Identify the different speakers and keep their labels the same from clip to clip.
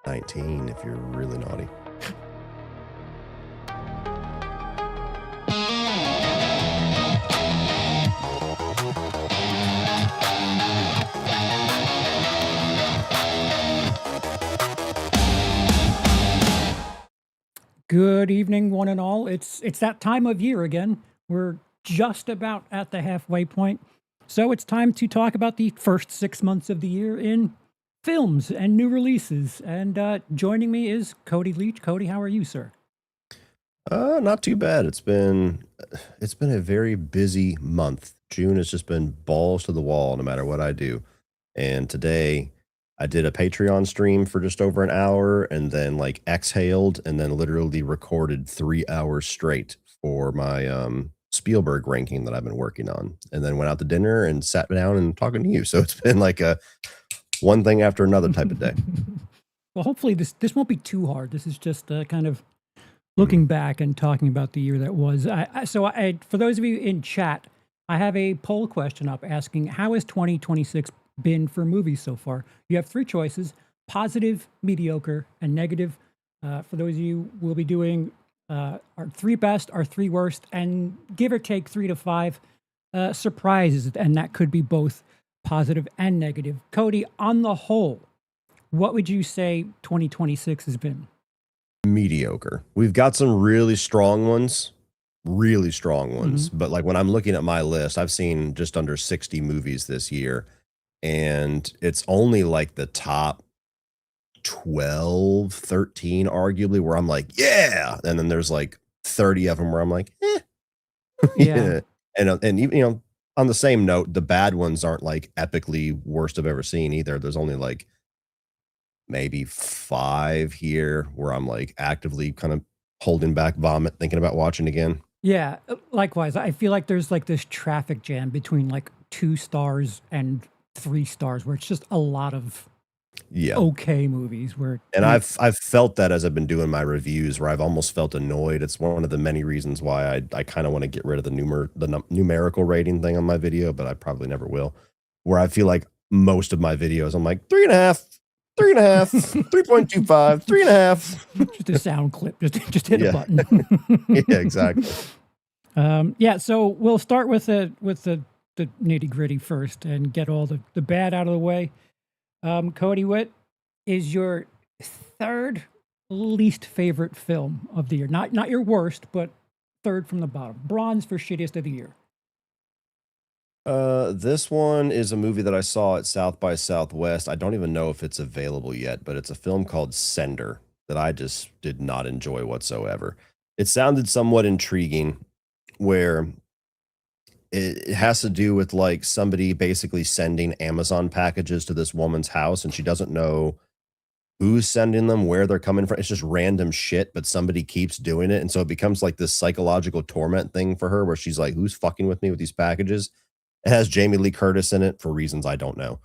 Speaker 1: 19 if you're really naughty.
Speaker 2: Good evening, one and all. It's that time of year again. We're just about at the halfway point. So it's time to talk about the first 6 months of the year in films and new releases. And joining me is Cody Leach. Cody, how are you, sir?
Speaker 1: Not too bad. It's been a very busy month. June has just been balls to the wall no matter what I do. And today I did a Patreon stream for just over an hour and then like exhaled and then literally recorded 3 hours straight for my Spielberg ranking that I've been working on. And then went out to dinner and sat down and talking to you. So it's been like a one thing after another type of day.
Speaker 2: Well, hopefully this won't be too hard. This is just kind of looking back and talking about the year that was. For those of you in chat, I have a poll question up asking, how has 2026 been for movies so far? You have three choices: positive, mediocre, and negative. For those of you, we'll be doing our three best, our three worst, and give or take 3 to 5 surprises, and that could be both positive and negative. Cody, on the whole, what would you say 2026 has been?
Speaker 1: Mediocre. We've got some really strong ones. But like when I'm looking at my list, I've seen just under 60 movies this year, and it's only like the top 12, 13, arguably, where I'm like, yeah. And then there's like 30 of them where I'm like, eh.
Speaker 2: Yeah.
Speaker 1: And even, on the same note, the bad ones aren't like epically worst I've ever seen either. There's only like maybe 5 here where I'm like actively kind of holding back vomit, thinking about watching again.
Speaker 2: Yeah, likewise. I feel like there's like this traffic jam between like 2 stars and 3 stars where it's just a lot of
Speaker 1: Yeah.
Speaker 2: okay movies where
Speaker 1: And I've felt that as I've been doing my reviews where I've almost felt annoyed. It's one of the many reasons why I kind of want to get rid of the numerical rating thing on my video, but I probably never will. Where I feel like most of my videos, I'm like 3.5, 3.5, 3.25, 3.5.
Speaker 2: just a sound clip, just hit a
Speaker 1: Yeah.
Speaker 2: button.
Speaker 1: Yeah, exactly.
Speaker 2: So we'll start with the nitty gritty first and get all the bad out of the way. Cody, what is your third least favorite film of the year? Not your worst, but third from the bottom. Bronze for shittiest of the year.
Speaker 1: This one is a movie that I saw at South by Southwest. I don't even know if it's available yet, but it's a film called Sender that I just did not enjoy whatsoever. It sounded somewhat intriguing, where it has to do with like somebody basically sending Amazon packages to this woman's house, and she doesn't know who's sending them, where they're coming from. It's just random shit, but somebody keeps doing it. And so it becomes like this psychological torment thing for her where she's like, who's fucking with me with these packages? It has Jamie Lee Curtis in it for reasons I don't know.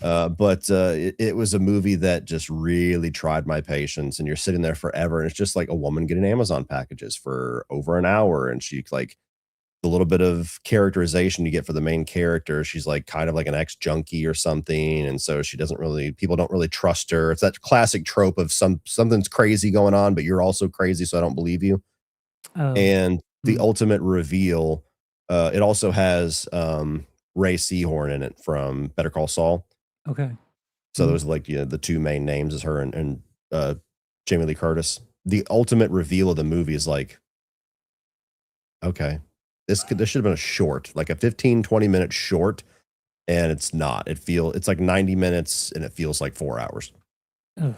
Speaker 1: It was a movie that just really tried my patience, and you're sitting there forever. And it's just like a woman getting Amazon packages for over an hour. And she like the little bit of characterization you get for the main character. She's like kind of like an ex-junkie or something. And so people don't really trust her. It's that classic trope of something's crazy going on, but you're also crazy, so I don't believe you. And the ultimate reveal, it also has Ray Seahorn in it from Better Call Saul.
Speaker 2: Okay.
Speaker 1: So those are like the two main names is her and Jamie Lee Curtis. The ultimate reveal of the movie is like, okay, this should have been a short, like a 15-20 minute short, and it's not. It's like 90 minutes and it feels like 4 hours.
Speaker 2: Ugh.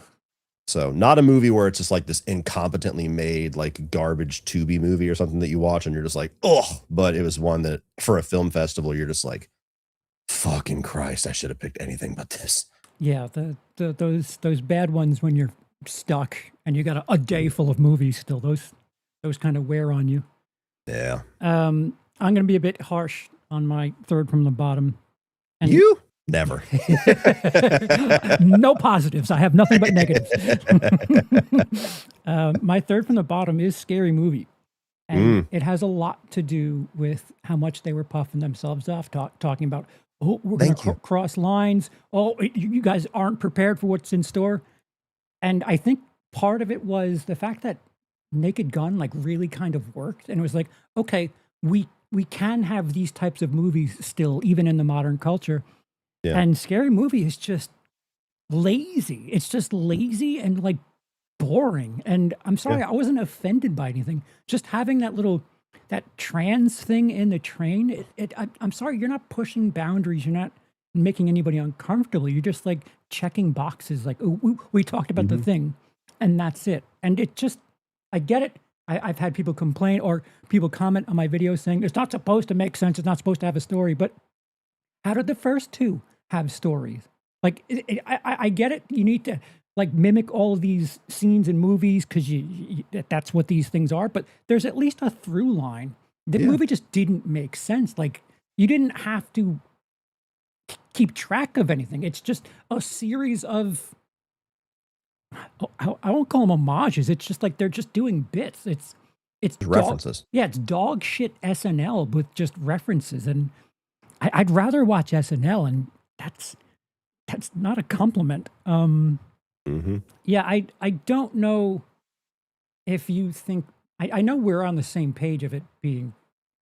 Speaker 1: So not a movie where it's just like this incompetently made like garbage Tubi movie or something that you watch and you're just like, oh, but it was one that for a film festival, you're just like, fucking Christ, I should have picked anything but this.
Speaker 2: Yeah, those bad ones when you're stuck and you got a day full of movies still. Those kind of wear on you.
Speaker 1: Yeah.
Speaker 2: I'm going to be a bit harsh on my third from the bottom. And
Speaker 1: you? Never.
Speaker 2: No positives. I have nothing but negatives. My third from the bottom is Scary Movie. And it has a lot to do with how much they were puffing themselves off, talking about, oh, we're going to cross lines. Oh, you guys aren't prepared for what's in store. And I think part of it was the fact that Naked Gun like really kind of worked, and it was like, okay, we can have these types of movies still, even in the modern culture.
Speaker 1: Yeah.
Speaker 2: And Scary Movie is just lazy. It's just lazy and like boring. And I'm
Speaker 1: Yeah.
Speaker 2: sorry, I wasn't offended by anything. Just having that trans thing in the train. I'm sorry, you're not pushing boundaries. You're not making anybody uncomfortable. You're just like checking boxes. Like, oh, we talked about the
Speaker 1: Mhm.
Speaker 2: thing, and that's it. And it just, I get it. I've had people complain or people comment on my videos saying it's not supposed to make sense. It's not supposed to have a story. But how did the first two have stories? Like, I get it. You need to like mimic all of these scenes in movies because that's what these things are. But there's at least a through line. The
Speaker 1: Yeah.
Speaker 2: movie just didn't make sense. Like, you didn't have to keep track of anything. It's just a series of I won't call them homages. It's just like they're just doing bits. It's dog
Speaker 1: References.
Speaker 2: yeah, it's dog shit SNL with just references, and I'd rather watch SNL, and that's not a compliment.
Speaker 1: Mhm.
Speaker 2: Yeah, I don't know if you think I know we're on the same page of it being.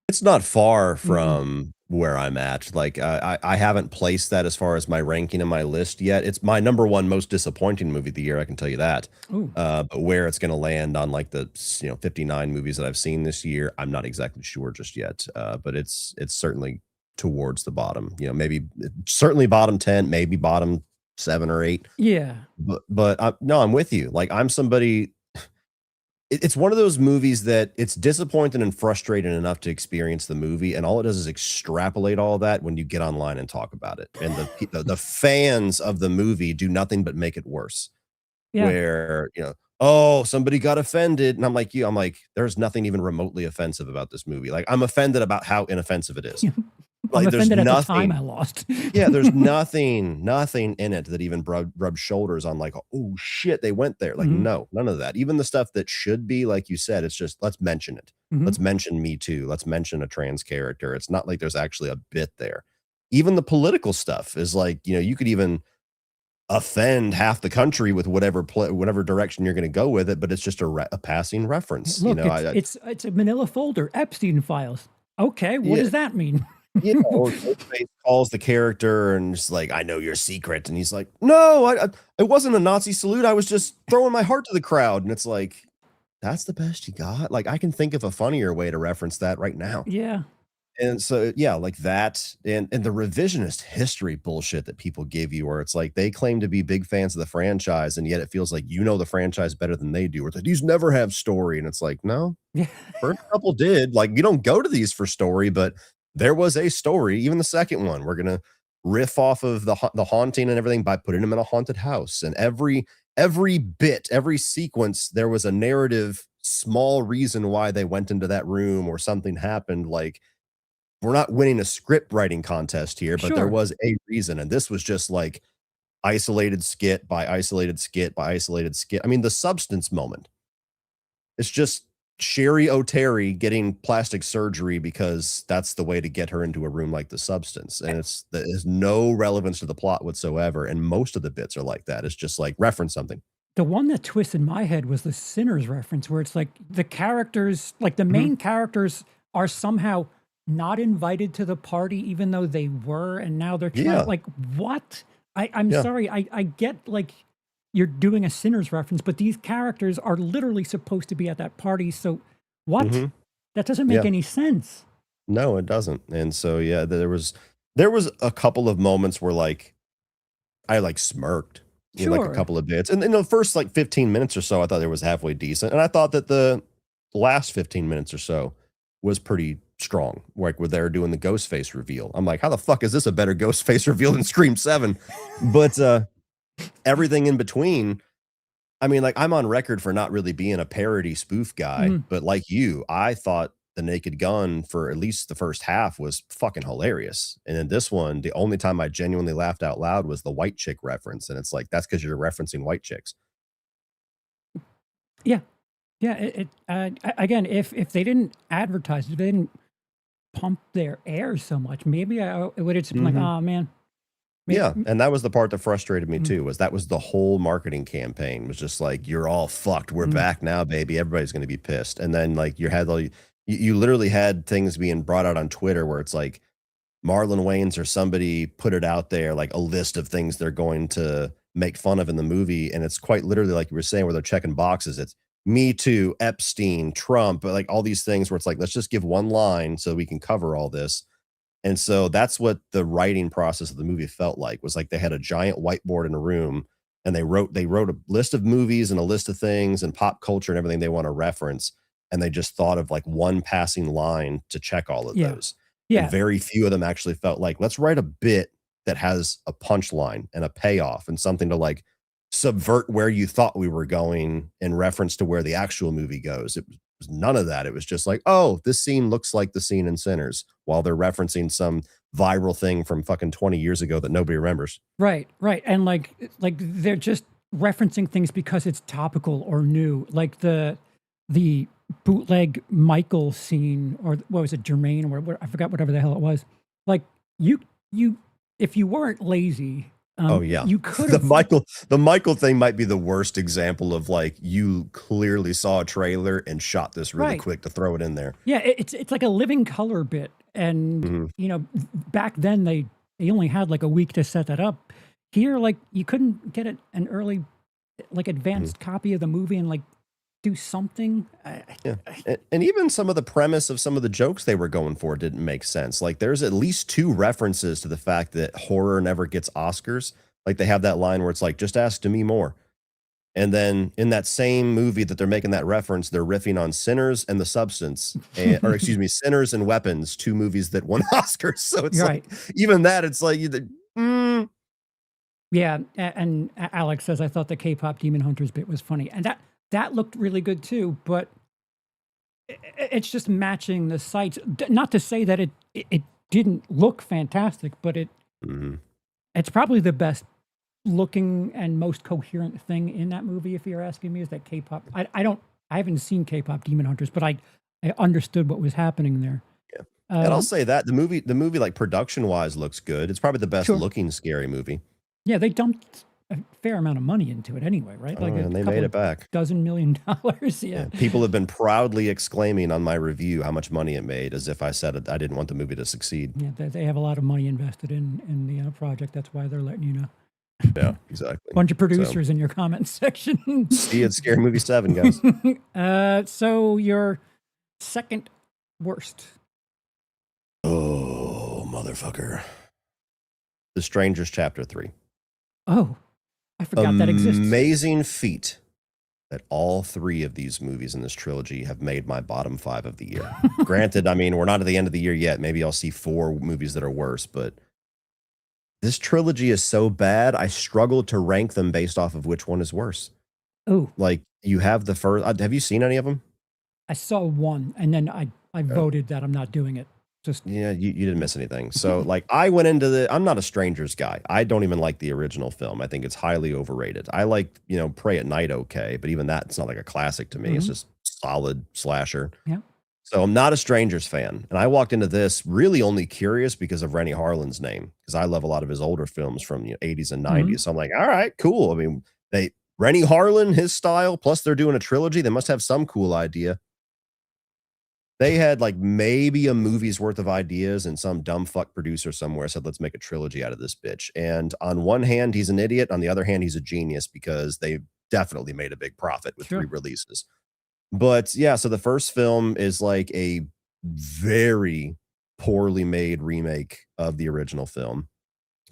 Speaker 1: It's not far
Speaker 2: Mhm.
Speaker 1: from where I'm at. Like, I haven't placed that as far as my ranking in my list yet. It's my number 1 most disappointing movie of the year, I can tell you that.
Speaker 2: Ooh,
Speaker 1: But where it's gonna land on, like, 59 movies that I've seen this year, I'm not exactly sure just yet. But it's certainly towards the bottom. Maybe certainly bottom 10, maybe bottom 7 or 8.
Speaker 2: yeah,
Speaker 1: But no, I'm with you. Like, I'm somebody it's one of those movies that it's disappointing and frustrating enough to experience the movie, and all it does is extrapolate all that when you get online and talk about it. And the fans of the movie do nothing but make it worse.
Speaker 2: yeah.
Speaker 1: Where, "Oh, somebody got offended." And I'm like, "There's nothing even remotely offensive about this movie." Like, I'm offended about how inoffensive it is.
Speaker 2: I'm
Speaker 1: Like, there's
Speaker 2: offended at the time I
Speaker 1: nothing.
Speaker 2: lost.
Speaker 1: Yeah, there's nothing in it that even rubs shoulders on like, "Oh, shit, they went there." Like,
Speaker 2: Mhm,
Speaker 1: no, none of that. Even the stuff that should be, like you said, it's just, let's mention it.
Speaker 2: mhm.
Speaker 1: Let's mention Me Too. Let's mention a trans character. It's not like there's actually a bit there. Even the political stuff is like, you could even offend half the country with whatever direction you're gonna go with it, but it's just a passing reference,
Speaker 2: Look,
Speaker 1: I
Speaker 2: it's a manila folder, Epstein files. Okay, what
Speaker 1: yeah.
Speaker 2: does that mean?
Speaker 1: Yeah, or Ghostface calls the character and just like, "I know your secret," and he's like, "No, it wasn't a Nazi salute, I was just throwing my heart to the crowd," and it's like, "That's the best you got?" Like, I can think of a funnier way to reference that right now.
Speaker 2: Yeah.
Speaker 1: And so, yeah, like that and the revisionist history bullshit that people give you where it's like they claim to be big fans of the franchise, and yet it feels like you know the franchise better than they do, or that these never have story, and it's like, "No,
Speaker 2: Yeah.
Speaker 1: first couple did. Like, you don't go to these for story, but there was a story. Even the second one, we're gonna riff off of the haunting and everything by putting him in a haunted house. And every bit, every sequence, there was a narrative, small reason why they went into that room or something happened. Like, we're not winning a script writing contest here, but there
Speaker 2: Sure.
Speaker 1: was a reason. And this was just like isolated skit by isolated skit by isolated skit. I mean, the substance moment, it's just Sherry O'Terry getting plastic surgery because that's the way to get her into a room like The Substance, and that has no relevance to the plot whatsoever, and most of the bits are like that. It's just like reference something.
Speaker 2: The one that twisted my head was the Sinners reference, where it's like the characters, like the
Speaker 1: Mhm.
Speaker 2: main characters, are somehow not invited to the party, even though they were, and now they're trying.
Speaker 1: Yeah,
Speaker 2: Like, what? I'm
Speaker 1: yeah,
Speaker 2: sorry. I get like you're doing a Sinners reference, but these characters are literally supposed to be at that party. So, what?
Speaker 1: mhm,
Speaker 2: That doesn't make
Speaker 1: yeah.
Speaker 2: any sense.
Speaker 1: No, it doesn't, and so, yeah, there was a couple of moments where, like, I, like, smirked, like, a
Speaker 2: Sure.
Speaker 1: couple of bits, and in the first, like, 15 minutes or so, I thought it was halfway decent, and I thought that the last 15 minutes or so was pretty strong, like, where they're doing the ghost face reveal. I'm like, "How the fuck is this a better ghost face reveal than Scream 7?" But, everything in between, I mean, like, I'm on record for not really being a parody spoof guy,
Speaker 2: Mhm.
Speaker 1: but like you, I thought The Naked Gun for at least the first half was fucking hilarious. And then this one, the only time I genuinely laughed out loud was the white chick reference, and it's like, that's because 'cause you're referencing white chicks.
Speaker 2: Yeah. Yeah. Again, if they didn't advertise, if they didn't pump their air so much, maybe it would have just been like,
Speaker 1: Mhm.
Speaker 2: oh man.
Speaker 1: Yeah, and that was the part that frustrated me
Speaker 2: Mm,
Speaker 1: too, was that was the whole marketing campaign was just like, "You're all fucked. We're
Speaker 2: mm.
Speaker 1: back now, baby. Everybody's gonna be pissed." And then, like, you literally had things being brought out on Twitter where it's like Marlon Wayans or somebody put it out there, like a list of things they're going to make fun of in the movie, and it's quite literally like you were saying, where they're checking boxes. It's Me Too, Epstein, Trump, like all these things where it's like, let's just give one line so we can cover all this. And so that's what the writing process of the movie felt like, was like they had a giant whiteboard in a room and they wrote a list of movies and a list of things and pop culture and everything they want to reference. And they just thought of like one passing line to check all of
Speaker 2: Yeah.
Speaker 1: those. And
Speaker 2: Yeah.
Speaker 1: very few of them actually felt like, let's write a bit that has a punchline and a payoff and something to like subvert where you thought we were going in reference to where the actual movie goes. It was none of that. It was just like, oh, this scene looks like the scene in Sinners, while they're referencing some viral thing from fucking 20 years ago that nobody remembers.
Speaker 2: Right, right. And like they're just referencing things because it's topical or new. Like the bootleg Michael scene, or what was it, Jermaine, or what, I forgot, whatever the hell it was. Like you you if you weren't lazy,
Speaker 1: Oh yeah.
Speaker 2: you could
Speaker 1: The
Speaker 2: have.
Speaker 1: Michael thing might be the worst example of like, you clearly saw a trailer and shot this really
Speaker 2: Right.
Speaker 1: quick to throw it in there.
Speaker 2: Yeah, it's like a living color bit, and
Speaker 1: Mhm.
Speaker 2: back then they only had like a week to set that up. Here, like you couldn't get an early, like
Speaker 1: Mhm.
Speaker 2: advanced copy of the movie and like do something.
Speaker 1: Yeah. And even some of the premise of some of the jokes they were going for didn't make sense. Like there's at least two references to the fact that horror never gets Oscars. Like they have that line where it's like, just ask Demi Moore. And then in that same movie that they're making that reference, they're riffing on Sinners and The Substance, or excuse me, Sinners and Weapons, two movies that won Oscars. So it's
Speaker 2: Right.
Speaker 1: like, even that, it's like,
Speaker 2: Yeah, and Alex says, I thought the K-pop Demon Hunters bit was funny, and that looked really good too. But it's just matching the sites. Not to say that it didn't look fantastic, but
Speaker 1: Mhm.
Speaker 2: it's probably the best looking and most coherent thing in that movie. If you're asking me, is that K-pop? I haven't seen K-pop Demon Hunters, but I understood what was happening there.
Speaker 1: Yeah. And I'll
Speaker 2: Um,
Speaker 1: say that the movie, like production wise, looks good. It's probably the best
Speaker 2: sure.
Speaker 1: looking scary movie.
Speaker 2: Yeah, they dumped a fair amount of money into it anyway, right?
Speaker 1: Oh,
Speaker 2: Like a
Speaker 1: and they
Speaker 2: couple
Speaker 1: made
Speaker 2: of
Speaker 1: it back.
Speaker 2: dozen million dollars. Yeah.
Speaker 1: Yeah. People have been proudly exclaiming on my review how much money it made, as if I said it, I didn't want the movie to succeed.
Speaker 2: Yeah, they have a lot of money invested in the project. That's why they're letting you know.
Speaker 1: Yeah, exactly.
Speaker 2: Bunch of
Speaker 1: So,
Speaker 2: producers in your comments section.
Speaker 1: see you at Scary Movie 7, guys.
Speaker 2: So your second worst.
Speaker 1: Oh, motherfucker. The Strangers Chapter 3.
Speaker 2: Oh, I forgot that exists.
Speaker 1: Amazing feat that all three of these movies in this trilogy have made my bottom 5 of the year. Granted, I mean, we're not at the end of the year yet. Maybe I'll see 4 movies that are worse, but this trilogy is so bad, I struggle to rank them based off of which one is worse.
Speaker 2: Oh,
Speaker 1: Like, you have the first have you seen any of them?
Speaker 2: I saw one, and then I voted that I'm not doing it. Just
Speaker 1: Yeah, you didn't miss anything. So, like, I went into I'm not a Strangers guy. I don't even like the original film. I think it's highly overrated. I like, Pray at Night okay, but even that, it's not like a classic to me. It's
Speaker 2: Mhm.
Speaker 1: just solid slasher.
Speaker 2: Yeah.
Speaker 1: So I'm not a Strangers fan. And I walked into this really only curious because of Rennie Harlan's name, because I love a lot of his older films from the 80s and
Speaker 2: Mhm.
Speaker 1: 90s. So I'm like, all right, cool. I mean, Rennie Harlan, his style, plus they're doing a trilogy. They must have some cool idea. They had like maybe a movie's worth of ideas, and some dumb fuck producer somewhere said, let's make a trilogy out of this bitch. And on one hand, he's an idiot. On the other hand, he's a genius, because they definitely made a big profit with 3
Speaker 2: Sure.
Speaker 1: releases. But yeah, so the first film is like a very poorly made remake of the original film.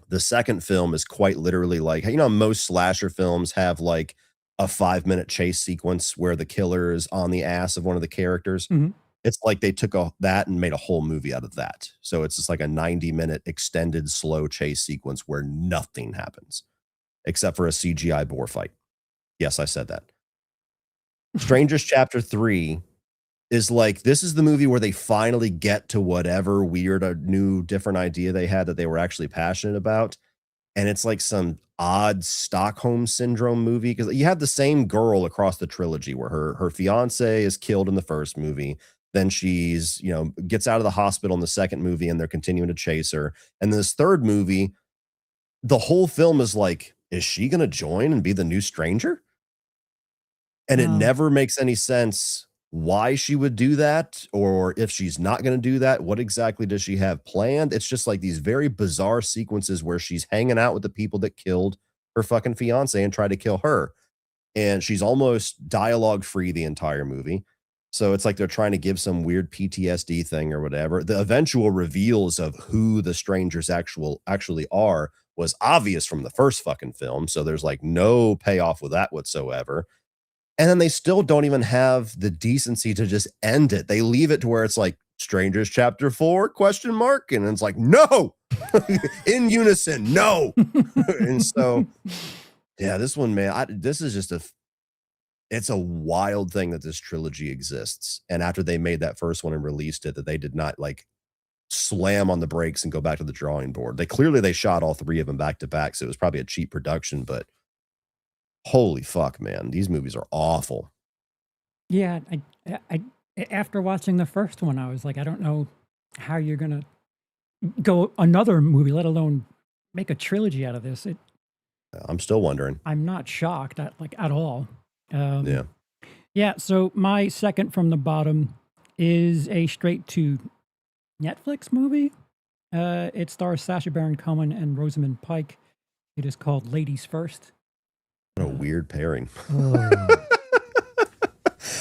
Speaker 1: The second film is quite literally like, most slasher films have like a 5-minute chase sequence where the killer is on the ass of one of the characters.
Speaker 2: Mhm.
Speaker 1: It's like they took that and made a whole movie out of that. So it's just like a 90-minute extended slow chase sequence where nothing happens except for a CGI boar fight. Yes, I said that. Strangers Chapter 3 is like, this is the movie where they finally get to whatever weird, new, different idea they had that they were actually passionate about. And it's like some odd Stockholm syndrome movie, because you have the same girl across the trilogy where her fiance is killed in the first movie. Then she's, gets out of the hospital in the second movie, and they're continuing to chase her. And this third movie, the whole film is like, is she gonna join and be the new stranger? And it
Speaker 2: Um,
Speaker 1: never makes any sense why she would do that, or if she's not gonna do that, what exactly does she have planned? It's just like these very bizarre sequences where she's hanging out with the people that killed her fucking fiance and tried to kill her, and she's almost dialogue free the entire movie. So it's like they're trying to give some weird PTSD thing or whatever. The eventual reveals of who the strangers actually are was obvious from the first fucking film, so there's like no payoff with that whatsoever. And then they still don't even have the decency to just end it. They leave it to where it's like Strangers Chapter 4 question mark, and it's like, no, in unison, no. And so, yeah, this one, man, this is just it's a wild thing that this trilogy exists. And after they made that first one and released it, that they did not like slam on the brakes and go back to the drawing board. They shot all three of them back to back, so it was probably a cheap production, but holy fuck, man, these movies are awful.
Speaker 2: yeah, after watching the first one, I was like, I don't know how you're gonna go another movie, let alone make a trilogy out of this.
Speaker 1: I'm still wondering.
Speaker 2: I'm not shocked at all.
Speaker 1: Yeah.
Speaker 2: Yeah. So my second from the bottom is a straight to Netflix movie. It stars Sacha Baron Cohen and Rosamund Pike. It is called Ladies First.
Speaker 1: What a weird pairing.
Speaker 2: Oh.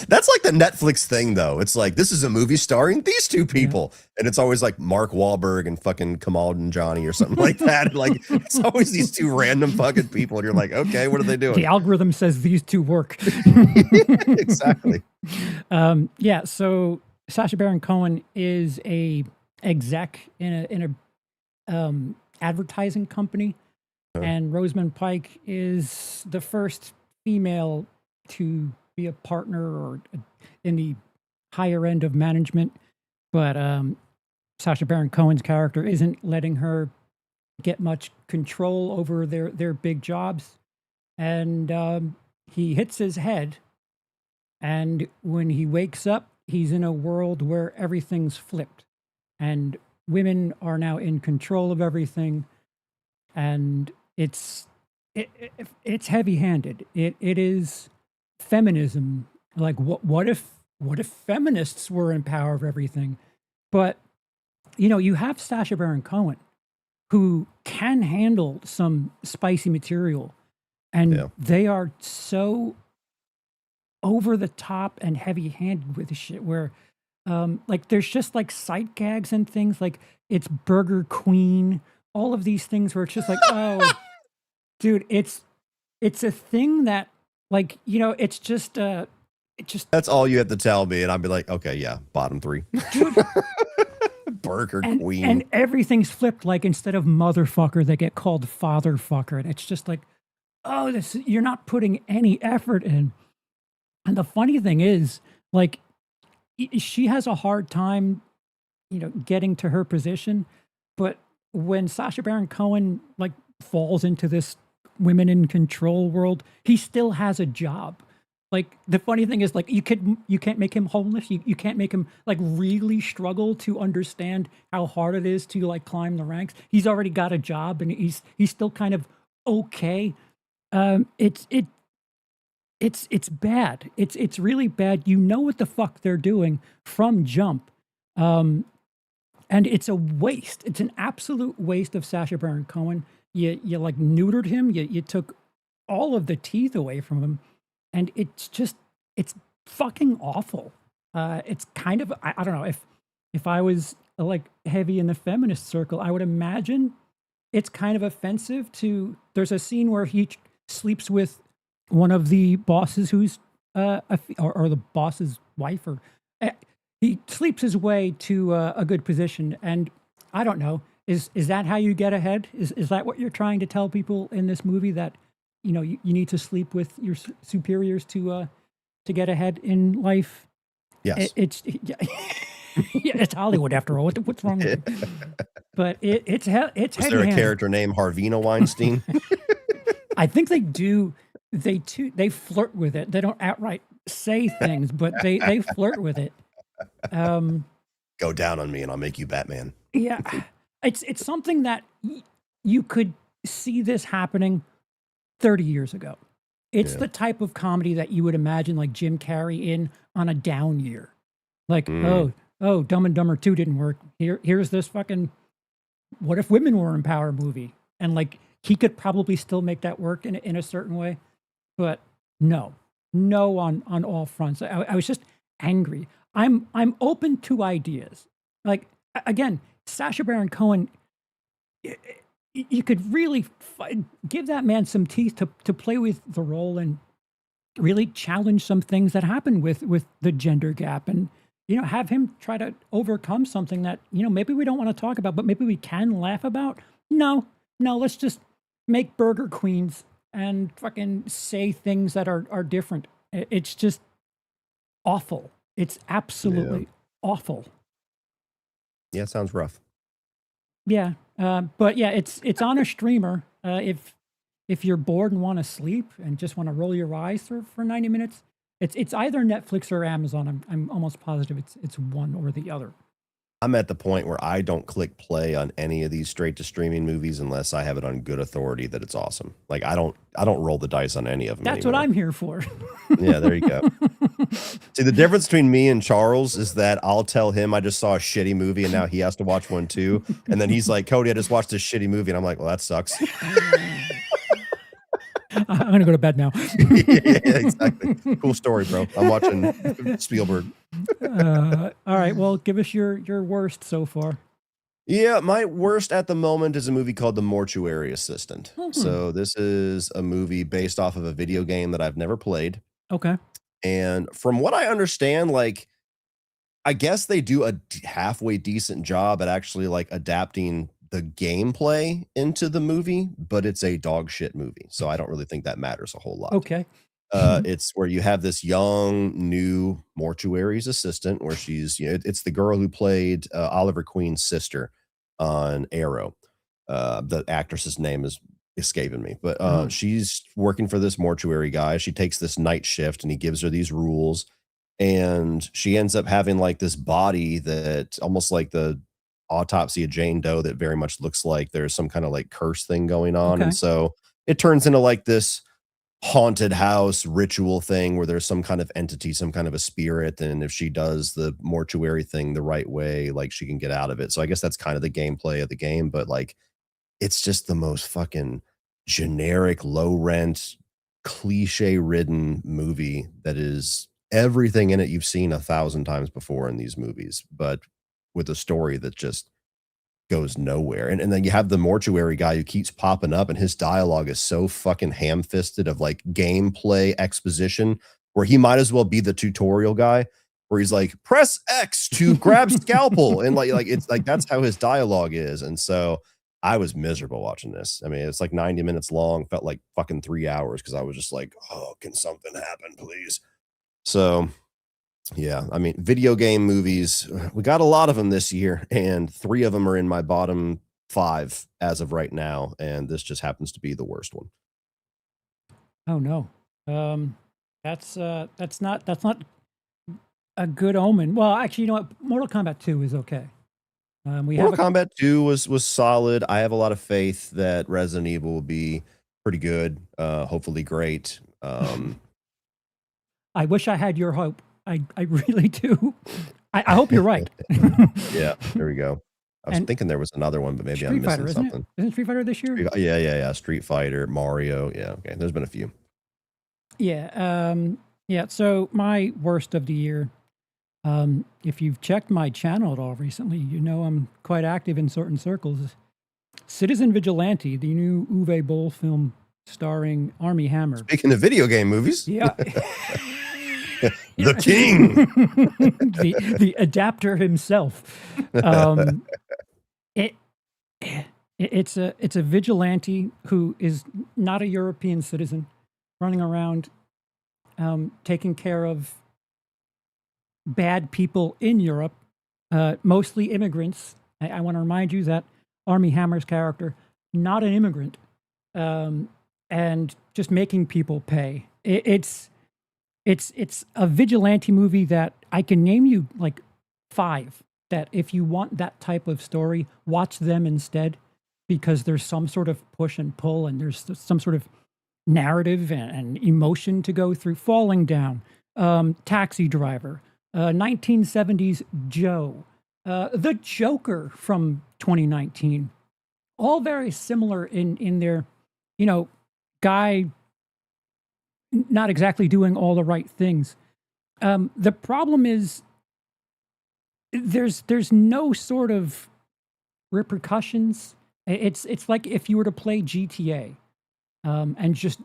Speaker 1: That's like the Netflix thing, though. It's like, this is a movie starring these two people. And it's always like Mark Wahlberg and fucking Kamal and Johnny or something like that. Like, it's always these two random fucking people. And you're like, okay, what are they doing?
Speaker 2: The algorithm says these two work.
Speaker 1: Exactly.
Speaker 2: Yeah. So Sacha Baron Cohen is a exec in a advertising company, and Rosamund Pike is the first female to be a partner or in the higher end of management. But Sacha Baron Cohen's character isn't letting her get much control over their big jobs, and he hits his head. And when he wakes up, he's in a world where everything's flipped, and women are now in control of everything, and it's heavy-handed. It is feminism. Like what if feminists were in power of everything? But you have Sacha Baron Cohen, who can handle some spicy material, and they are so over the top and heavy handed with the shit where like there's just like sight gags and things like it's Burger Queen, all of these things where it's just like, oh dude, it's a thing that like, it's just
Speaker 1: That's all you have to tell me. And I'd be like, okay, yeah, bottom three.
Speaker 2: dude,
Speaker 1: Burger Queen.
Speaker 2: and everything's flipped. Like instead of motherfucker, they get called fatherfucker. And it's just like, oh, you're not putting any effort in. And the funny thing is, like, she has a hard time, getting to her position. But when Sacha Baron Cohen like falls into this women in control world, he still has a job. Like the funny thing is, like you can't make him homeless. You can't make him like really struggle to understand how hard it is to like climb the ranks. He's already got a job, and he's still kind of okay. It's bad. It's really bad. You know what the fuck they're doing from jump. And it's a waste. It's an absolute waste of Sacha Baron Cohen. You like neutered him. You took all of the teeth away from him, and it's fucking awful. It's kind of I don't know if I was like heavy in the feminist circle, I would imagine it's kind of offensive to. There's a scene where he sleeps with one of the bosses who's or the boss's wife, or he sleeps his way to a good position. And I don't know, is that how you get ahead? Is that what you're trying to tell people in this movie, that you need to sleep with your superiors to get ahead in life?
Speaker 1: Yes.
Speaker 2: Yeah, it's Hollywood after all. What's wrong with it? But it's
Speaker 1: Is there a character named Harvina Weinstein?
Speaker 2: I think they do. They flirt with it. They don't outright say things, but they flirt with it.
Speaker 1: Go down on me and I'll make you Batman.
Speaker 2: Yeah, it's something that you could see this happening 30 years ago. It's
Speaker 1: Yeah.
Speaker 2: the type of comedy that you would imagine like Jim Carrey in on a down year. Like, oh, Dumb and Dumber 2 didn't work. Here's this fucking What If Women Were in Power movie. And like he could probably still make that work in a certain way. But no on all fronts. I was just angry. I'm open to ideas. Like again, Sacha Baron Cohen, you could really give that man some teeth to play with the role and really challenge some things that happen with the gender gap, and have him try to overcome something that maybe we don't want to talk about, but maybe we can laugh about. No, let's just make burger queens and fucking say things that are different. It's just awful. It's absolutely awful.
Speaker 1: Yeah, sounds rough.
Speaker 2: Yeah, but yeah, it's on a streamer. If you're bored and want to sleep and just want to roll your eyes for 90 minutes, it's either Netflix or Amazon. I'm almost positive it's one or the other.
Speaker 1: I'm at the point where I don't click play on any of these straight to streaming movies unless I have it on good authority that it's awesome. Like I don't roll the dice on any of them.
Speaker 2: That's
Speaker 1: anymore.
Speaker 2: what I'm here for.
Speaker 1: Yeah, there you go. See, the difference between me and Charles is that I'll tell him I just saw a shitty movie and now he has to watch one too. And then he's like, Cody, I just watched this shitty movie. And I'm like, well, that sucks.
Speaker 2: I'm going to go to bed now.
Speaker 1: Yeah, exactly. Cool story, bro. I'm watching Spielberg.
Speaker 2: All right. Well, give us your worst so far.
Speaker 1: Yeah, my worst at the moment is a movie called The Mortuary Assistant. So this is a movie based off of a video game that I've never played.
Speaker 2: Okay.
Speaker 1: And from what I understand, like, I guess they do a halfway decent job at actually like adapting the gameplay into the movie, but it's a dog shit movie. So I don't really think that matters a whole lot.
Speaker 2: Okay.
Speaker 1: It's where you have this young, new mortuary's assistant where she's, it's the girl who played Oliver Queen's sister on Arrow. The actress's name is escaping me, but she's working for this mortuary guy. She takes this night shift and he gives her these rules. And she ends up having like this body that almost like the autopsy of Jane Doe that very much looks like there's some kind of like curse thing going on.
Speaker 2: Okay.
Speaker 1: And so it turns into like this haunted house ritual thing where there's some kind of entity, some kind of a spirit. And if she does the mortuary thing the right way, like she can get out of it. So I guess that's kind of the gameplay of the game, but like, it's just the most fucking generic, low rent, cliche ridden movie that is everything in it you've seen 1,000 times before in these movies, but with a story that just goes nowhere. And then you have the mortuary guy who keeps popping up and his dialogue is so fucking ham-fisted of like gameplay exposition where he might as well be the tutorial guy where he's like, press X to grab scalpel. And like it's like that's how his dialogue is. And so I was miserable watching this. I mean, it's like 90 minutes long, felt like fucking 3 hours because I was just like, oh, can something happen, please? So yeah, I mean, video game movies, we got a lot of them this year, and 3 of them are in my bottom 5 as of right now, and this just happens to be the worst one.
Speaker 2: Oh no. That's not a good omen. Well, actually, you know what? Mortal Kombat 2 is okay.
Speaker 1: Mortal Kombat 2 was solid. I have a lot of faith that Resident Evil will be pretty good, hopefully great.
Speaker 2: I wish I had your hope. I really do. I hope you're right.
Speaker 1: Yeah, there we go. I was thinking there was another one, but maybe
Speaker 2: Street
Speaker 1: I'm missing
Speaker 2: Fighter,
Speaker 1: something.
Speaker 2: Isn't Street Fighter this year?
Speaker 1: Yeah. Street Fighter, Mario. Yeah, okay. There's been a few.
Speaker 2: Yeah. Yeah. So my worst of the year. If you've checked my channel at all recently, you know I'm quite active in certain circles. Citizen Vigilante, the new Uwe Boll film starring Armie Hammer.
Speaker 1: Speaking of video game movies.
Speaker 2: Yeah.
Speaker 1: The king.
Speaker 2: the adapter himself. It's a vigilante who is not a European citizen running around taking care of bad people in Europe, mostly immigrants. I want to remind you that Armie Hammer's character, not an immigrant, and just making people pay. It's a vigilante movie that I can name you like 5 that if you want that type of story, watch them instead. because there's some sort of push and pull, and there's some sort of narrative and emotion to go through. Falling Down, Taxi Driver, 1970s Joe, The Joker from 2019, all very similar in their, you know, guy not exactly doing all the right things. The problem is there's no sort of repercussions. It's like if you were to play GTA, and just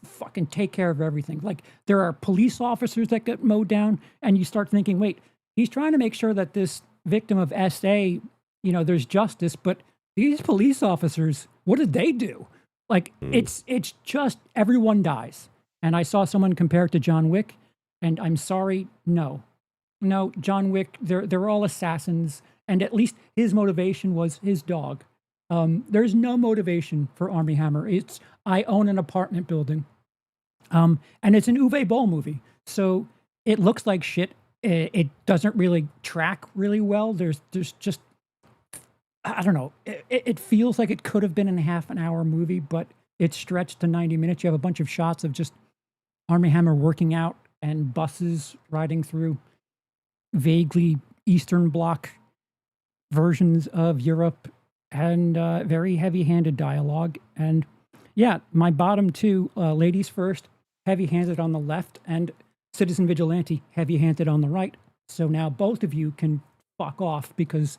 Speaker 2: fucking take care of everything. Like there are police officers that get mowed down, and you start thinking, wait, he's trying to make sure that this victim of SA, you know, there's justice, but these police officers, what did they do? Like it's just everyone dies. And I saw someone compare it to John Wick, and I'm sorry, no, John Wick, they're all assassins, and at least his motivation was his dog. There's no motivation for Army Hammer. It's I own an apartment building, and it's an Uwe Boll movie, so it looks like shit. It doesn't really track really well. There's just I don't know. It feels like it could have been a half an hour movie, but it's stretched to 90 minutes. You have a bunch of shots of just Army Hammer working out and buses riding through vaguely Eastern Bloc versions of Europe, and very heavy-handed dialogue. And yeah, my bottom two, Ladies First, heavy-handed on the left, and Citizen Vigilante, heavy-handed on the right. So now both of you can fuck off, because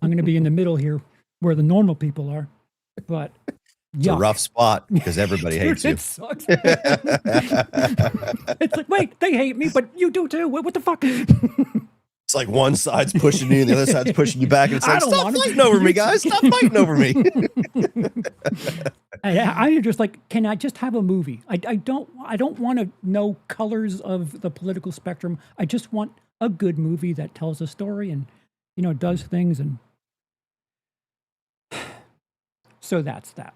Speaker 2: I'm going to be in the middle here where the normal people are. But
Speaker 1: it's a rough spot because everybody hates you.
Speaker 2: It sucks. It's like, wait, they hate me, but you do too. What the fuck?
Speaker 1: It's like one side's pushing you and the other side's pushing you back. And it's like, stop fighting over me, guys. Stop fighting over me.
Speaker 2: I'm just like, can I just have a movie? I don't want to know colors of the political spectrum. I just want a good movie that tells a story and, you know, does things. And so that's that.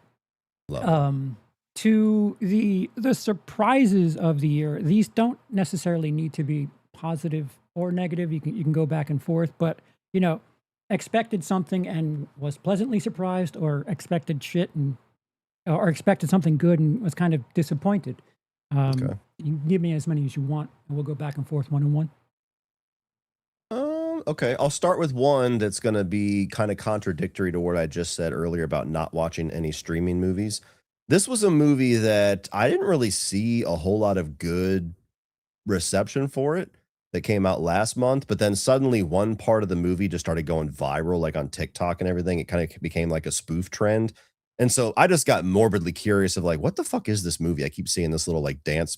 Speaker 2: To the surprises of the year, these don't necessarily need to be positive or negative. You can go back and forth, but you know, expected something and was pleasantly surprised, or expected shit and or expected something good and was kind of disappointed.
Speaker 1: Okay.
Speaker 2: You can give me as many as you want, and we'll go back and forth one on one.
Speaker 1: Okay, I'll start with one that's going to be kind of contradictory to what I just said earlier about not watching any streaming movies. This was a movie that I didn't really see a whole lot of good reception for it that came out last month, but then suddenly one part of the movie just started going viral, like on TikTok and everything. It kind of became like a spoof trend. And so I just got morbidly curious of like, what the fuck is this movie? I keep seeing this little like dance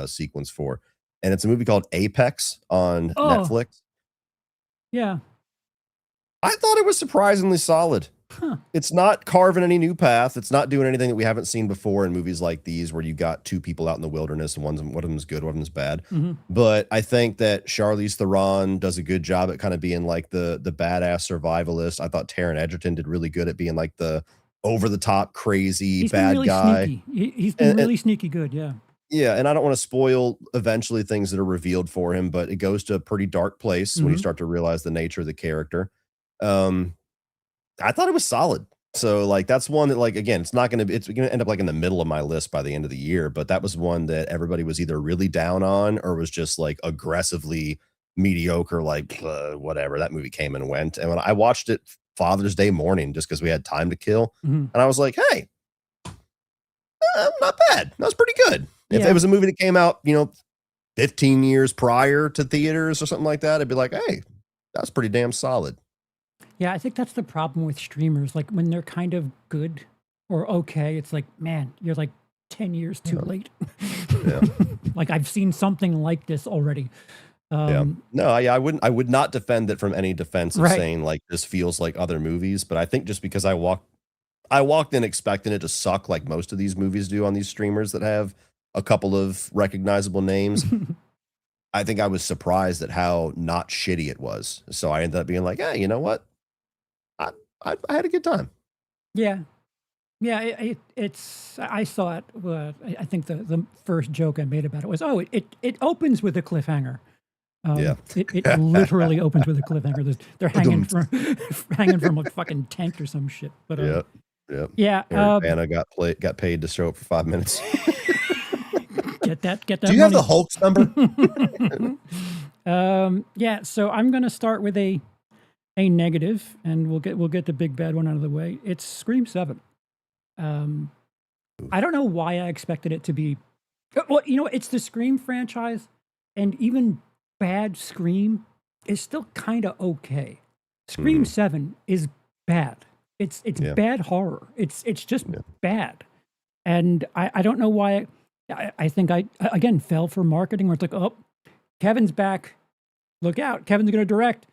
Speaker 1: sequence for, and it's a movie called Apex on Netflix.
Speaker 2: Yeah.
Speaker 1: I thought it was surprisingly solid.
Speaker 2: Huh.
Speaker 1: It's not carving any new path. It's not doing anything that we haven't seen before in movies like these, where you got two people out in the wilderness and one of them is good, one of them is bad.
Speaker 2: Mm-hmm.
Speaker 1: But I think that Charlize Theron does a good job at kind of being like the badass survivalist. I thought Taron Egerton did really good at being like the over the top crazy bad
Speaker 2: really
Speaker 1: guy.
Speaker 2: Sneaky. He's been really sneaky good. Yeah.
Speaker 1: Yeah, and I don't want to spoil eventually things that are revealed for him, but it goes to a pretty dark place when you start to realize the nature of the character. I thought it was solid. So like that's one that, like, again, it's going to end up like in the middle of my list by the end of the year, but that was one that everybody was either really down on or was just like aggressively mediocre, like whatever. That movie came and went. And when I watched it Father's Day morning, just because we had time to kill, and I was like, hey, not bad. That was pretty good. If it was a movie that came out, 15 years prior to theaters or something like that, I'd be like, hey, that's pretty damn solid.
Speaker 2: Yeah, I think that's the problem with streamers. Like when they're kind of good or okay, it's like, man, you're like 10 years too late.
Speaker 1: Yeah.
Speaker 2: Like I've seen something like this already.
Speaker 1: No, I would not defend it from any defense of saying like this feels like other movies, but I think just because I walked in expecting it to suck like most of these movies do on these streamers that have a couple of recognizable names. I think I was surprised at how not shitty it was. So I ended up being like, hey, you know what? I had a good time. Yeah.
Speaker 2: Yeah, it's. I saw it. I think the first joke I made about it was, it opens with a cliffhanger. It literally opens with a cliffhanger. They're hanging from a fucking tent or some shit. But
Speaker 1: Yep.
Speaker 2: Yeah.
Speaker 1: Eric Bana got paid to show up for 5 minutes.
Speaker 2: Get that
Speaker 1: Do you have
Speaker 2: money.
Speaker 1: the Hulk's number?
Speaker 2: Yeah, so I'm gonna start with a negative, and we'll get the big bad one out of the way. It's Scream 7. Um, I don't know why I expected it to be. Well, you know, it's the Scream franchise, and even bad Scream is still kind of okay. Scream
Speaker 1: Mhm.
Speaker 2: 7 is bad. It's
Speaker 1: Yeah.
Speaker 2: bad horror. It's just
Speaker 1: Yeah.
Speaker 2: bad, and I don't know why. I think I again fell for marketing where it's like, oh, Kevin's back. Look out, Kevin's going to direct.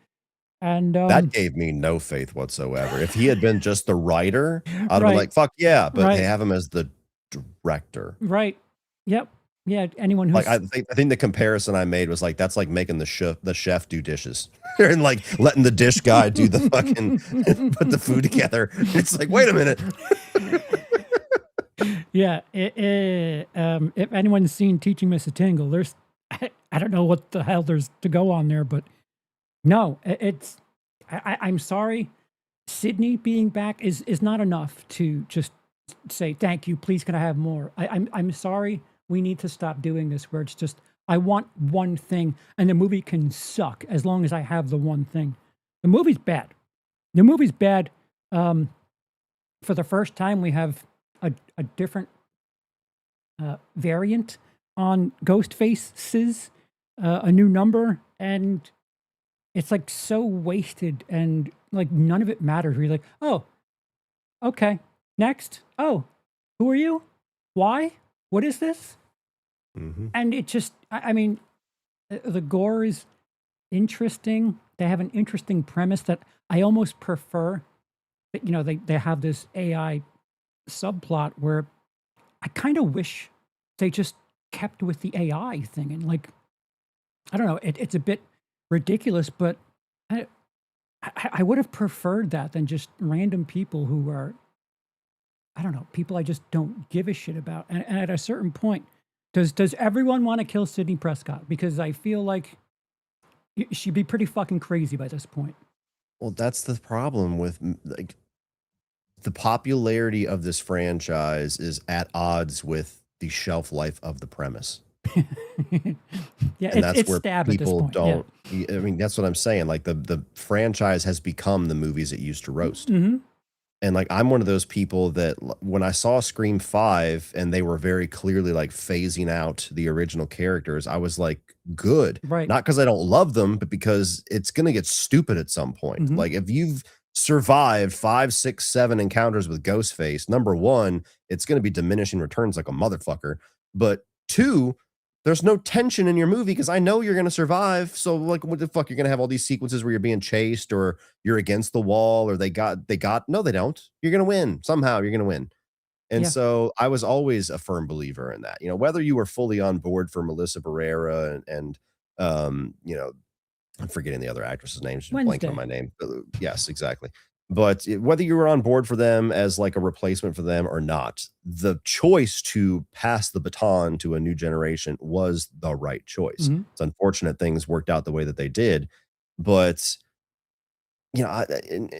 Speaker 2: And
Speaker 1: That gave me no faith whatsoever. If he had been just the writer, I'd have been
Speaker 2: right,
Speaker 1: like, "Fuck yeah," but they
Speaker 2: right,
Speaker 1: have him as the director.
Speaker 2: right. Yep. Yeah. Anyone
Speaker 1: Like,
Speaker 2: who's
Speaker 1: I think the comparison I made was like, that's like making the chef do dishes and, like, letting the dish guy do the fucking put the food together. It's like, "Wait a minute."
Speaker 2: yeah. If anyone's seen Teaching Mrs. Tingle, there's I don't know what the hell there's to go on there, but no, it's I'm sorry. Sydney being back is not enough to just say thank you. Please, can I have more? I'm sorry. We need to stop doing this where it's just I want one thing, and the movie can suck as long as I have the one thing. The movie's bad. The movie's bad. Um, for the first time, we have a different variant on ghost faces, a new number, and it's like so wasted and like none of it matters. We're like, oh, okay, next. Oh, who are you? Why? What is this?
Speaker 1: Mhm.
Speaker 2: And it just, I mean, the gore is interesting. They have an interesting premise that I almost prefer. That, you know, they have this AI subplot where I kind of wish they just kept with the AI thing and like I don't know, it's a bit ridiculous, but I, I would have preferred that than just random people who are I don't know, people I just don't give a shit about. And at a certain point, does everyone want to kill Sidney Prescott? Because I feel like she'd be pretty fucking crazy by this point.
Speaker 1: Well, that's the problem with, like, the popularity of this franchise is at odds with the shelf life of the premise.
Speaker 2: Yeah,
Speaker 1: And that's
Speaker 2: it's
Speaker 1: where
Speaker 2: stab at this
Speaker 1: people
Speaker 2: point. Yeah.
Speaker 1: don't I mean, that's what I'm saying, like, the franchise has become the movies it used to roast.
Speaker 2: Hmm.
Speaker 1: And, like, I'm one of those people that when I saw Scream 5 and they were very clearly, like, phasing out the original characters, I was like, "Good."
Speaker 2: Right.
Speaker 1: Not because I don't love them, but because it's gonna get stupid at some point.
Speaker 2: Hmm.
Speaker 1: Like, if you've survived 5, 6, 7 encounters with Ghostface, number 1, it's gonna be diminishing returns like a motherfucker, but 2, there's no tension in your movie because I know you're gonna survive, so, like, what the fuck? You're gonna have all these sequences where you're being chased or you're against the wall or they got no, they don't. You're gonna win. Somehow you're gonna win. And
Speaker 2: Yeah.
Speaker 1: so I was always a firm believer in that. You know, whether you were fully on board for Melissa Barrera and you know, I'm forgetting the other actress's name. She's blanking on
Speaker 2: Wednesday.
Speaker 1: my name. Yes, exactly. But whether you were on board for them as like a replacement for them or not, the choice to pass the baton to a new generation was the right choice.
Speaker 2: Hmm.
Speaker 1: It's unfortunate things worked out the way that they did, but you know, and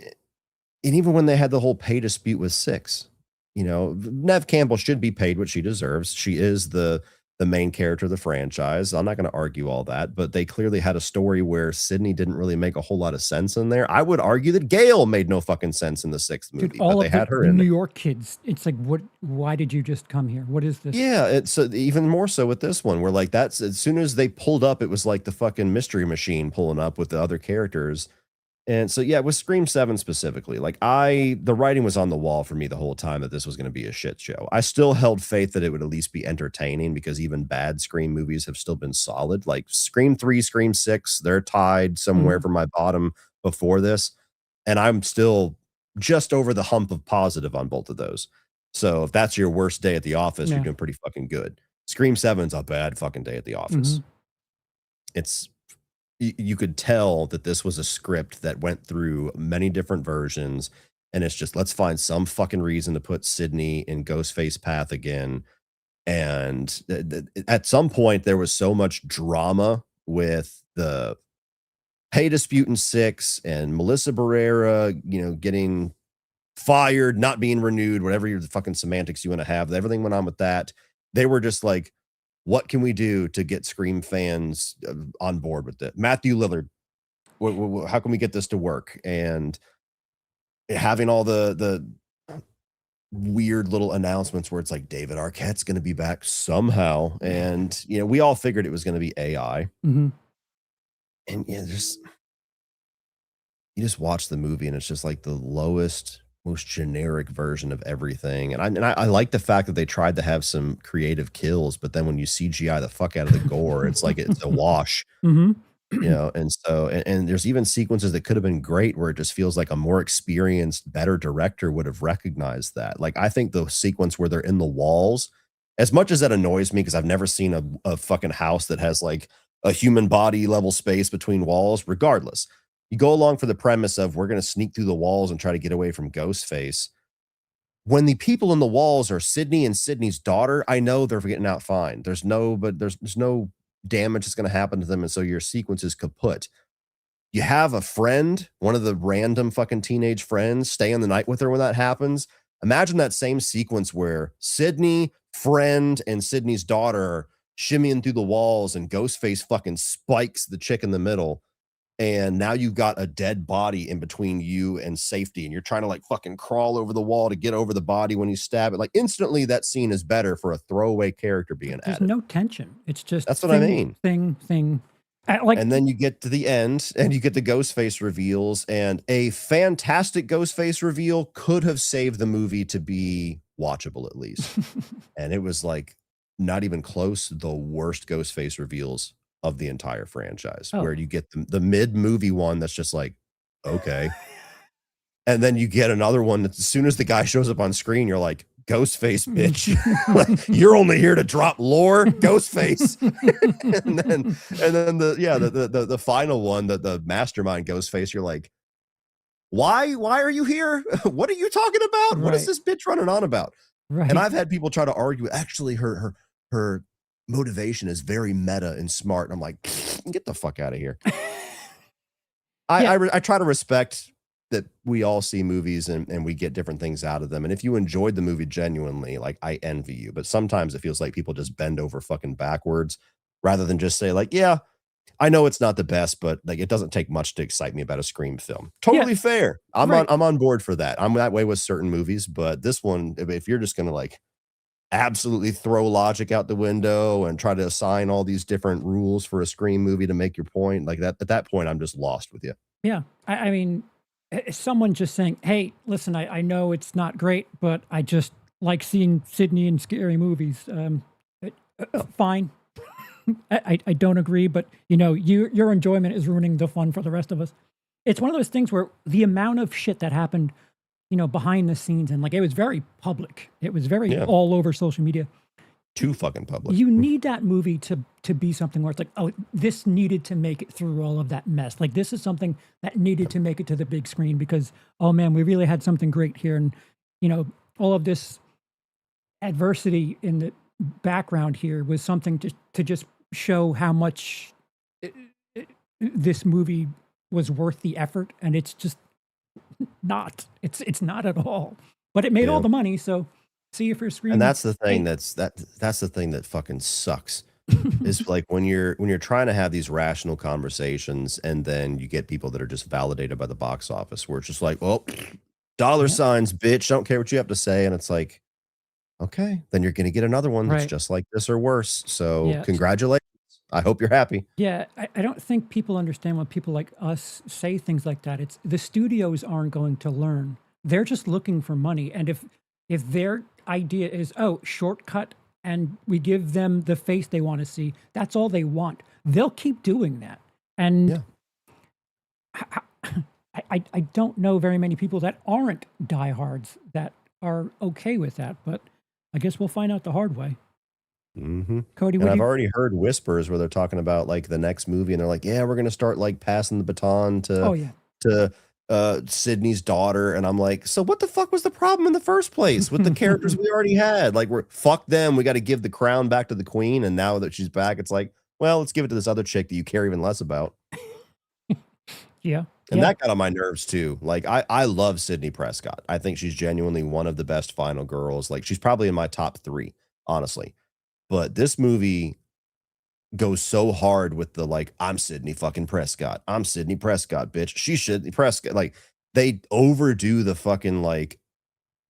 Speaker 1: even when they had the whole pay dispute with Six, you know, Nev Campbell should be paid what she deserves. She is the main character of the franchise. I'm not going to argue all that, but they clearly had a story where Sydney didn't really make a whole lot of sense in there. I would argue that Gail made no fucking sense in the sixth
Speaker 2: Dude,
Speaker 1: movie, but
Speaker 2: all
Speaker 1: they
Speaker 2: of
Speaker 1: had her
Speaker 2: the
Speaker 1: in
Speaker 2: New
Speaker 1: it.
Speaker 2: York kids, it's like, what? Why did you just come here? What is this?
Speaker 1: Yeah, it's even more so with this one, where like that's as soon as they pulled up, it was like the fucking mystery machine pulling up with the other characters. And so, yeah, with Scream 7 specifically, like the writing was on the wall for me the whole time that this was going to be a shit show. I still held faith that it would at least be entertaining because even bad Scream movies have still been solid. Like Scream 3, Scream 6, they're tied somewhere
Speaker 2: Mhm.
Speaker 1: for my bottom before this. And I'm still just over the hump of positive on both of those. So if that's your worst day at the office, you're
Speaker 2: Yeah.
Speaker 1: doing pretty fucking good. Scream 7's a bad fucking day at the office.
Speaker 2: Mhm.
Speaker 1: It's you could tell that this was a script that went through many different versions, and it's just let's find some fucking reason to put Sydney in Ghostface path again. And at some point, there was so much drama with the pay dispute in 6 and Melissa Barrera, you know, getting fired, not being renewed, whatever your fucking semantics you want to have. Everything went on with that. They were just like, what can we do to get Scream fans on board with it? Matthew Lillard, how can we get this to work? And having all the weird little announcements where it's like David Arquette's going to be back somehow, and we all figured it was going to be AI.
Speaker 2: Mm-hmm.
Speaker 1: And you just watch the movie and it's just like the lowest, most generic version of everything. And I like the fact that they tried to have some creative kills, but then when you CGI the fuck out of the gore, it's like it's a wash.
Speaker 2: Mm-hmm.
Speaker 1: And so and there's even sequences that could have been great where it just feels like a more experienced, better director would have recognized that. Like, I think the sequence where they're in the walls, as much as that annoys me because I've never seen a fucking house that has like a human body level space between walls, regardless. You go along for the premise of we're going to sneak through the walls and try to get away from Ghostface. When the people in the walls are Sydney and Sydney's daughter, I know they're getting out fine. There's no damage that's going to happen to them, and so your sequence is kaput. You have a friend, one of the random fucking teenage friends, staying the night with her when that happens. Imagine that same sequence where Sydney, friend, and Sydney's daughter are shimmying through the walls, and Ghostface fucking spikes the chick in the middle. And now you've got a dead body in between you and safety, and you're trying to like fucking crawl over the wall to get over the body when you stab it. Like, instantly that scene is better for a throwaway character being
Speaker 2: There's
Speaker 1: added.
Speaker 2: no tension. It's just
Speaker 1: That's what I mean.
Speaker 2: Thing.
Speaker 1: And then you get to the end and you get the Ghostface reveals, and a fantastic Ghostface reveal could have saved the movie to be watchable at least. And it was like not even close, the worst Ghostface reveals of the entire franchise, where you get the mid-movie one that's just like, okay. And then you get another one that as soon as the guy shows up on screen, you're like, Ghostface, bitch. Like, you're only here to drop lore, Ghostface. and then the final one, the mastermind Ghostface, you're like, why are you here? What are you talking about?
Speaker 2: Right.
Speaker 1: What is this bitch running on about?
Speaker 2: Right.
Speaker 1: And I've had people try to argue, actually, her motivation is very meta and smart. And I'm like, get the fuck out of here. I try to respect that we all see movies and we get different things out of them. And if you enjoyed the movie genuinely, like, I envy you. But sometimes it feels like people just bend over fucking backwards rather than just say like, yeah, I know it's not the best, but like, it doesn't take much to excite me about a Scream film. Totally fair. I'm on board for that. I'm that way with certain movies, but this one, if you're just gonna like absolutely throw logic out the window and try to assign all these different rules for a Scream movie to make your point, like that, at that point, I'm just lost with you.
Speaker 2: Yeah. I mean, someone just saying, hey, listen, I know it's not great, but I just like seeing Sydney in scary movies. Fine. I don't agree, but your enjoyment is ruining the fun for the rest of us. It's one of those things where the amount of shit that happened, behind the scenes, and like, it was very public. It was very all over social media.
Speaker 1: Too fucking public.
Speaker 2: You need that movie to be something where it's like, oh, this needed to make it through all of that mess. Like, this is something that needed to make it to the big screen because, oh man, we really had something great here. And, all of this adversity in the background here was something to just show how much this movie was worth the effort. And it's just not. It's not at all. But it made all the money, so see you for Scream.
Speaker 1: And that's the thing that's the thing that fucking sucks. Is like when you're trying to have these rational conversations and then you get people that are just validated by the box office where it's just like, well, dollar signs, bitch, don't care what you have to say. And it's like, okay, then you're gonna get another one that's just like this or worse. So congratulations. I hope you're happy.
Speaker 2: Yeah, I don't think people understand when people like us say things like that. It's the studios aren't going to learn. They're just looking for money. And if their idea is, oh, shortcut, and we give them the face they want to see, that's all they want, they'll keep doing that. And I don't know very many people that aren't diehards that are okay with that, but I guess we'll find out the hard way.
Speaker 1: Mm-hmm.
Speaker 2: Cody,
Speaker 1: and I've already heard whispers where they're talking about like the next movie, and they're like, yeah, we're going to start like passing the baton to Sydney's daughter. And I'm like, so what the fuck was the problem in the first place with the characters we already had? Like, fuck them. We got to give the crown back to the queen. And now that she's back, it's like, well, let's give it to this other chick that you care even less about.
Speaker 2: Yeah.
Speaker 1: And
Speaker 2: Yeah.
Speaker 1: that got on my nerves too. Like I love Sydney Prescott. I think she's genuinely one of the best final girls. Like she's probably in my top 3, honestly. But this movie goes so hard with the like, I'm Sydney fucking Prescott. I'm Sydney Prescott, bitch. She should Prescott. Like they overdo the fucking like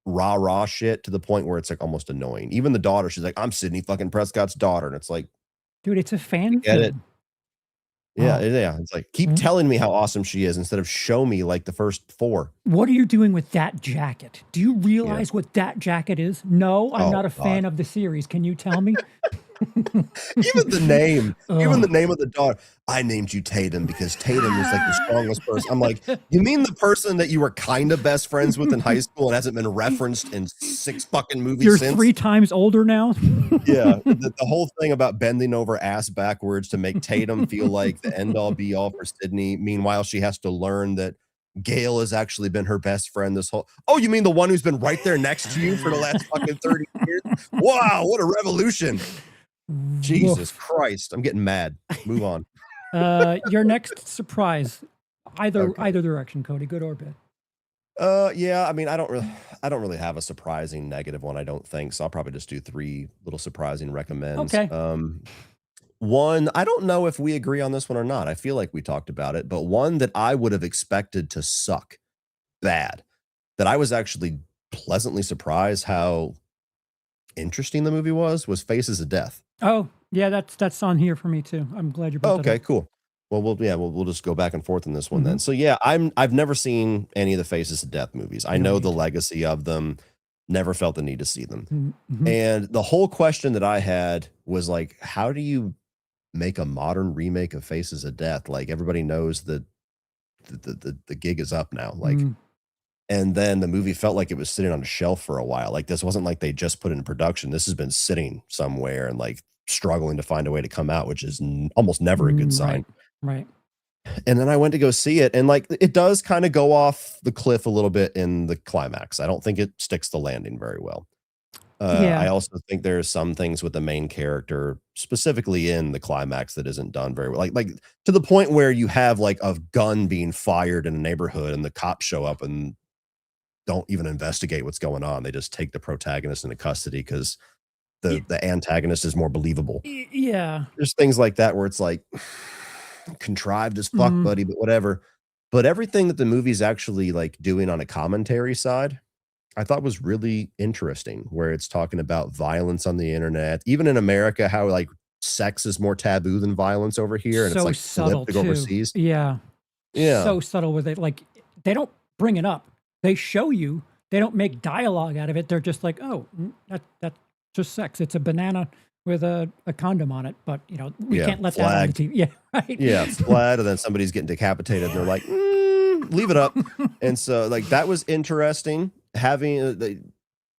Speaker 1: rah-rah shit to the point where it's like almost annoying. Even the daughter, she's like, I'm Sydney fucking Prescott's daughter. And it's like,
Speaker 2: Dude, it's a
Speaker 1: I
Speaker 2: fan
Speaker 1: get it.
Speaker 2: film.
Speaker 1: Yeah,
Speaker 2: Oh,
Speaker 1: yeah. It's like, keep
Speaker 2: mm.
Speaker 1: telling me how awesome she is instead of show me like the first 4.
Speaker 2: What are you doing with that jacket? Do you
Speaker 1: Yeah.
Speaker 2: realize what that jacket is? No, I'm
Speaker 1: Oh
Speaker 2: not a
Speaker 1: God.
Speaker 2: fan of the series. Can you tell me?
Speaker 1: Even the
Speaker 2: Oh,
Speaker 1: name of the daughter. I named you Tatum because Tatum is like the strongest person. I'm like, you mean the person that you were kind of best friends with in high school and hasn't been referenced in 6 fucking movies
Speaker 2: you're
Speaker 1: since?
Speaker 2: 3 times older now?
Speaker 1: Yeah, the whole thing about bending over ass backwards to make Tatum feel like the end all be all for Sydney. Meanwhile, she has to learn that Gail has actually been her best friend this whole. Oh, you mean the one who's been right there next to you for the last fucking 30 years? Wow, what a revolution. Jesus
Speaker 2: Woof.
Speaker 1: Christ. I'm getting mad. Move on.
Speaker 2: Your next surprise,
Speaker 1: Okay.
Speaker 2: either direction, Cody, good or bad.
Speaker 1: Yeah, I mean, I don't really have a surprising negative one, I don't think. So I'll probably just do 3 little surprising recommends.
Speaker 2: Okay.
Speaker 1: One, I don't know if we agree on this one or not. I feel like we talked about it, but one that I would have expected to suck bad, that I was actually pleasantly surprised how interesting the movie was Faces of Death.
Speaker 2: Oh, yeah, that's on here for me too. I'm glad you brought that
Speaker 1: Okay,
Speaker 2: up.
Speaker 1: cool. Well, we'll just go back and forth on this one
Speaker 2: Mhm.
Speaker 1: then. So yeah, I've never seen any of the Faces of Death movies. I
Speaker 2: You don't
Speaker 1: know
Speaker 2: need
Speaker 1: the
Speaker 2: to.
Speaker 1: legacy of them, never felt the need to see them.
Speaker 2: Mhm.
Speaker 1: And the whole question that I had was like, how do you make a modern remake of Faces of Death? Like everybody knows that the gig is up now. Like,
Speaker 2: Mm.
Speaker 1: and then the movie felt like it was sitting on a shelf for a while. Like this wasn't like they just put it in production. This has been sitting somewhere and like struggling to find a way to come out, which is almost never a good sign.
Speaker 2: Right. Right.
Speaker 1: And then I went to go see it, and, like, it does kinda go off the cliff a little bit in the climax. I don't think it sticks the landing very well. I
Speaker 2: Yeah.
Speaker 1: also think there's some things with the main character, specifically in the climax, that isn't done very well. Like, to the point where you have, like, a gun being fired in a neighborhood, and the cops show up and don't even investigate what's going on. They just take the protagonist into custody because
Speaker 2: Y
Speaker 1: the antagonist is more believable.
Speaker 2: yeah.
Speaker 1: There's things like that where it's like, contrived as fuck,
Speaker 2: Mm.
Speaker 1: buddy, but whatever. But everything that the movie's actually, like, doing on a commentary side, I thought was really interesting, where it's talking about violence on the internet, even in America, how, like, sex is more taboo than violence over here, and it's,
Speaker 2: So
Speaker 1: like,
Speaker 2: subtle
Speaker 1: flipped
Speaker 2: too.
Speaker 1: overseas.
Speaker 2: Yeah.
Speaker 1: Yeah.
Speaker 2: So subtle with it. Like they don't bring it up. They show you. They don't make dialogue out of it. They're just like, oh, that's just sex. It's a banana with a condom on it. But you know, we
Speaker 1: Yeah,
Speaker 2: can't let that on the
Speaker 1: flagged.
Speaker 2: TV. Yeah, right.
Speaker 1: Yeah, flat, and then somebody's getting decapitated, and they're like, leave it up." And so, like, that was interesting. Having, the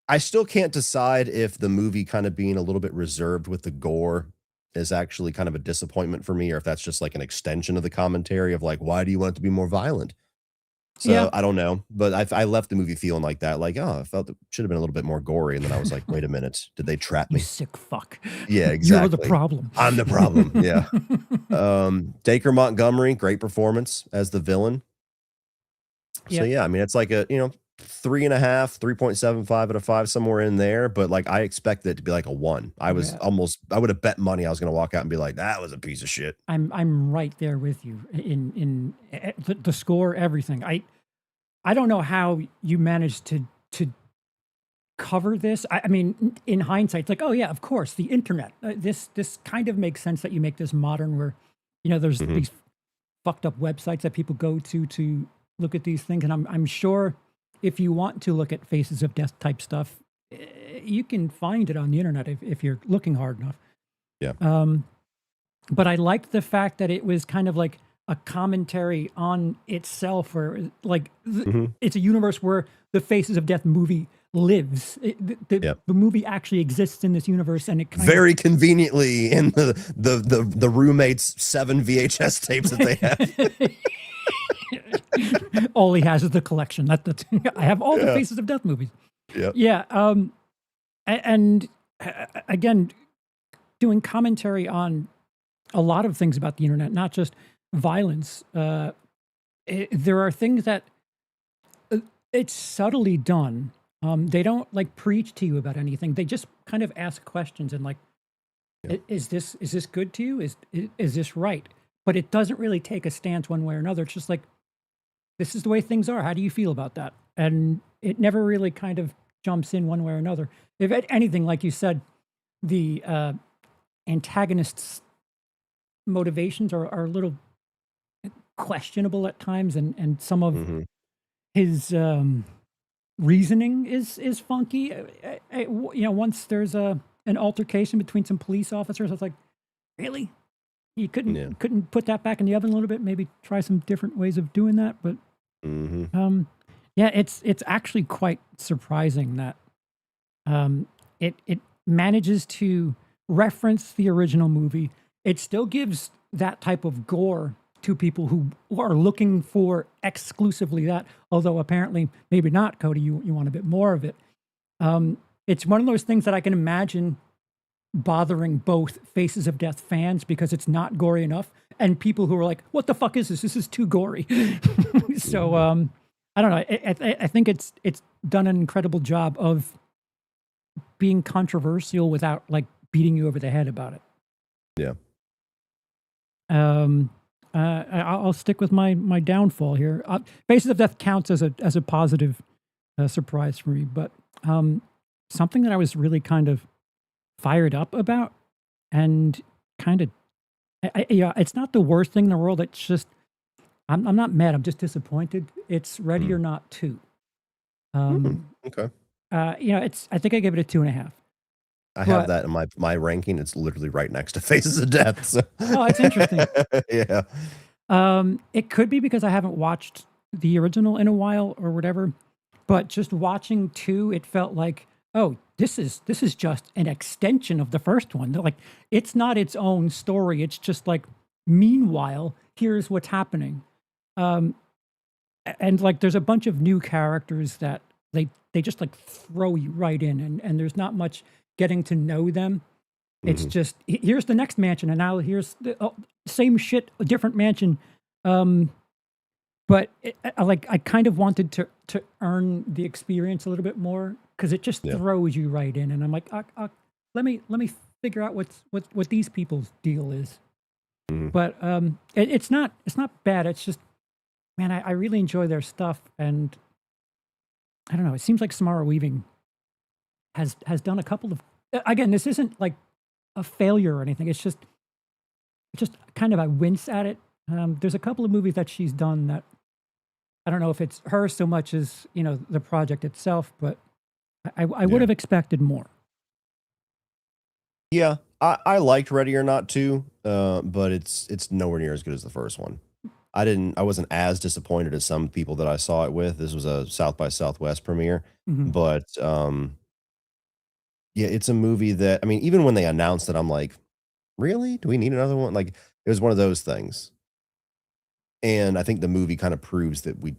Speaker 1: I still can't decide if the movie kinda being a little bit reserved with the gore is actually kind of a disappointment for me, or if that's just, like, an extension of the commentary of, like, "Why do you want it to be more violent?"
Speaker 2: Yeah.
Speaker 1: So, I don't know, but I left the movie feeling like that, like, "Oh, I felt it should have been a little bit more gory," and then I was like, "Wait a minute, did they trap
Speaker 2: You
Speaker 1: me?"
Speaker 2: sick fuck.
Speaker 1: Yeah,
Speaker 2: You're the
Speaker 1: exactly.
Speaker 2: problem.
Speaker 1: I'm the problem, yeah. Dacre Montgomery, great performance as the villain. So,
Speaker 2: Yeah.
Speaker 1: yeah, I mean, it's like a, 3.5, 3.75 out of 5, somewhere in there, but, like, I expected it to be like a 1.
Speaker 2: Yeah.
Speaker 1: I would have bet money I was gonna walk out and be like, "That was a piece of shit."
Speaker 2: I'm right there with you in the score, everything. I don't know how you managed to cover this. I mean, in hindsight, it's like, oh yeah, of course, the internet. This kind of makes sense that you make this modern, where you know there's
Speaker 1: Mhm,
Speaker 2: these fucked up websites that people go to look at these things, and I'm sure if you want to look at faces of death type stuff, you can find it on the internet if you're looking hard enough.
Speaker 1: yeah,
Speaker 2: Um, but I liked the fact that it was kind of like a commentary on itself, or like
Speaker 1: mhm,
Speaker 2: it's a universe where the Faces of Death movie lives.
Speaker 1: yep.
Speaker 2: The movie actually exists in this universe, and it kind
Speaker 1: Very conveniently in the roommate's 7 VHS tapes that they have.
Speaker 2: of all he has is the collection. That's I have all the
Speaker 1: Yeah,
Speaker 2: Faces of Death movies.
Speaker 1: yep,
Speaker 2: Yeah, and again, doing commentary on a lot of things about the internet, not just violence. there are things that uh, it's subtly done. They don't like preach to you about anything. They just kind of ask questions and like,
Speaker 1: Yeah.
Speaker 2: is this good to you? Is this right? But it doesn't really take a stance one way or another. It's just like, this is the way things are. How do you feel about that? And it never really kind of jumps in one way or another. If anything, like you said, the antagonist's motivations are a little questionable at times, and some of
Speaker 1: Mhm.
Speaker 2: his reasoning is funky. Once there's an altercation between some police officers, I was like, really? You
Speaker 1: Yeah.
Speaker 2: couldn't put that back in the oven a little bit? Maybe try some different ways of doing that. But
Speaker 1: Mhm.
Speaker 2: yeah, it's actually quite surprising that it manages to reference the original movie. It still gives that type of gore to people who are looking for exclusively that. Although apparently, maybe not, Cody. You want a bit more of it. It's one of those things that I can imagine bothering both Faces of Death fans because it's not gory enough, and people who are like, "What the fuck is this? This is too gory." So
Speaker 1: Mhm.
Speaker 2: I don't know. I think it's done an incredible job of being controversial without like beating you over the head about it.
Speaker 1: Yeah.
Speaker 2: Um, I'll stick with my downfall here. Faces of Death counts as a positive surprise for me, but something that I was really kind of fired up about and kind of yeah, it's not the worst thing in the world. It's just I'm not mad. I'm just disappointed. It's Ready
Speaker 1: Mm.
Speaker 2: or Not 2.
Speaker 1: Mm.
Speaker 2: Um,
Speaker 1: Okay.
Speaker 2: it's I think I gave it a 2.5.
Speaker 1: I have
Speaker 2: But
Speaker 1: that in my ranking. It's literally right next to Faces of Death. So
Speaker 2: oh, it's interesting.
Speaker 1: yeah.
Speaker 2: It could be because I haven't watched the original in a while or whatever, but just watching 2, it felt like, oh, this is just an extension of the first one. Like it's not its own story. It's just like, meanwhile, here's what's happening. Um, and like there's a bunch of new characters that they just like throw you right in, and there's not much getting to know them. It's
Speaker 1: Mhm.
Speaker 2: just here's the next mansion, and now here's the same shit, a different mansion. Um, but I kind of wanted to earn the experience a little bit more because it just
Speaker 1: Yeah.
Speaker 2: throws you right in, and I'm like, let me figure out what these people's deal is.
Speaker 1: Mhm.
Speaker 2: But it's not bad. It's just, man, I really enjoy their stuff, and I don't know. It seems like Samara Weaving has done a couple of. Again, this isn't like a failure or anything. It's just kind of I wince at it. There's a couple of movies that she's done that I don't know if it's her so much as the project itself, but I would
Speaker 1: Yeah.
Speaker 2: have expected more.
Speaker 1: Yeah. I liked Ready or Not 2, but it's nowhere near as good as the first one. I wasn't as disappointed as some people that I saw it with. This was a South by Southwest premiere,
Speaker 2: Hmm.
Speaker 1: but yeah, it's a movie that I mean, even when they announced it, I'm like, really? Do we need another one? Like, it was one of those things. And I think the movie kind of proves that we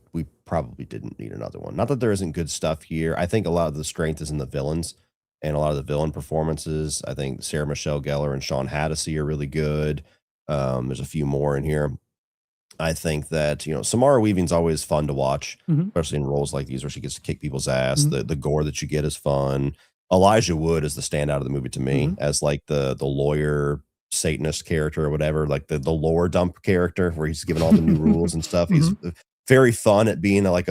Speaker 1: probably didn't need another one. Not that there isn't good stuff here. I think a lot of the strength is in the villains and a lot of the villain performances. I think Sarah Michelle Gellar and Sean Hattasy are really good. There's a few more in here. I think that, Samara Weaving's always fun to watch,
Speaker 2: Hmm.
Speaker 1: especially in roles like these where she gets to kick people's ass.
Speaker 2: Hmm.
Speaker 1: The gore that you get is fun. Elijah Wood is the standout of the movie to me
Speaker 2: Hmm.
Speaker 1: as like the lawyer Satanist character or whatever, like the lore dump character where he's given all the new rules and stuff. He's
Speaker 2: Hmm.
Speaker 1: very fun at being like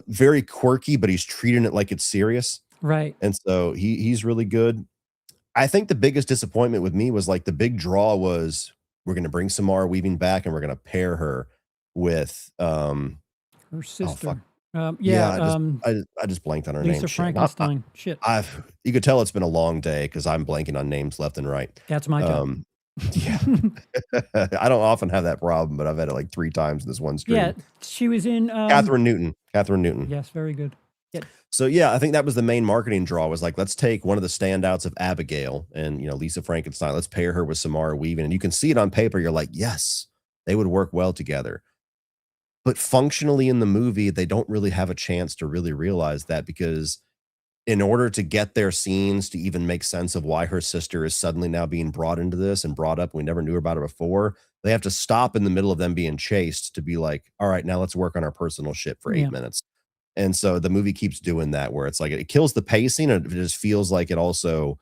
Speaker 1: very quirky, but he's treating it like it's serious.
Speaker 2: Right.
Speaker 1: And so he's really good. I think the biggest disappointment with me was like the big draw was we're gonna bring Samara Weaving back and we're gonna pair her with
Speaker 2: Her
Speaker 1: oh fuck.
Speaker 2: sister.
Speaker 1: Yeah,
Speaker 2: Yeah.
Speaker 1: I just blanked on her name.
Speaker 2: Lisa
Speaker 1: Shit.
Speaker 2: Frankenstein. Shit.
Speaker 1: I've you could tell it's been a long day because I'm blanking on names left and right.
Speaker 2: That's my job.
Speaker 1: Um yeah. I don't often have that problem, but I've had it like 3 times in this one
Speaker 2: Yeah,
Speaker 1: stream.
Speaker 2: she was in.
Speaker 1: Catherine Newton. Catherine Newton.
Speaker 2: Yes, very good. Yeah.
Speaker 1: So yeah, I think that was the main marketing draw was like, let's take one of the standouts of Abigail and Lisa Frankenstein. Let's pair her with Samara Weaving. And you can see it on paper. You're like, yes, they would work well together. But functionally in the movie, they don't really have a chance to really realize that because in order to get their scenes to even make sense of why her sister is suddenly now being brought into this and brought up, we never knew about it before. They have to stop in the middle of them being chased to be like, all right, now let's work on our personal shit for
Speaker 2: Yeah.
Speaker 1: 8 minutes. And so the movie keeps doing that, where it's like it kills the pacing, and it just feels like it also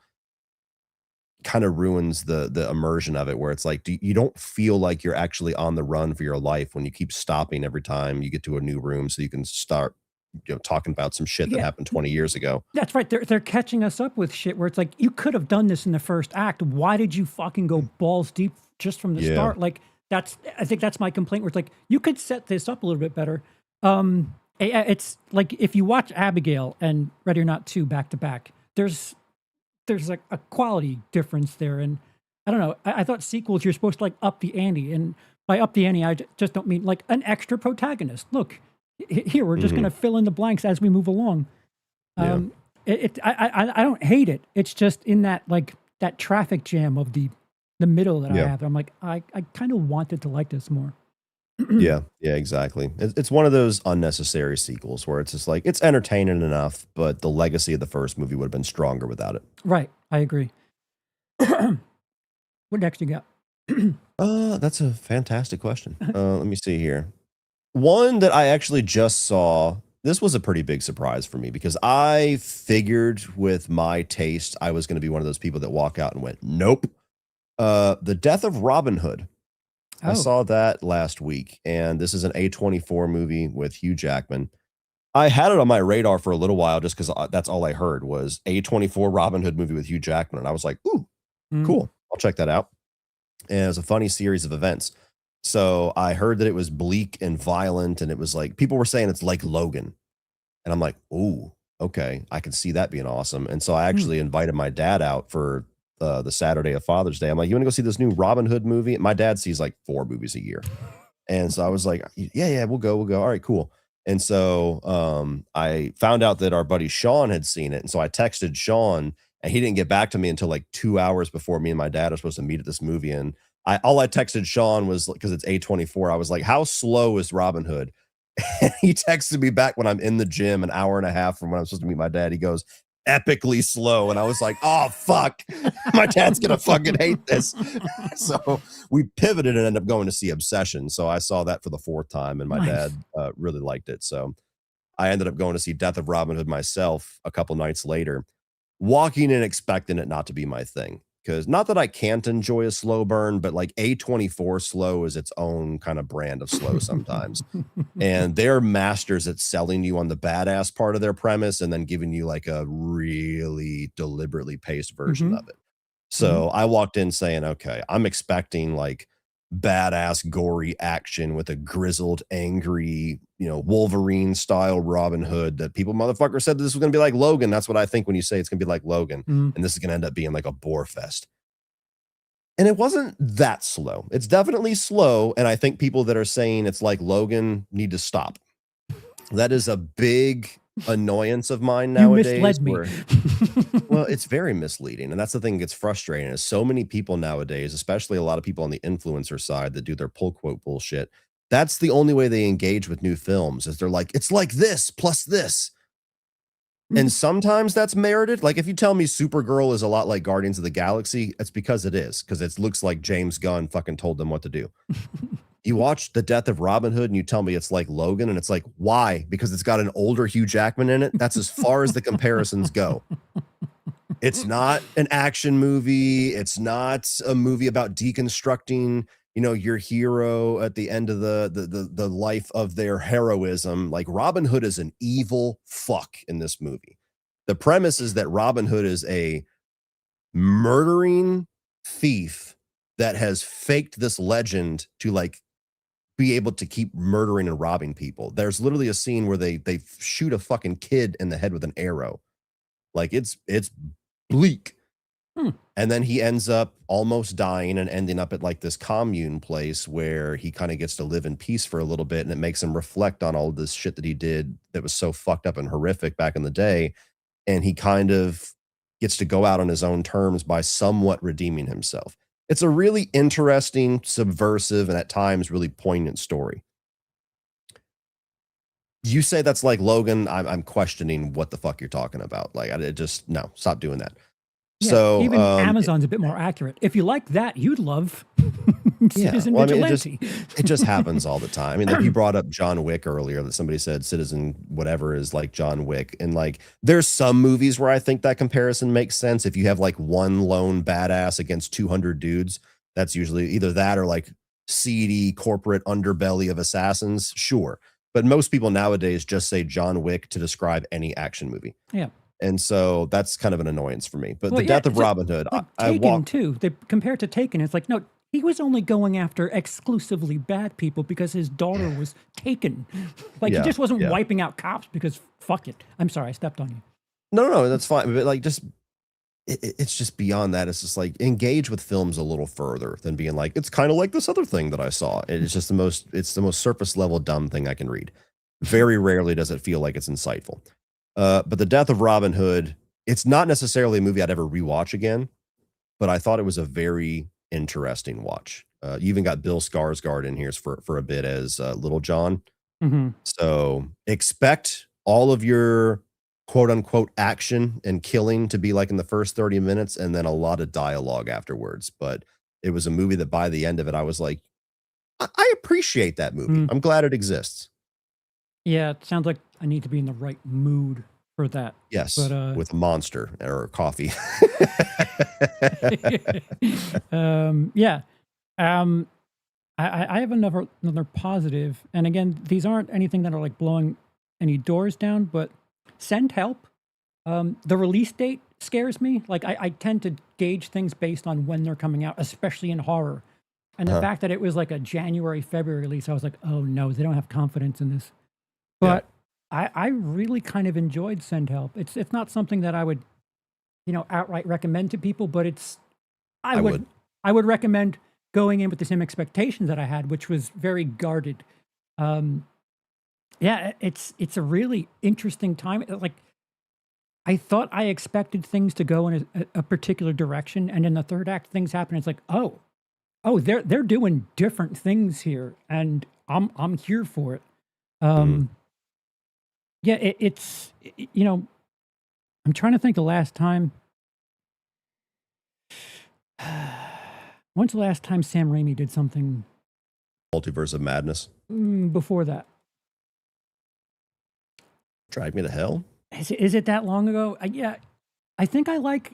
Speaker 1: kind of ruins the immersion of it, where it's like you don't feel like you're actually on the run for your life when you keep stopping every time you get to a new room so you can start talking about some shit that
Speaker 2: Yeah.
Speaker 1: happened 20 years ago.
Speaker 2: That's right. They're catching us up with shit where it's like, you could have done this in the first act. Why did you fucking go balls deep just from the
Speaker 1: Yeah.
Speaker 2: start? Like, I think that's my complaint, where it's like, you could set this up a little bit better. It's like, if you watch Abigail and Ready or Not 2 back to back, there's like a quality difference there. And I don't know. I thought sequels, you're supposed to like up the ante. And by up the ante, I just don't mean like an extra protagonist. Look, here, we're just going to fill in the blanks as we move along.
Speaker 1: Yeah.
Speaker 2: I don't hate it. It's just in that, like, that traffic jam of the middle that I
Speaker 1: Yeah.
Speaker 2: have. I'm like, I kind of wanted to like this more.
Speaker 1: Yeah. Yeah, exactly. It's one of those unnecessary sequels where it's just like, it's entertaining enough, but the legacy of the first movie would have been stronger without it.
Speaker 2: Right. I agree. What next you got?
Speaker 1: That's a fantastic question. Let me see here. One that I actually just saw, this was a pretty big surprise for me because I figured with my taste, I was going to be one of those people that walk out and went, nope. The Death of Robin Hood. I
Speaker 2: Oh,
Speaker 1: saw that last week, and this is an A24 movie with Hugh Jackman. I had it on my radar for a little while just because that's all I heard was A24 Robin Hood movie with Hugh Jackman. And I was like, ooh,
Speaker 2: mm,
Speaker 1: cool. I'll check that out. And it was a funny series of events. So I heard that it was bleak and violent, and it was like people were saying it's like Logan. And I'm like, ooh, okay, I can see that being awesome. And so I
Speaker 2: mm.
Speaker 1: actually invited my dad out for the Saturday of Father's Day. I'm like, you want to go see this new Robin Hood movie? My dad sees like 4 movies a year. And so I was like, yeah, we'll go. All right, cool. And so I found out that our buddy Sean had seen it. And so I texted Sean, and he didn't get back to me until like 2 hours before me and my dad are supposed to meet at this movie. And all I texted Sean was, because it's A24, I was like, how slow is Robin Hood? And he texted me back when I'm in the gym an hour and a half from when I'm supposed to meet my dad. He goes, epically slow. And I was like, oh, fuck. My dad's going to fucking hate this. So we pivoted and ended up going to see Obsession. So I saw that for the 4th time, and my
Speaker 2: Nice.
Speaker 1: dad really liked it. So I ended up going to see Death of Robin Hood myself a couple nights later, walking in expecting it not to be my thing. Because not that I can't enjoy a slow burn, but like A24 slow is its own kind of brand of slow sometimes. And they're masters at selling you on the badass part of their premise and then giving you like a really deliberately paced version
Speaker 2: Mhm,
Speaker 1: of it.
Speaker 2: mhm.
Speaker 1: So I walked in saying, okay, I'm expecting like badass, gory action with a grizzled, angry, Wolverine style Robin Hood that people motherfucker said this was going to be like Logan. That's what I think when you say it's going to be like Logan.
Speaker 2: Mm.
Speaker 1: And this is going to end up being like a bore fest. And it wasn't that slow. It's definitely slow. And I think people that are saying it's like Logan need to stop. That is a big annoyance of mine
Speaker 2: You
Speaker 1: nowadays
Speaker 2: misled me.
Speaker 1: where, well, it's very misleading. And that's the thing that gets frustrating is so many people nowadays, especially a lot of people on the influencer side that do their pull quote bullshit. That's the only way they engage with new films is they're like, it's like this plus this. And sometimes that's merited. Like if you tell me Supergirl is a lot like Guardians of the Galaxy, it's because it is, because it looks like James Gunn fucking told them what to do. You watch The Death of Robin Hood and you tell me it's like Logan, and it's like, why? Because it's got an older Hugh Jackman in it. That's as far as the comparisons go. It's not an action movie. It's not a movie about deconstructing, your hero at the end of the life of their heroism. Like Robin Hood is an evil fuck in this movie. The premise is that Robin Hood is a murdering thief that has faked this legend to like be able to keep murdering and robbing people. There's literally a scene where they shoot a fucking kid in the head with an arrow. Like it's bleak.
Speaker 2: Hmm.
Speaker 1: And then he ends up almost dying and ending up at like this commune place where he kind of gets to live in peace for a little bit. And it makes him reflect on all of this shit that he did that was so fucked up and horrific back in the day. And he kind of gets to go out on his own terms by somewhat redeeming himself. It's a really interesting, subversive, and at times really poignant story. You say that's like Logan, I'm questioning what the fuck you're talking about. Like, I just no, stop doing that.
Speaker 2: Yeah,
Speaker 1: So,
Speaker 2: even Amazon's a bit more accurate. If you like that, you'd love
Speaker 1: yeah,
Speaker 2: Citizen
Speaker 1: well, I mean,
Speaker 2: Vigilante.
Speaker 1: it just happens all the time. I mean, like you brought up John Wick earlier, that somebody said Citizen whatever is like John Wick, and like there's some movies where I think that comparison makes sense. If you have like one lone badass against 200 dudes, that's usually either that or like seedy corporate underbelly of assassins. Sure, but most people nowadays just say John Wick to describe any action movie.
Speaker 2: Yeah.
Speaker 1: And so that's kind of an annoyance for me. But
Speaker 2: Well,
Speaker 1: the
Speaker 2: yeah,
Speaker 1: death of Robin Hood,
Speaker 2: like
Speaker 1: I
Speaker 2: Taken
Speaker 1: walk.
Speaker 2: too. They compare it to Taken. It's like, no, he was only going after exclusively bad people because his daughter was taken. Like he
Speaker 1: Yeah,
Speaker 2: just wasn't
Speaker 1: yeah.
Speaker 2: wiping out cops because fuck it. I'm sorry, I stepped on you.
Speaker 1: No, that's fine. But like, just it's just beyond that. It's just like engage with films a little further than being like it's kind of like this other thing that I saw. It's just it's the most surface level dumb thing I can read. Very rarely does it feel like it's insightful. But the death of Robin Hood, it's not necessarily a movie I'd ever rewatch again, but I thought it was a very interesting watch. You even got Bill Skarsgård in here for a bit as Little John.
Speaker 2: Hmm.
Speaker 1: So expect all of your quote unquote action and killing to be like in the first 30 minutes and then a lot of dialogue afterwards. But it was a movie that by the end of it, I was like, I appreciate that movie.
Speaker 2: Mm.
Speaker 1: I'm glad it exists.
Speaker 2: Yeah, it sounds like I need to be in the right mood for that.
Speaker 1: Yes,
Speaker 2: But
Speaker 1: with Monster or coffee.
Speaker 2: yeah. Um, I have another positive, and again, these aren't anything that are like blowing any doors down, but send help. The release date scares me. Like I tend to gauge things based on when they're coming out, especially in horror. And the
Speaker 1: Uh-huh.
Speaker 2: fact that it was like a January, February release, I was like, oh no, they don't have confidence in this.
Speaker 1: Yeah.
Speaker 2: But I really kind of enjoyed Send Help. It's not something that I would, outright recommend to people, but I
Speaker 1: I
Speaker 2: would
Speaker 1: would.
Speaker 2: I would recommend going in with the same expectations that I had, which was very guarded. Um, yeah, it's a really interesting time. Like I thought I expected things to go in a particular direction, and in the third act, things happen. It's like, they're doing different things here, and I'm here for it.
Speaker 1: Mhm.
Speaker 2: Yeah, I'm trying to think the last time. When's the last time Sam Raimi did something
Speaker 1: Multiverse of Madness.
Speaker 2: before that?
Speaker 1: Drag Me to Hell.
Speaker 2: Is it that long ago? Yeah, I think I like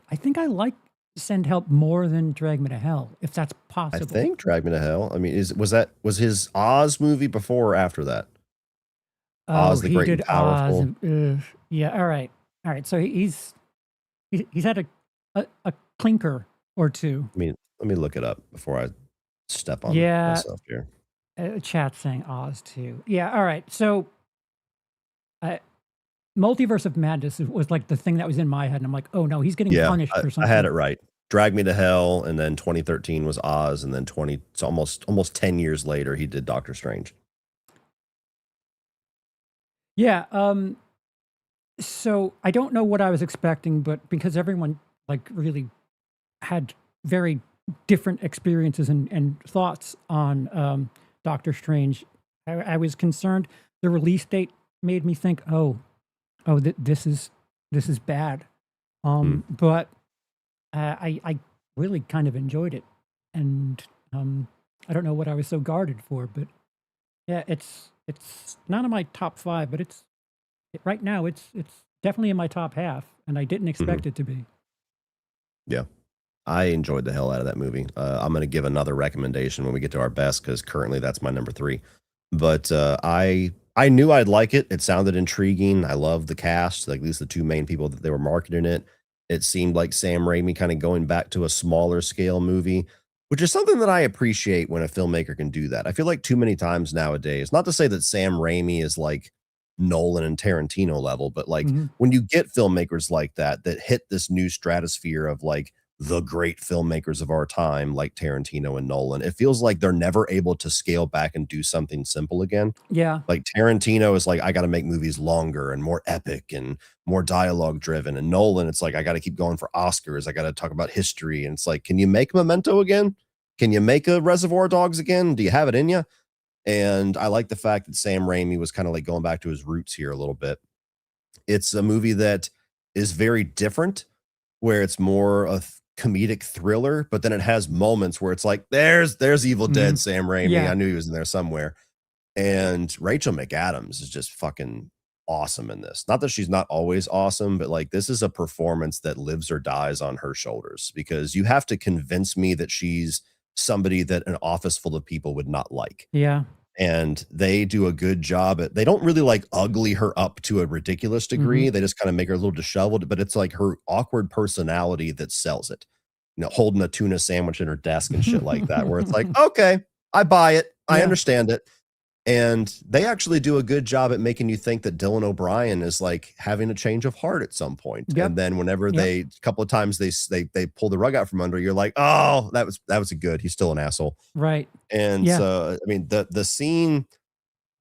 Speaker 2: Send Help more than Drag Me to Hell, if that's
Speaker 1: I
Speaker 2: possible.
Speaker 1: think Drag Me to Hell. I mean, was his Oz movie before or after that?
Speaker 2: Oh,
Speaker 1: Oz the
Speaker 2: he
Speaker 1: Great and
Speaker 2: did Oz.
Speaker 1: Powerful.
Speaker 2: Yeah, all right. So he's had a clinker or two.
Speaker 1: Let me look it up before I step on
Speaker 2: Yeah,
Speaker 1: myself here.
Speaker 2: chat saying Oz too. Yeah, all right. So uh, Multiverse of Madness was like the thing that was in my head, and I'm like, oh no, he's getting
Speaker 1: Yeah,
Speaker 2: punished for
Speaker 1: I had
Speaker 2: something.
Speaker 1: it right. Drag Me to Hell, and then 2013 was Oz, and then so almost 10 years later he did Doctor Strange.
Speaker 2: Yeah. So I don't know what I was expecting, but because everyone like really had very different experiences and thoughts on Doctor Strange, I was concerned. The release date made me think, this is bad.
Speaker 1: Mm.
Speaker 2: But I really kind of enjoyed it, and I don't know what I was so guarded for, but yeah, it's not in my top five, but right now it's definitely in my top half, and I didn't
Speaker 1: Mhm.
Speaker 2: expect it to be.
Speaker 1: Yeah. I enjoyed the hell out of that movie. I'm going to give another recommendation when we get to our best because currently that's my number 3. But I knew I'd like it. It sounded intriguing. I love the cast, like at least the two main people that they were marketing it. It seemed like Sam Raimi kind of going back to a smaller scale movie, which is something that I appreciate when a filmmaker can do that. I feel like too many times nowadays, not to say that Sam Raimi is like Nolan and Tarantino level, but like
Speaker 2: Hmm.
Speaker 1: when you get filmmakers like that hit this new stratosphere of like the great filmmakers of our time, like Tarantino and Nolan, it feels like they're never able to scale back and do something simple again.
Speaker 2: Yeah,
Speaker 1: Like Tarantino is like, I got to make movies longer and more epic and more dialogue driven. And Nolan, it's like, I got to keep going for Oscars. I got to talk about history. And it's like, can you make Memento again? Can you make a Reservoir Dogs again? Do you have it in you? And I like the fact that Sam Raimi was kind of like going back to his roots here a little bit. It's a movie that is very different, where it's more a comedic thriller, but then it has moments where it's like, there's Evil Dead, Sam Raimi.
Speaker 2: Yeah.
Speaker 1: I knew he was in there somewhere. And Rachel McAdams is just fucking awesome in this. Not that she's not always awesome, but like this is a performance that lives or dies on her shoulders, because you have to convince me that she's somebody that an office full of people would not like.
Speaker 2: Yeah.
Speaker 1: And they do a good job at, they don't really like ugly her up to a ridiculous degree. They just kind of make her a little disheveled, but it's like her awkward personality that sells it. You know, holding a tuna sandwich in her desk and shit like that, where it's like, okay, I buy it. I understand it. And they actually do a good job at making you think that Dylan O'Brien is like having a change of heart at some point. And then whenever they, a couple of times they pull the rug out from under, you're like, oh, that was a good. He's still an asshole.
Speaker 2: Right.
Speaker 1: And so, I mean,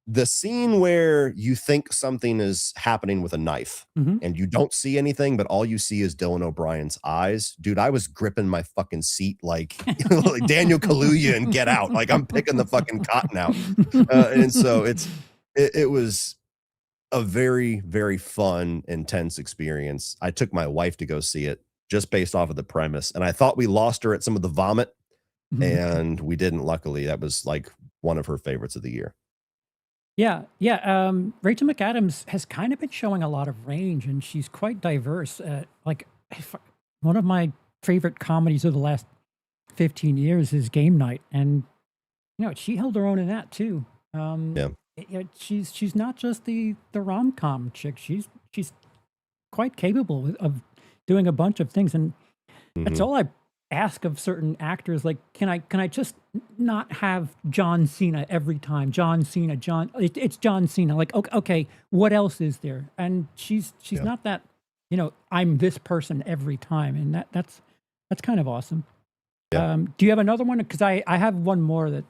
Speaker 1: the scene where you think something is happening with a knife and you don't see anything, but all you see is Dylan O'Brien's eyes. Dude, I was gripping my fucking seat like, like Daniel Kaluuya and Get Out. Like I'm picking the fucking cotton out. And so it was a very, very fun, intense experience. I took my wife to go see it just based off of the premise. And I thought we lost her at some of the vomit, and we didn't. Luckily, that was like one of her favorites of the year.
Speaker 2: Yeah, Rachel McAdams has kind of been showing a lot of range, and she's quite diverse. One of my favorite comedies of the last 15 years is Game Night, and you know she held her own in that too. She's not just the rom-com chick. She's quite capable of doing a bunch of things, and that's all I ask of certain actors. Like, can I just not have John Cena every time? John Cena, it's John Cena. Like, okay, what else is there? And she's not that, you know, I'm this person every time, and that's kind of awesome. Do you have another one? Because I have one more that.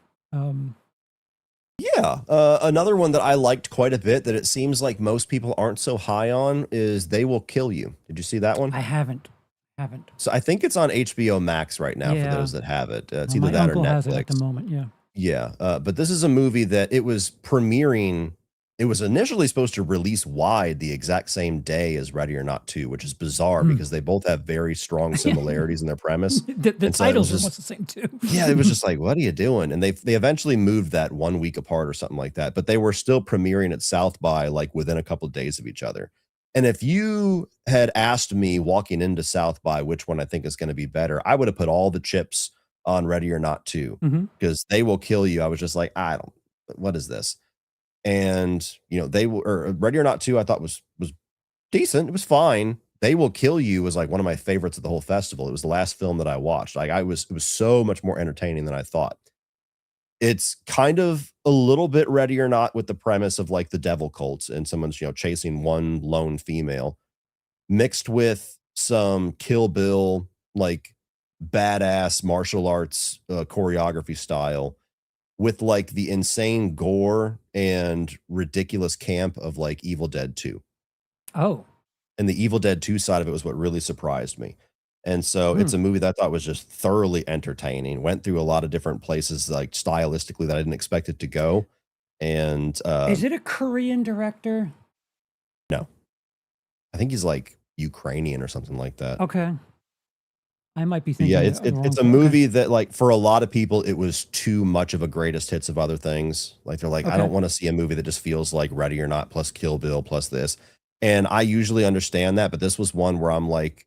Speaker 1: Another one that I liked quite a bit that it seems like most people aren't so high on is They Will Kill You. Did you see that one?
Speaker 2: I haven't.
Speaker 1: So I think it's on HBO Max right now for those that have it. It's either
Speaker 2: my
Speaker 1: that or
Speaker 2: uncle
Speaker 1: Netflix.
Speaker 2: has it at the moment.
Speaker 1: But this is a movie that it was premiering. It was initially supposed to release wide the exact same day as Ready or Not 2, which is bizarre because they both have very strong similarities in their premise.
Speaker 2: The titles are almost the same too.
Speaker 1: It was just like, what are you doing? And they eventually moved that 1 week apart or something like that. But they were still premiering at South by like within a couple of days of each other. And if you had asked me walking into South by which one I think is going to be better, I would have put all the chips on Ready or Not 2, because They Will Kill You. I was just like, what is this? And you know, Ready or Not 2 I thought was decent. It was fine. They Will Kill You was like one of my favorites of the whole festival. It was the last film that I watched. Like it was so much more entertaining than I thought. It's kind of a little bit Ready or Not with the premise of like the devil cult and someone's, you know, chasing one lone female, mixed with some Kill Bill, like badass martial arts choreography style, with like the insane gore and ridiculous camp of like Evil Dead 2.
Speaker 2: Oh.
Speaker 1: And the Evil Dead 2 side of it was what really surprised me. And so it's a movie that I thought was just thoroughly entertaining. Went through a lot of different places, like stylistically, that I didn't expect it to go. And
Speaker 2: is it a Korean director?
Speaker 1: No, I think he's like Ukrainian or something like that.
Speaker 2: Okay, I might be thinking.
Speaker 1: It's a movie that, like, for a lot of people, it was too much of a greatest hits of other things. Like they're like, I don't want to see a movie that just feels like Ready or Not plus Kill Bill plus this. And I usually understand that, but this was one where I'm like,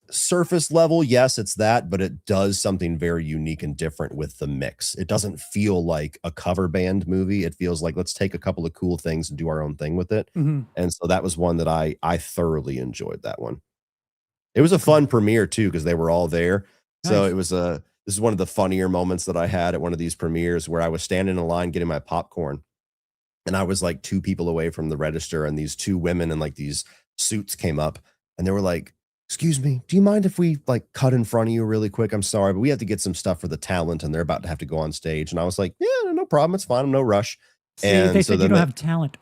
Speaker 1: surface level, yes, it's that, but it does something very unique and different with the mix. It doesn't feel like a cover band movie. It feels like, let's take a couple of cool things and do our own thing with it. And so that was one that I thoroughly enjoyed. That one. It was a fun premiere too, because they were all there. So it was this is one of the funnier moments that I had at one of these premieres, where I was standing in line getting my popcorn, and I was like 2 people away from the register, and these 2 women in like these suits came up, and they were like, excuse me, do you mind if we like cut in front of you really quick? I'm sorry, but we have to get some stuff for the talent, and they're about to have to go on stage. And I was like, yeah, no problem. It's fine. I'm no rush.
Speaker 2: See, and they said you don't have talent.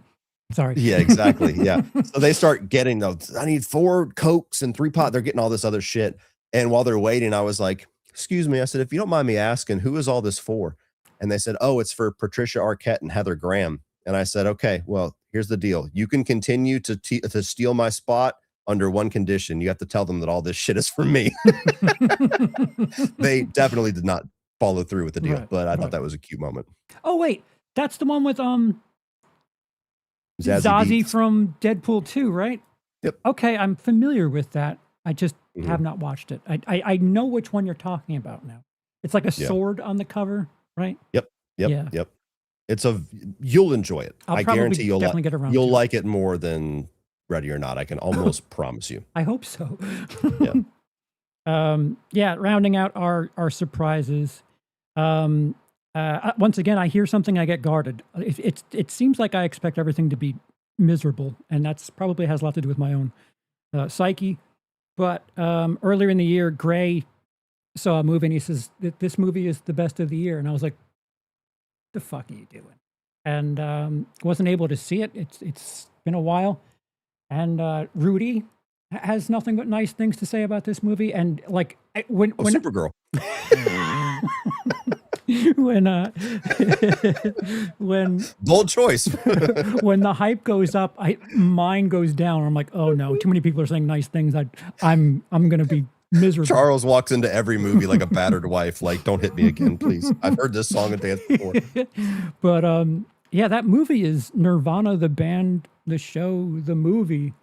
Speaker 2: Sorry.
Speaker 1: Yeah, exactly. Yeah. So they start getting those, I need 4 Cokes and 3 pot. They're getting all this other shit. And while they're waiting, I was like, excuse me. I said, if you don't mind me asking, who is all this for? And they said, oh, it's for Patricia Arquette and Heather Graham. And I said, okay, well, here's the deal. You can continue to steal my spot under one condition. You have to tell them that all this shit is for me. They definitely did not follow through with the deal, but I thought that was a cute moment.
Speaker 2: Oh, wait. That's the one with
Speaker 1: Zazie
Speaker 2: Zazie
Speaker 1: Beetz.
Speaker 2: from Deadpool 2, right?
Speaker 1: Yep.
Speaker 2: Okay, I'm familiar with that. I just have not watched it. I know which one you're talking about now. It's like a sword on the cover, right?
Speaker 1: Yep. It's you'll enjoy it. I guarantee you'll
Speaker 2: definitely get around
Speaker 1: you'll
Speaker 2: to
Speaker 1: like it more than Ready or Not. I can almost promise you.
Speaker 2: I hope so.
Speaker 1: Yeah.
Speaker 2: Rounding out our surprises. Once again, I hear something, I get guarded. It seems like I expect everything to be miserable, and that's probably has a lot to do with my own psyche. But earlier in the year, Gray saw a movie and he says that this movie is the best of the year, and I was like, "The fuck are you doing?" And wasn't able to see it. It's been a while, and Rudy has nothing but nice things to say about this movie. And like when
Speaker 1: Supergirl.
Speaker 2: when
Speaker 1: bold choice.
Speaker 2: When the hype goes up, mine goes down. I'm like, oh no, too many people are saying nice things. I'm gonna be miserable.
Speaker 1: Charles walks into every movie like a battered wife, like, don't hit me again, please. I've heard this song and dance before.
Speaker 2: But yeah, that movie is Nirvana, the band, the show, the movie.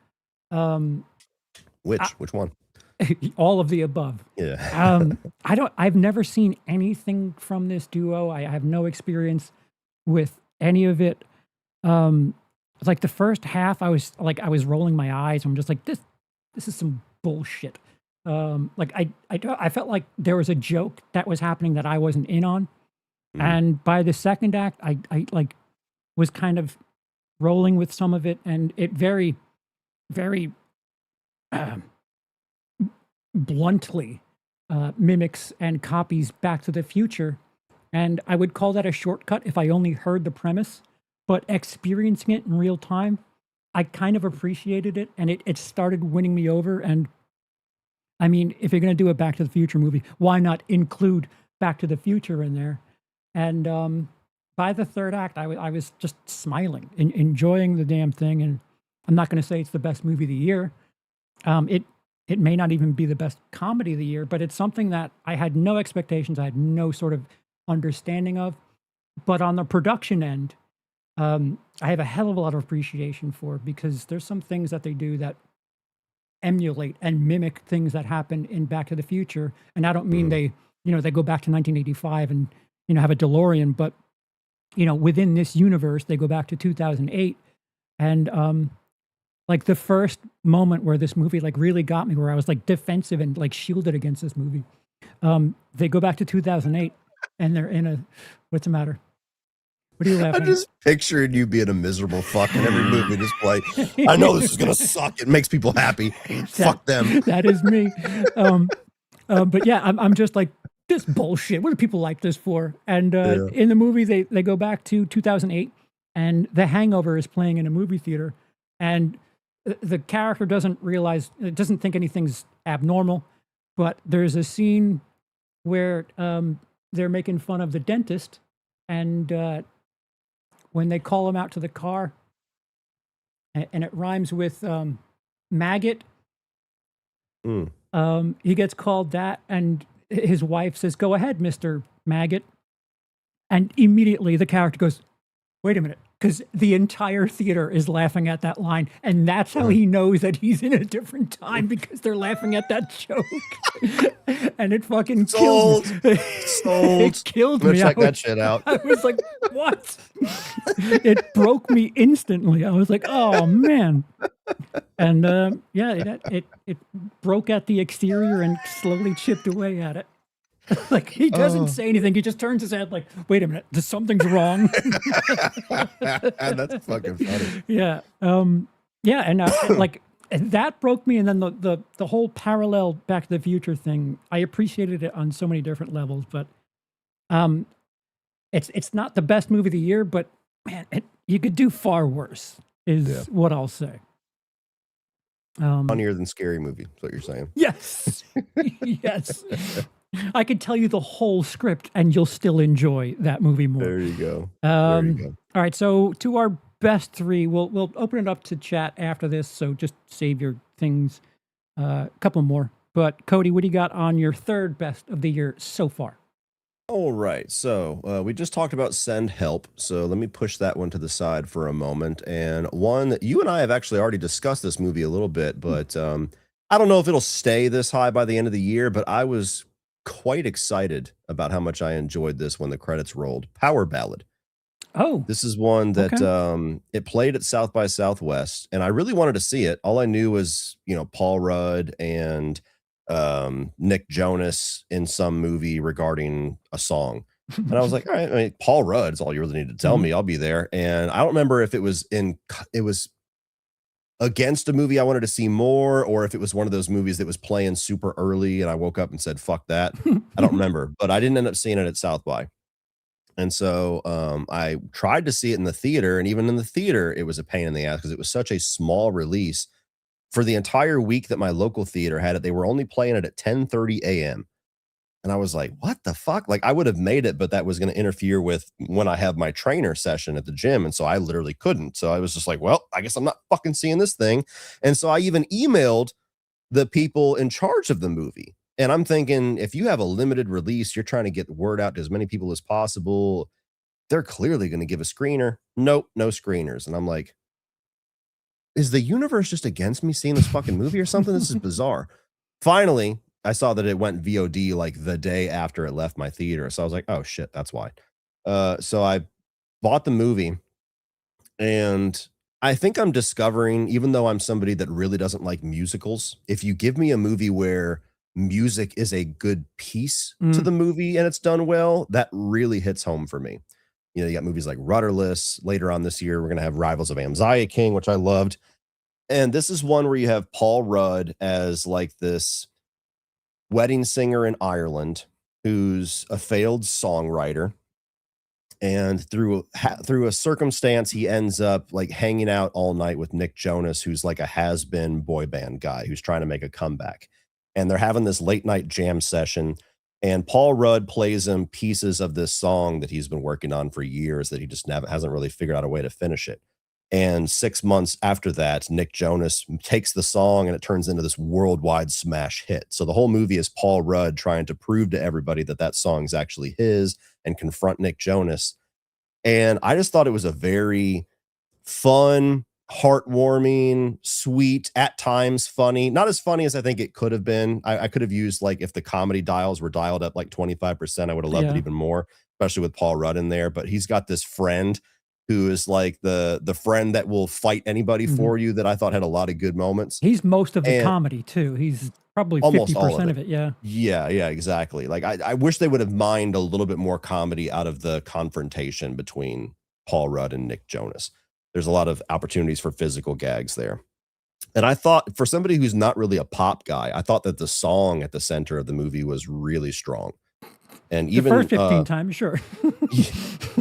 Speaker 1: Which one?
Speaker 2: All of the above.
Speaker 1: Yeah.
Speaker 2: I've never seen anything from this duo. I have no experience with any of it. Like the first half, I was rolling my eyes. I'm just like, this is some bullshit. Like I felt like there was a joke that was happening that I wasn't in on. And by the second act, I like was kind of rolling with some of it, and it very, very bluntly mimics and copies Back to the Future. And I would call that a shortcut if I only heard the premise, but experiencing it in real time, I kind of appreciated it, and it started winning me over. And I mean, if you're going to do a Back to the Future movie, why not include Back to the Future in there? And by the third act, I was just smiling, enjoying the damn thing. And I'm not going to say it's the best movie of the year. It may not even be the best comedy of the year, but it's something that I had no expectations. I had no sort of understanding of. But on the production end, I have a hell of a lot of appreciation for, because there's some things that they do that emulate and mimic things that happen in Back to the Future. And I don't mean they go back to 1985 and, have a DeLorean, but, within this universe, they go back to 2008. And, like the first moment where this movie like really got me, where I was like defensive and like shielded against this movie, they go back to 2008 and they're in a, what's the matter? What are you laughing
Speaker 1: I just pictured you being a miserable fuck in every movie. Just like, I know this is gonna suck. It makes people happy. Fuck them.
Speaker 2: That is me. But yeah, I'm just like, this bullshit. What do people like this for? And in the movie, they go back to 2008, and The Hangover is playing in a movie theater, and the character doesn't think anything's abnormal, but there's a scene where they're making fun of the dentist, and when they call him out to the car, and it rhymes with maggot, he gets called that, and his wife says, "Go ahead, Mr. Maggot," and immediately the character goes, "Wait a minute." Because the entire theater is laughing at that line. And that's how he knows that he's in a different time, because they're laughing at that joke. And it fucking killed me. It killed me.
Speaker 1: Check that shit out.
Speaker 2: I was like, what? It broke me instantly. I was like, oh, man. And it broke at the exterior and slowly chipped away at it. Like, he doesn't say anything. He just turns his head like, wait a minute, something's wrong.
Speaker 1: That's fucking funny.
Speaker 2: Yeah. And like that broke me. And then the whole parallel Back to the Future thing, I appreciated it on so many different levels, but it's not the best movie of the year, but man, you could do far worse is what I'll say.
Speaker 1: Funnier than Scary Movie is what you're saying.
Speaker 2: Yes. Yes. I could tell you the whole script and you'll still enjoy that movie more.
Speaker 1: There you go. There you go.
Speaker 2: All right, so to our best three, we'll open it up to chat after this. So just save your things. A couple more. But Cody, what do you got on your third best of the year so far?
Speaker 1: All right. So we just talked about Send Help. So let me push that one to the side for a moment. And one that you and I have actually already discussed this movie a little bit, but I don't know if it'll stay this high by the end of the year, but I was quite excited about how much I enjoyed this when the credits rolled. Power Ballad.
Speaker 2: Oh,
Speaker 1: This is one that
Speaker 2: okay.
Speaker 1: it played at South by Southwest, and I really wanted to see it. All I knew was, Paul Rudd and Nick Jonas in some movie regarding a song. And I was like, all right, I mean, Paul Rudd's all you really need to tell
Speaker 2: Mhm.
Speaker 1: me. I'll be there. And I don't remember if it was against a movie I wanted to see more, or if it was one of those movies that was playing super early and I woke up and said, fuck that. I don't remember, but I didn't end up seeing it at South by. And so I tried to see it in the theater, and even in the theater, it was a pain in the ass because it was such a small release. For the entire week that my local theater had it, they were only playing it at 10:30 a.m. And I was like, "What the fuck?" Like, I would have made it, but that was going to interfere with when I have my trainer session at the gym, and so I literally couldn't. So I was just like, "Well, I guess I'm not fucking seeing this thing." And so I even emailed the people in charge of the movie. And I'm thinking, if you have a limited release, you're trying to get the word out to as many people as possible, they're clearly going to give a screener. Nope, no screeners. And I'm like, is the universe just against me seeing this fucking movie or something? This is bizarre. Finally, I saw that it went VOD like the day after it left my theater. So I was like, oh shit, that's why. So I bought the movie, and I think I'm discovering, even though I'm somebody that really doesn't like musicals, if you give me a movie where music is a good piece to
Speaker 2: Mm.
Speaker 1: the movie and it's done well, that really hits home for me. You got movies like Rudderless. Later on this year, we're going to have Rivals of Amziah King, which I loved. And this is one where you have Paul Rudd as like this wedding singer in Ireland who's a failed songwriter. And through a circumstance, he ends up like hanging out all night with Nick Jonas, who's like a has-been boy band guy who's trying to make a comeback. And they're having this late night jam session. And Paul Rudd plays him pieces of this song that he's been working on for years that he just never hasn't really figured out a way to finish it. And 6 months after that, Nick Jonas takes the song and it turns into this worldwide smash hit. So the whole movie is Paul Rudd trying to prove to everybody that that song's actually his and confront Nick Jonas. And I just thought it was a very fun, heartwarming, sweet, at times funny. Not as funny as I think it could have been. I could have used, like, if the comedy dials were dialed up like 25%, I would have loved it
Speaker 2: Yeah.
Speaker 1: even more, especially with Paul Rudd in there. But he's got this friend who is like the friend that will fight anybody
Speaker 2: Mhm.
Speaker 1: for you, that I thought had a lot of good moments.
Speaker 2: He's most of the
Speaker 1: And
Speaker 2: comedy too. He's probably
Speaker 1: almost all of
Speaker 2: 50%
Speaker 1: it.
Speaker 2: of it. Yeah.
Speaker 1: Yeah, yeah, exactly. Like, I wish they would have mined a little bit more comedy out of the confrontation between Paul Rudd and Nick Jonas. There's a lot of opportunities for physical gags there. And I thought, for somebody who's not really a pop guy, I thought that the song at the center of the movie was really strong. And
Speaker 2: The first
Speaker 1: even
Speaker 2: 15 times, sure.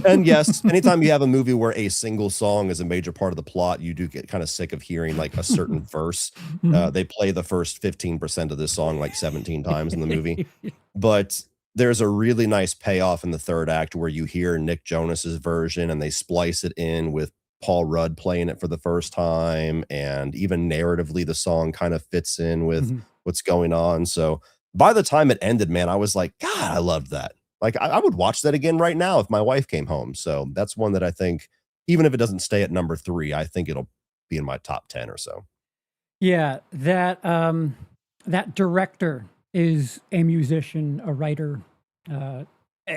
Speaker 1: and yes, anytime you have a movie where a single song is a major part of the plot, you do get kind of sick of hearing like a certain verse.
Speaker 2: Mhm.
Speaker 1: They play the first 15% of this song like 17 times in the movie. But there's a really nice payoff in the third act where you hear Nick Jonas's version and they splice it in with Paul Rudd playing it for the first time. And even narratively, the song kind of fits in with
Speaker 2: Mhm.
Speaker 1: what's going on. So by the time it ended, man, I was like, God, I loved that. Like, I would watch that again right now if my wife came home. So that's one that I think, even if it doesn't stay at number three, I think it'll be in my top 10 or so.
Speaker 2: Yeah, that director is a musician, a writer.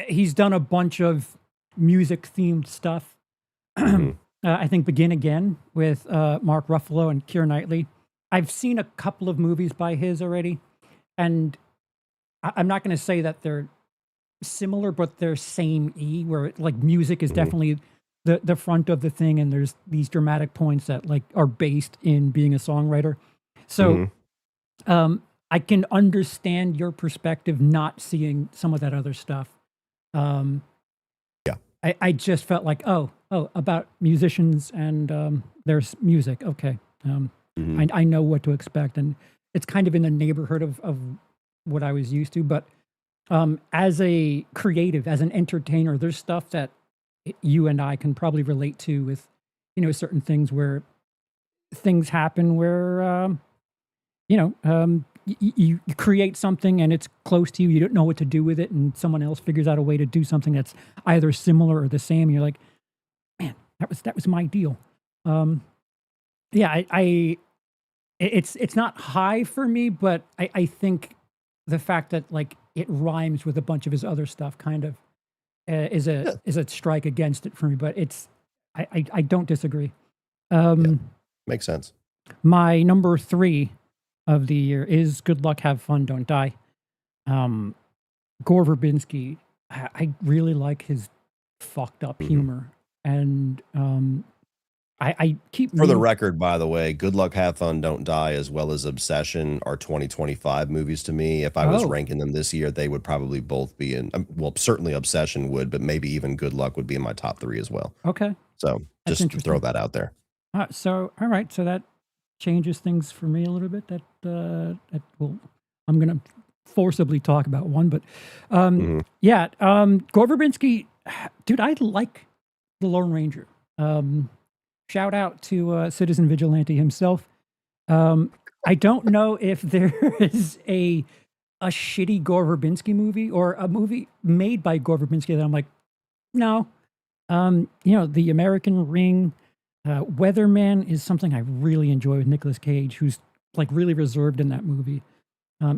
Speaker 2: He's done a bunch of music themed stuff.
Speaker 1: Hmm.
Speaker 2: I think Begin Again with Mark Ruffalo and Keira Knightley. I've seen a couple of movies by his already, and I'm not going to say that they're similar, but they're same E, where like music is
Speaker 1: Hmm.
Speaker 2: definitely the front of the thing, and there's these dramatic points that like are based in being a songwriter. So
Speaker 1: Hmm.
Speaker 2: I can understand your perspective not seeing some of that other stuff. Um,
Speaker 1: Yeah.
Speaker 2: I just felt like, oh, about musicians and there's music. Okay.
Speaker 1: Hmm.
Speaker 2: I know what to expect. And it's kind of in the neighborhood of what I was used to. But As a creative, as an entertainer, there's stuff that you and I can probably relate to with, certain things where things happen where, you create something and it's close to you. You don't know what to do with it, and someone else figures out a way to do something that's either similar or the same. And you're like, man, that was my deal. Um, yeah, it's not high for me, but I think the fact that like it rhymes with a bunch of his other stuff kind of
Speaker 1: Yeah,
Speaker 2: is a strike against it for me. But I don't disagree.
Speaker 1: yeah,
Speaker 2: Um,
Speaker 1: makes sense.
Speaker 2: my number three of the year is Good Luck, Have Fun, Don't Die. Um, Gore Verbinski, I really like his fucked up
Speaker 1: Mhm.
Speaker 2: humor, and I keep
Speaker 1: For the
Speaker 2: meaning.
Speaker 1: record, by the way, Good Luck, Have Fun, Don't Die, as well as Obsession are 2025 movies to me. If I was
Speaker 2: Oh,
Speaker 1: ranking them this year, they would probably both be in, well, certainly Obsession would, but maybe even Good Luck would be in my top 3 as well.
Speaker 2: okay,
Speaker 1: So
Speaker 2: that's
Speaker 1: just to throw
Speaker 2: interesting.
Speaker 1: that out there.
Speaker 2: So all right, so that changes things for me a little bit. Well, I'm gonna forcibly talk about one, but
Speaker 1: Mhm.
Speaker 2: yeah, Gore Verbinski, dude, I like the Lone Ranger. Um, Shout out to Citizen Vigilante himself. Um, I don't know if there is a shitty Gore Verbinski movie or a movie made by Gore Verbinski that I'm like, no. The American Ring, Weatherman is something I really enjoy with Nicolas Cage, who's like really reserved in that movie.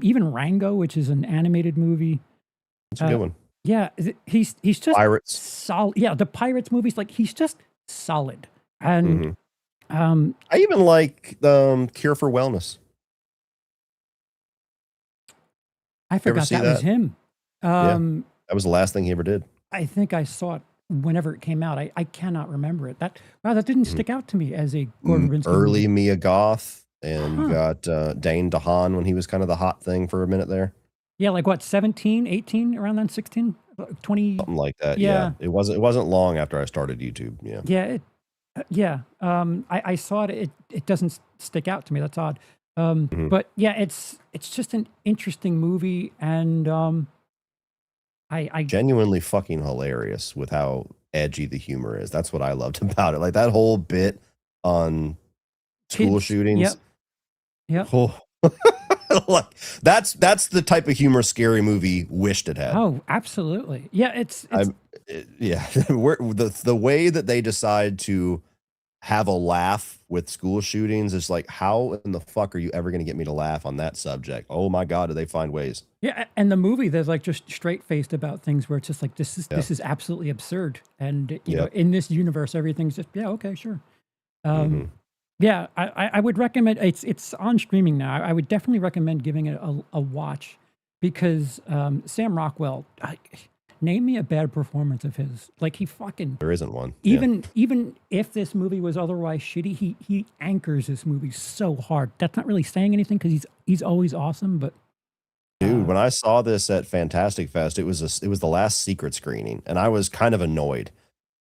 Speaker 2: Even Rango, which is an animated movie.
Speaker 1: It's a good
Speaker 2: Uh,
Speaker 1: one.
Speaker 2: yeah, he's just
Speaker 1: Pirates.
Speaker 2: solid. Yeah, the Pirates movies, like he's just solid. And
Speaker 1: Mhm.
Speaker 2: um,
Speaker 1: I even like, Cure for Wellness.
Speaker 2: I
Speaker 1: You ever
Speaker 2: forgot
Speaker 1: see
Speaker 2: that was
Speaker 1: that?
Speaker 2: him.
Speaker 1: Yeah.
Speaker 2: Um,
Speaker 1: That was the last thing he ever did.
Speaker 2: I think I saw it whenever it came out. I cannot remember it. That didn't
Speaker 1: Mhm.
Speaker 2: stick out to me as a Gore Verbinski
Speaker 1: Early
Speaker 2: movie.
Speaker 1: Mia Goth, and you
Speaker 2: Huh.
Speaker 1: got, Dane DeHaan when he was kind of the hot thing for a minute there.
Speaker 2: Yeah, like what, 17, 18, around then, 16, 20.
Speaker 1: Something like that, yeah.
Speaker 2: Yeah.
Speaker 1: It wasn't long after I started YouTube, yeah.
Speaker 2: Yeah, yeah. I saw it. It doesn't stick out to me. That's odd.
Speaker 1: Mhm.
Speaker 2: But yeah, it's just an interesting movie, and I
Speaker 1: Genuinely fucking hilarious with how edgy the humor is. That's what I loved about it. Like, that whole bit on school
Speaker 2: kids.
Speaker 1: shootings.
Speaker 2: Yep, yep.
Speaker 1: Oh. Like, that's the type of humor Scary Movie wished it had.
Speaker 2: Oh, absolutely. Yeah, it's
Speaker 1: I'm yeah, where the way that they decide to have a laugh with school shootings is like, how in the fuck are you ever gonna get me to laugh on that subject? Oh my god, do they find ways?
Speaker 2: yeah, and the movie, there's like just straight faced about things where it's just like this is
Speaker 1: Yeah.
Speaker 2: this is absolutely absurd, and
Speaker 1: Yep.
Speaker 2: in this universe, everything's just yeah, okay, sure. Um,
Speaker 1: Mhm.
Speaker 2: Yeah, I would recommend it's on streaming now. I would definitely recommend giving it a watch because Sam Rockwell. Name me a bad performance of his. Like he fucking
Speaker 1: There isn't one. Yeah.
Speaker 2: even if this movie was otherwise shitty, he anchors this movie so hard. That's not really saying anything because he's always awesome. But
Speaker 1: Dude,
Speaker 2: uh,
Speaker 1: when I saw this at Fantastic Fest, it was the last secret screening, and I was kind of annoyed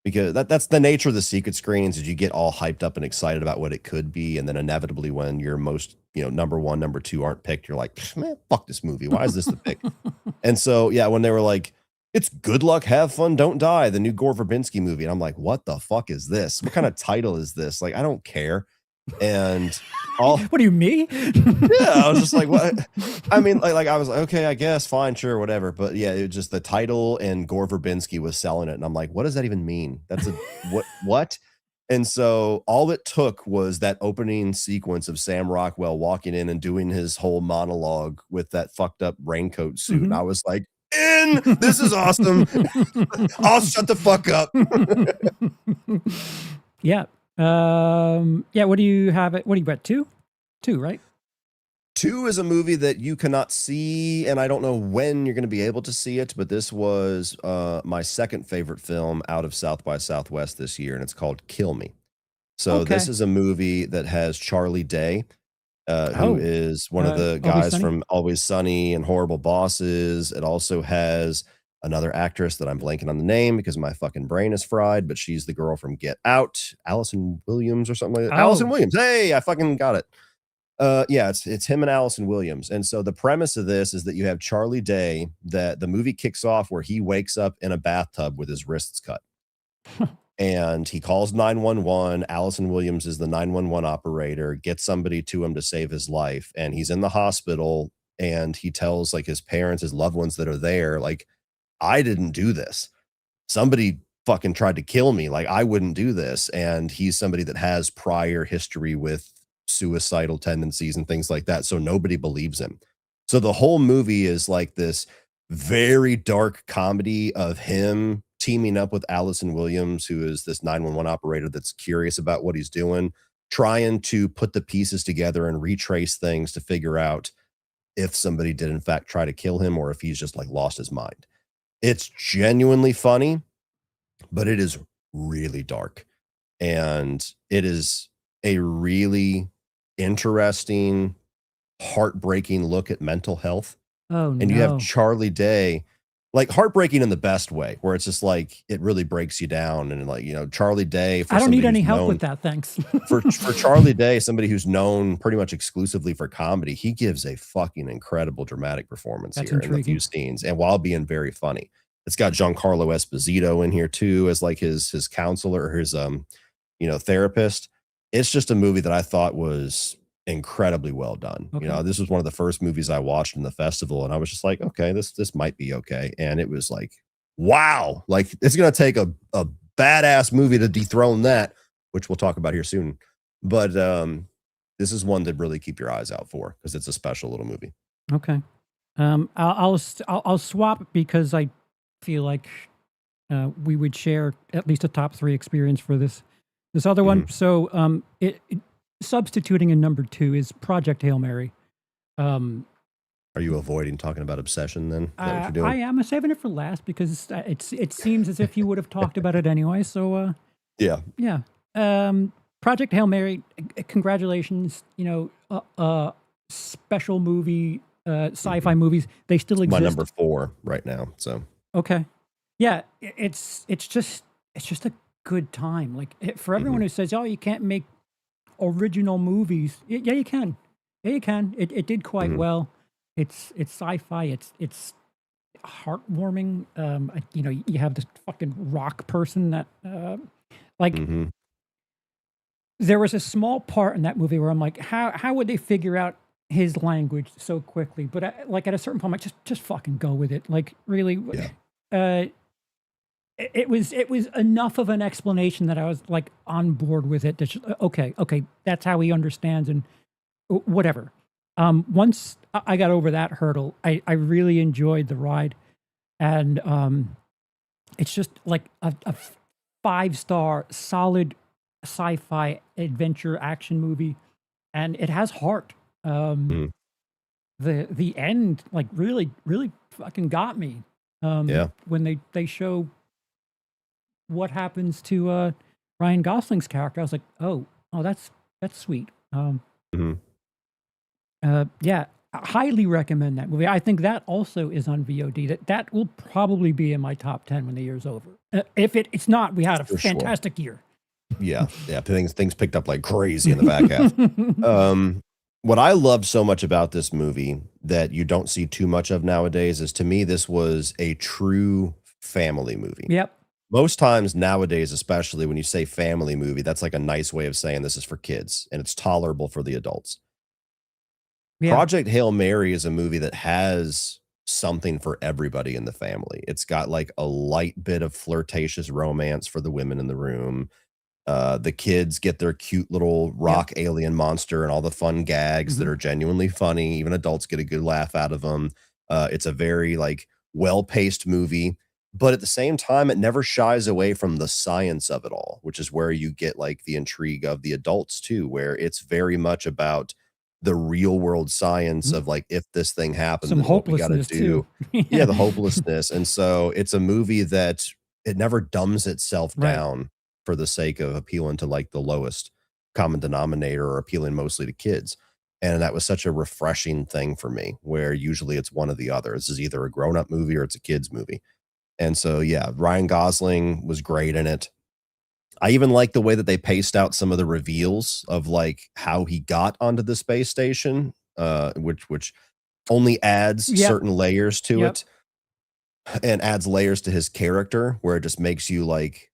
Speaker 1: because that's the nature of the secret screenings is you get all hyped up and excited about what it could be, and then inevitably when your most, number 1, number 2 aren't picked, you're like, "Man, fuck this movie. Why is this the pick?" And so, yeah, when they were like, "It's Good Luck, Have Fun, Don't Die," the new Gore Verbinski movie, and I'm like, "What the fuck is this? What kind of title is this?" Like, I don't care. And all
Speaker 2: what do you me?
Speaker 1: yeah, I was just like, "What?" I mean, like I was like, "Okay, I guess, fine, sure, whatever." But yeah, it just the title and Gore Verbinski was selling it, and I'm like, "What does that even mean? That's a what?" And so all it took was that opening sequence of Sam Rockwell walking in and doing his whole monologue with that fucked up raincoat suit, and
Speaker 2: Mhm.
Speaker 1: I was like, "In! This is awesome. I'll shut the fuck up."
Speaker 2: Yeah. Yeah. What do you have? It. What do you got? Two, right?
Speaker 1: 2 is a movie that you cannot see, and I don't know when you're gonna be able to see it, but this was, my second favorite film out of South by Southwest this year, and it's called Kill Me. So this
Speaker 2: Okay.
Speaker 1: is a movie that has Charlie Day, who
Speaker 2: Oh,
Speaker 1: is one of the
Speaker 2: Always
Speaker 1: guys
Speaker 2: Sunny.
Speaker 1: from Always Sunny and Horrible Bosses. It also has another actress that I'm blanking on the name because my fucking brain is fried, but she's the girl from Get Out, Allison Williams or something like that. Allison
Speaker 2: Oh,
Speaker 1: Williams. Hey, I fucking got it. Yeah, it's him and Allison Williams. And so the premise of this is that you have Charlie Day, that the movie kicks off where he wakes up in a bathtub with his wrists cut. And he calls 911. Allison Williams is the 911 operator, gets somebody to him to save his life. And he's in the hospital and he tells like his parents, his loved ones that are there, like, I didn't do this. Somebody fucking tried to kill me. Like, I wouldn't do this. And he's somebody that has prior history with suicidal tendencies and things like that. So nobody believes him. So the whole movie is like this very dark comedy of him teaming up with Allison Williams, who is this 911 operator that's curious about what he's doing, trying to put the pieces together and retrace things to figure out if somebody did in fact try to kill him or if he's just like lost his mind. It's genuinely funny, but it is really dark. And it is a really interesting, heartbreaking look at mental health.
Speaker 2: Oh
Speaker 1: And you have
Speaker 2: no.
Speaker 1: Charlie Day, like heartbreaking in the best way, where it's just like it really breaks you down. And like, Charlie Day, for
Speaker 2: I don't need
Speaker 1: somebody
Speaker 2: any
Speaker 1: who's
Speaker 2: help with
Speaker 1: known
Speaker 2: that, thanks.
Speaker 1: for Charlie Day, somebody who's known pretty much exclusively for comedy, he gives a fucking incredible dramatic performance
Speaker 2: That's
Speaker 1: here in the few
Speaker 2: intriguing.
Speaker 1: scenes, and while being very funny. It's got Giancarlo Esposito in here too as like his counselor or his therapist. It's just a movie that I thought was incredibly well done.
Speaker 2: Okay.
Speaker 1: This was one of the first movies I watched in the festival, and I was just like, okay, this might be okay. And it was like, wow, like it's gonna take a badass movie to dethrone that, which we'll talk about here soon. But this is one to really keep your eyes out for because it's a special little movie.
Speaker 2: Okay. I'll swap because I feel like we would share at least a top three experience for this other one.
Speaker 1: Mhm.
Speaker 2: So substituting in number two is Project Hail Mary. Um,
Speaker 1: Are you avoiding talking about Obsession then? Is that what you're doing?
Speaker 2: I am saving it for last because it seems as if you would have talked about it anyway. So
Speaker 1: Yeah.
Speaker 2: yeah. Project Hail Mary. Congratulations. Special movie. Sci-fi
Speaker 1: Mhm.
Speaker 2: movies. They still
Speaker 1: My
Speaker 2: exist.
Speaker 1: number 4 right now. So
Speaker 2: Okay. Yeah, it's just a good time. Like for everyone
Speaker 1: mhm.
Speaker 2: who says, "Oh, you can't make original movies." Yeah, you can. Yeah, you can. It did quite
Speaker 1: Mhm.
Speaker 2: well. It's sci-fi. It's heartwarming. You have this fucking rock person that like
Speaker 1: Mhm.
Speaker 2: there was a small part in that movie where I'm like, how would they figure out his language so quickly? But like at a certain point, I'm like, just fucking go with it. Like really,
Speaker 1: Yeah.
Speaker 2: uh, it was enough of an explanation that I was like on board with it. That okay, that's how he understands and whatever. Once I got over that hurdle, I really enjoyed the ride, and it's just like a 5-star solid sci-fi adventure action movie, and it has heart. Um,
Speaker 1: Mhm.
Speaker 2: the end like really fucking got me.
Speaker 1: Yeah.
Speaker 2: When they show what happens to Ryan Gosling's character, I was like, oh, that's sweet.
Speaker 1: Mhm.
Speaker 2: Yeah, I highly recommend that movie. I think that also is on VOD. That will probably be in my top 10 when the year's over. If it's not, we had a
Speaker 1: For sure.
Speaker 2: fantastic year.
Speaker 1: Yeah. Yeah. Things picked up like crazy in the back half. What I loved so much about this movie that you don't see too much of nowadays is, to me, this was a true family movie.
Speaker 2: Yep.
Speaker 1: Most times nowadays, especially when you say family movie, that's like a nice way of saying this is for kids and it's tolerable for the adults.
Speaker 2: Yeah.
Speaker 1: Project Hail Mary is a movie that has something for everybody in the family. It's got like a light bit of flirtatious romance for the women in the room. The kids get their cute little
Speaker 2: Yep.
Speaker 1: rock alien monster and all the fun gags that
Speaker 2: Mhm.
Speaker 1: are genuinely funny. Even adults get a good laugh out of them. It's a very like well-paced movie, but at the same time, it never shies away from the science of it all, which is where you get like the intrigue of the adults too, where it's very much about the real world science
Speaker 2: Mhm.
Speaker 1: of like, if this thing happened,
Speaker 2: Some
Speaker 1: then what we got to
Speaker 2: hopelessness
Speaker 1: do.
Speaker 2: too.
Speaker 1: Yeah,
Speaker 2: Yeah.
Speaker 1: the hopelessness. And so it's a movie that it never dumbs itself
Speaker 2: Right.
Speaker 1: down for the sake of appealing to like the lowest common denominator or appealing mostly to kids. And that was such a refreshing thing for me, where usually it's one or the other. This is either a grown up movie or it's a kids movie. And so, yeah, Ryan Gosling was great in it. I even like the way that they paced out some of the reveals of like how he got onto the space station, which only adds
Speaker 2: Yep.
Speaker 1: certain layers to
Speaker 2: Yep.
Speaker 1: it and adds layers to his character, where it just makes you like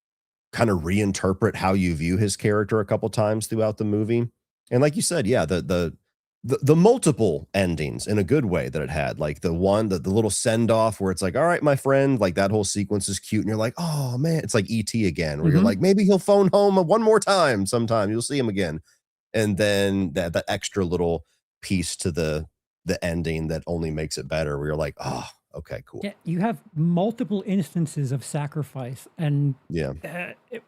Speaker 1: kind of reinterpret how you view his character a couple times throughout the movie. And like you said, yeah, the multiple endings in a good way that it had, like the one the little send off where it's like, all right, my friend, like that whole sequence is cute, and you're like, oh man, it's like ET again, where you're
Speaker 2: Mhm.
Speaker 1: like, maybe he'll phone home one more time, sometime you'll see him again, and then that extra little piece to the ending that only makes it better, where you're like, oh, okay, cool,
Speaker 2: Yeah, you have multiple instances of sacrifice, and
Speaker 1: yeah,
Speaker 2: it,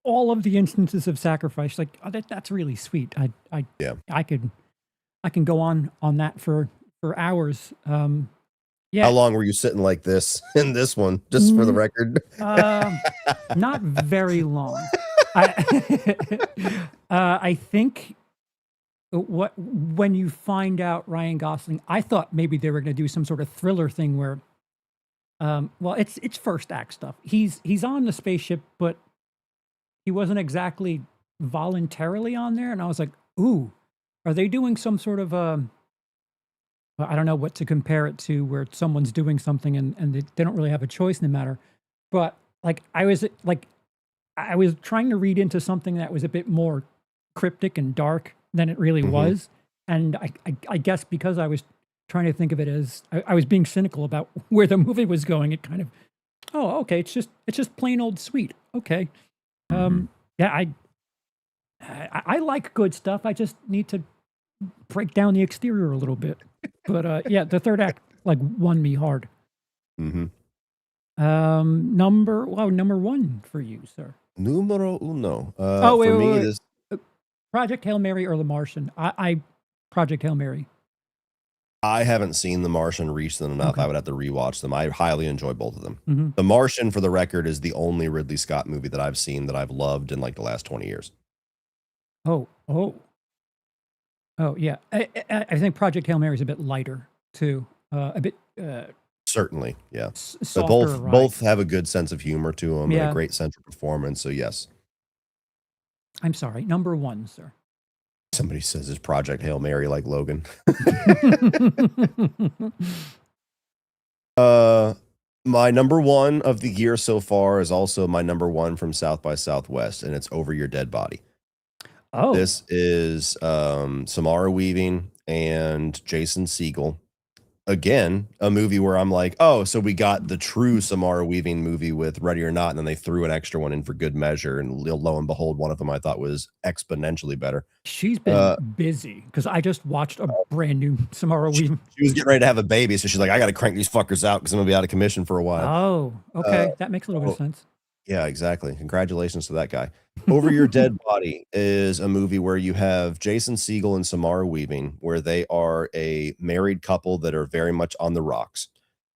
Speaker 2: all of the instances of sacrifice, like oh, that's really sweet.
Speaker 1: yeah.
Speaker 2: I could I can go on that for hours.
Speaker 1: How
Speaker 2: Yeah,
Speaker 1: long were you sitting like this in this one, just for the
Speaker 2: n-
Speaker 1: record?
Speaker 2: uh, not very long. I I think what when you find out Ryan Gosling, I thought maybe they were going to do some sort of thriller thing where, well, it's first act stuff. He's on the spaceship, but he wasn't exactly voluntarily on there, and I was like, "Ooh, are they doing some sort of well, I don't know what to compare it to, where someone's doing something and they don't really have a choice in the matter." But like I was trying to read into something that was a bit more cryptic and dark than it really
Speaker 1: Mhm.
Speaker 2: was, and I guess because I was trying to think of it as I was being cynical about where the movie was going, it kind of, oh, okay, it's just plain old sweet. Okay,
Speaker 1: Mhm.
Speaker 2: yeah, I like good stuff. I just need to break down the exterior a little bit. But yeah, the third act like won me hard.
Speaker 1: Mhm.
Speaker 2: Number one for you, sir.
Speaker 1: Numero uno.
Speaker 2: Oh,
Speaker 1: For me,
Speaker 2: wait.
Speaker 1: this
Speaker 2: Uh, Project Hail Mary or The Martian? I Project Hail Mary.
Speaker 1: I haven't seen The Martian recent enough. I
Speaker 2: Okay.
Speaker 1: would have to rewatch them. I highly enjoy both of them.
Speaker 2: Mhm.
Speaker 1: The Martian, for the record, is the only Ridley Scott movie that I've seen that I've loved in like the last 20 years.
Speaker 2: Oh, oh, oh, yeah. I think Project Hail Mary is a bit lighter too, a bit
Speaker 1: Certainly, yeah. But
Speaker 2: softer
Speaker 1: both
Speaker 2: ride.
Speaker 1: have a good sense of humor to them and a
Speaker 2: Yeah.
Speaker 1: great central performance. So yes,
Speaker 2: I'm sorry. Number one, sir.
Speaker 1: somebody says it's Project Hail Mary like Logan. Uh, my number one of the year so far is also my number one from South by Southwest, and it's Over Your Dead Body.
Speaker 2: Oh,
Speaker 1: This is Samara Weaving and Jason Segel. Again, a movie where I'm like, oh, so we got the true Samara Weaving movie with Ready or Not, and then they threw an extra one in for good measure. And lo and behold, one of them I thought was exponentially better.
Speaker 2: she's been
Speaker 1: Uh,
Speaker 2: busy because I just watched a brand new Samara
Speaker 1: she,
Speaker 2: Weaving.
Speaker 1: she was getting ready to have a baby, so she's like, I got to crank these fuckers out because I'm gonna be out of commission for a while.
Speaker 2: Oh,
Speaker 1: Uh,
Speaker 2: okay. That makes a little bit of
Speaker 1: so
Speaker 2: sense.
Speaker 1: Yeah, exactly. Congratulations to that guy. Over Your Dead Body is a movie where you have Jason Segel and Samara Weaving, where they are a married couple that are very much on the rocks.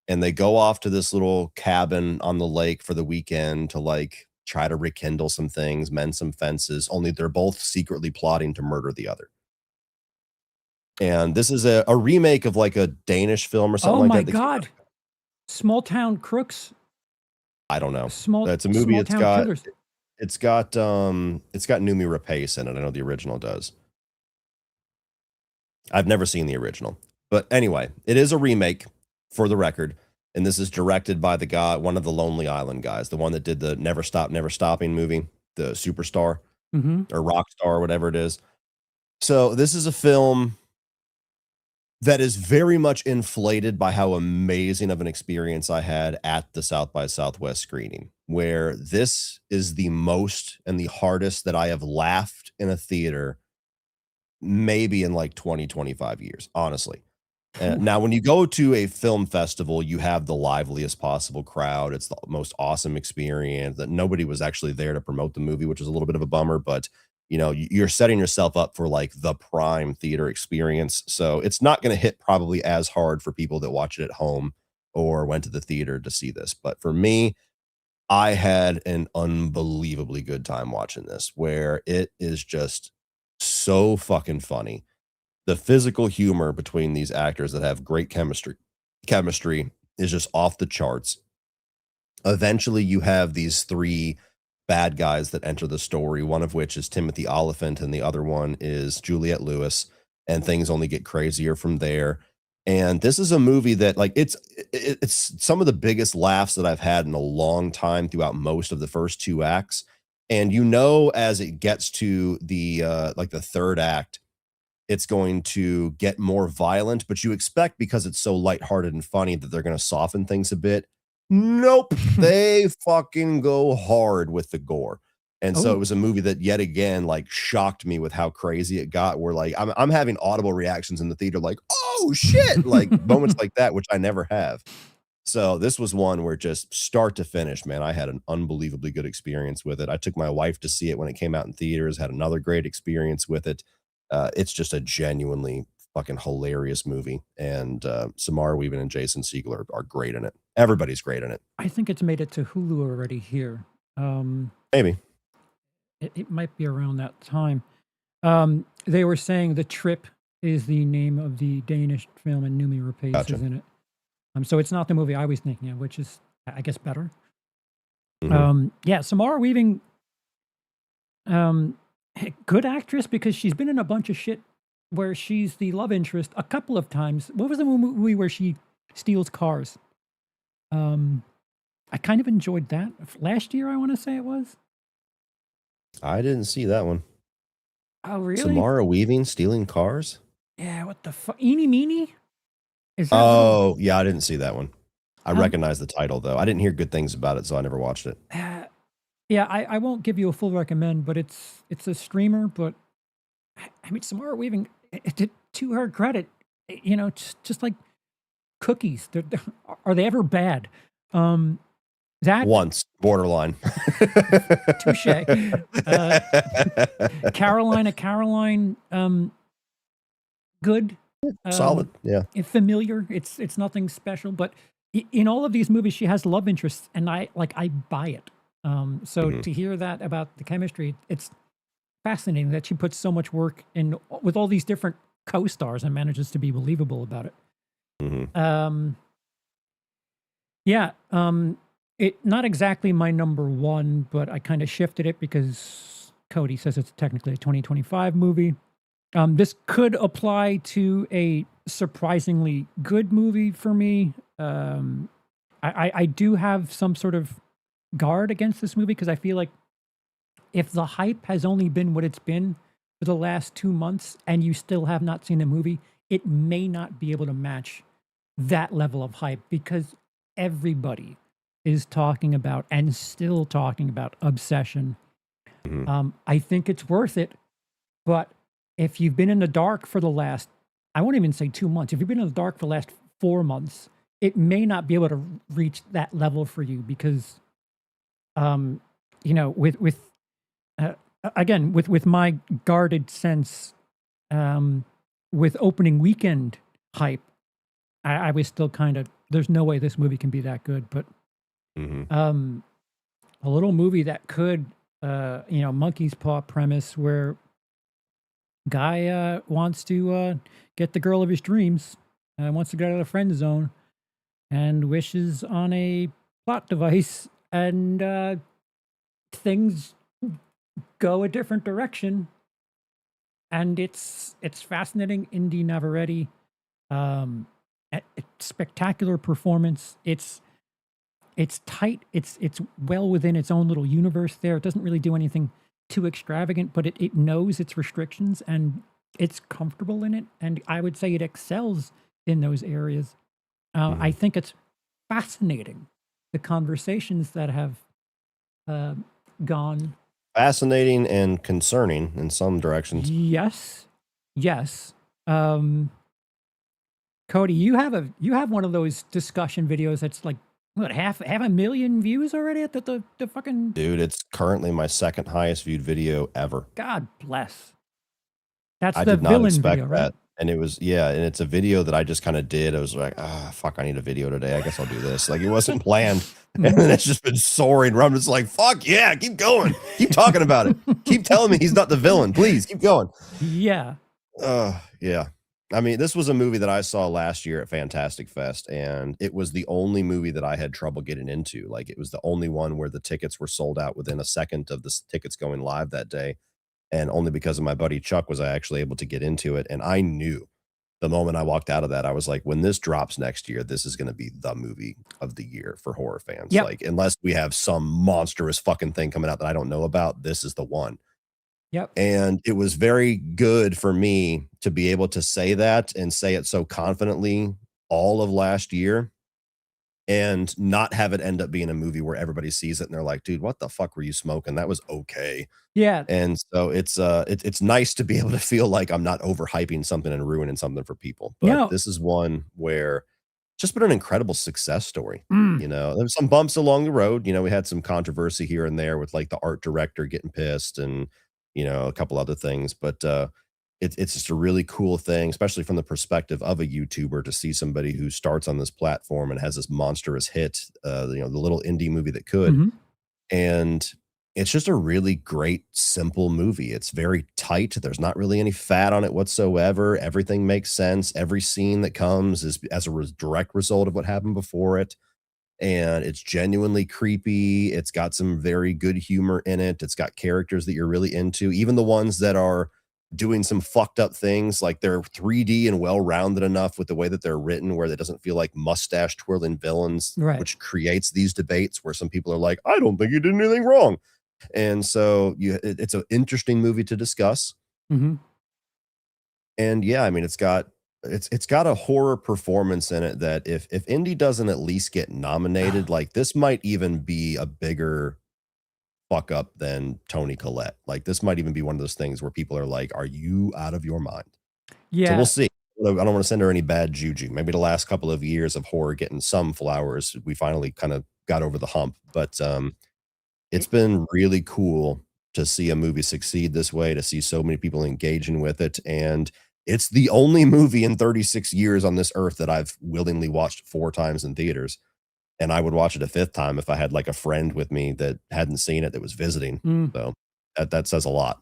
Speaker 1: And they go off to this little cabin on the lake for the weekend to like try to rekindle some things, mend some fences, only they're both secretly plotting to murder the other. And this is a remake of like a Danish film or something
Speaker 2: Oh
Speaker 1: like
Speaker 2: my
Speaker 1: that that came out.
Speaker 2: god. Small town crooks,
Speaker 1: I don't know.
Speaker 2: small
Speaker 1: It's a movie.
Speaker 2: small town killers.
Speaker 1: It's got Noomi Rapace in it. I know the original does. I've never seen the original. But anyway, it is a remake for the record. And this is directed by the guy, one of the Lonely Island guys, the one that did the Never Stop, Never Stopping movie, the Superstar
Speaker 2: Mhm.
Speaker 1: or Rockstar, whatever it is. So this is a film that is very much inflated by how amazing of an experience I had at the South by Southwest screening, where this is the most and the hardest that I have laughed in a theater maybe in like 20, 25 years, honestly.
Speaker 2: Phew.
Speaker 1: Now, when you go to a film festival, you have the liveliest possible crowd. It's the most awesome experience that nobody was actually there to promote the movie, which is a little bit of a bummer, but you know, you're setting yourself up for like the prime theater experience. So it's not going to hit probably as hard for people that watch it at home or went to the theater to see this. But for me, I had an unbelievably good time watching this, where it is just so fucking funny. The physical humor between these actors that have great chemistry is just off the charts. Eventually, you have these three bad guys that enter the story, one of which is Timothy Oliphant and the other one is Juliette Lewis, and things only get crazier from there. And this is a movie that like it's some of the biggest laughs that I've had in a long time throughout most of the first two acts. And as it gets to the like the third act, it's going to get more violent, but you expect because it's so lighthearted and funny that they're going to soften things a bit. Nope, they fucking go hard with the gore. And so it
Speaker 2: Oh,
Speaker 1: was a movie that yet again like shocked me with how crazy it got. Where like I'm having audible reactions in the theater, like oh shit, like moments like that, which I never have. So this was one where just start to finish, man, I had an unbelievably good experience with it. I took my wife to see it when it came out in theaters, had another great experience with it. It's just a genuinely fucking hilarious movie, and Samara Weaving and Jason Segel are great in it. Everybody's great in it.
Speaker 2: I think it's made it to Hulu already here.
Speaker 1: Maybe.
Speaker 2: It might be around that time. They were saying The Trip is the name of the Danish film, and Noomi Rapace
Speaker 1: Gotcha.
Speaker 2: is in it. So it's not the movie I was thinking of, which is, I guess, better.
Speaker 1: Mhm.
Speaker 2: Yeah, Samara Weaving, good actress because she's been in a bunch of shit where she's the love interest a couple of times. What was the movie where she steals cars? I kind of enjoyed that. Last year, I want to say it was.
Speaker 1: I didn't see that one.
Speaker 2: Oh, really?
Speaker 1: Samara Weaving stealing cars?
Speaker 2: Yeah, what the fuck? Eeny Meeny? Is that what it was?
Speaker 1: Oh, yeah, I didn't see that one. I
Speaker 2: Um,
Speaker 1: recognize the title though. I didn't hear good things about it, so I never watched it.
Speaker 2: yeah, I won't give you a full recommend, but it's a streamer. But I mean, Samara Weaving, to her credit, just like cookies. Are they ever bad? That
Speaker 1: Once, borderline.
Speaker 2: touche. Caroline, good.
Speaker 1: Solid, yeah.
Speaker 2: Familiar. It's nothing special, but in all of these movies, she has love interests, and I buy it. So
Speaker 1: Mhm,
Speaker 2: to hear that about the chemistry, it's fascinating that she puts so much work in with all these different co-stars and manages to be believable about it.
Speaker 1: mhm.
Speaker 2: Yeah, it not exactly my number one, but I kind of shifted it because Cody says it's technically a 2025 movie. This could apply to a surprisingly good movie for me. I do have some sort of guard against this movie because I feel like if the hype has only been what it's been for the last 2 months and you still have not seen the movie, it may not be able to match that level of hype because everybody is talking about and still talking about Obsession.
Speaker 1: Mhm.
Speaker 2: I think it's worth it, but if you've been in the dark for the last, I won't even say 2 months, if you've been in the dark for the last 4 months, it may not be able to reach that level for you because, um, with uh, again, with my guarded sense, um, with opening weekend hype, I was still kind of, there's no way this movie can be that good. But
Speaker 1: Mhm.
Speaker 2: a little movie that could, monkey's paw premise where guy wants to get the girl of his dreams, wants to get out of the friend zone, and wishes on a plot device, and things go a different direction. And it's fascinating. Indy Navarrete, spectacular performance. It's tight. It's well within its own little universe there. It doesn't really do anything too extravagant, but it knows its restrictions and it's comfortable in it. And I would say it excels in those areas. I
Speaker 1: Mhm.
Speaker 2: think it's fascinating the conversations that have uh, gone.
Speaker 1: Fascinating and concerning in some directions.
Speaker 2: Yes, yes. Um, Cody, you have one of those discussion videos that's like what half a million views already at the fucking.
Speaker 1: Dude, it's currently my second highest viewed video ever.
Speaker 2: God bless. That's
Speaker 1: I
Speaker 2: the
Speaker 1: did not
Speaker 2: villain
Speaker 1: expect
Speaker 2: video, right?
Speaker 1: that, and it was yeah, and it's a video that I just kinda did. I was like, "Ah, fuck, I need a video today. I guess I'll do this." Like, it wasn't planned, and then it's just been soaring around. It's like, "Fuck yeah, keep going. Keep talking about it. Keep telling me he's not the villain. Please, keep going."
Speaker 2: Yeah.
Speaker 1: Yeah. I mean, this was a movie that I saw last year at Fantastic Fest, and it was the only movie that I had trouble getting into. Like, it was the only one where the tickets were sold out within a second of the tickets going live that day. And only because of my buddy Chuck was I actually able to get into it. And I knew the moment I walked out of that, I was like, when this drops next year, this is going to be the movie of the year for horror fans.
Speaker 2: Yep.
Speaker 1: Like, unless we have some monstrous fucking thing coming out that I don't know about, this is the one.
Speaker 2: Yep.
Speaker 1: And it was very good for me to be able to say that and say it so confidently all of last year and not have it end up being a movie where everybody sees it and they're like, dude, what the fuck were you smoking? That was okay.
Speaker 2: Yeah.
Speaker 1: And so it's nice to be able to feel like I'm not overhyping something and ruining something for people. But
Speaker 2: No.
Speaker 1: this is one where it's just been an incredible success story.
Speaker 2: Mm.
Speaker 1: You know, there's some bumps along the road. You know, we had some controversy here and there with like the art director getting pissed and, you know, a couple other things. But it's just a really cool thing, especially from the perspective of a YouTuber, to see somebody who starts on this platform and has this monstrous hit, you know, the little indie movie that could.
Speaker 2: Mhm.
Speaker 1: And it's just a really great, simple movie. It's very tight. There's not really any fat on it whatsoever. Everything makes sense. Every scene that comes is as a direct result of what happened before it. And it's genuinely creepy. It's got some very good humor in it. It's got characters that you're really into, even the ones that are doing some fucked up things. Like, they're 3D and well-rounded enough with the way that they're written where it doesn't feel like mustache twirling villains,
Speaker 2: Right.
Speaker 1: which creates these debates where some people are like, I don't think you did anything wrong. And so it's an interesting movie to discuss.
Speaker 2: Mhm.
Speaker 1: And yeah, I mean, it's got a horror performance in it that if Indy doesn't at least get nominated, like, this might even be a bigger fuck up than Tony Collette. Like, this might even be one of those things where people are like, "Are you out of your mind?" So we'll
Speaker 2: Yeah.
Speaker 1: see. I don't want to send her any bad juju. Maybe the last couple of years of horror getting some flowers, we finally kind of got over the hump. But it's been really cool to see a movie succeed this way, to see so many people engaging with it. And it's the only movie in 36 years on this earth that I've willingly watched 4 times in theaters. And I would watch it a 5th time if I had like a friend with me that hadn't seen it that was visiting.
Speaker 2: Mm.
Speaker 1: So that says a lot.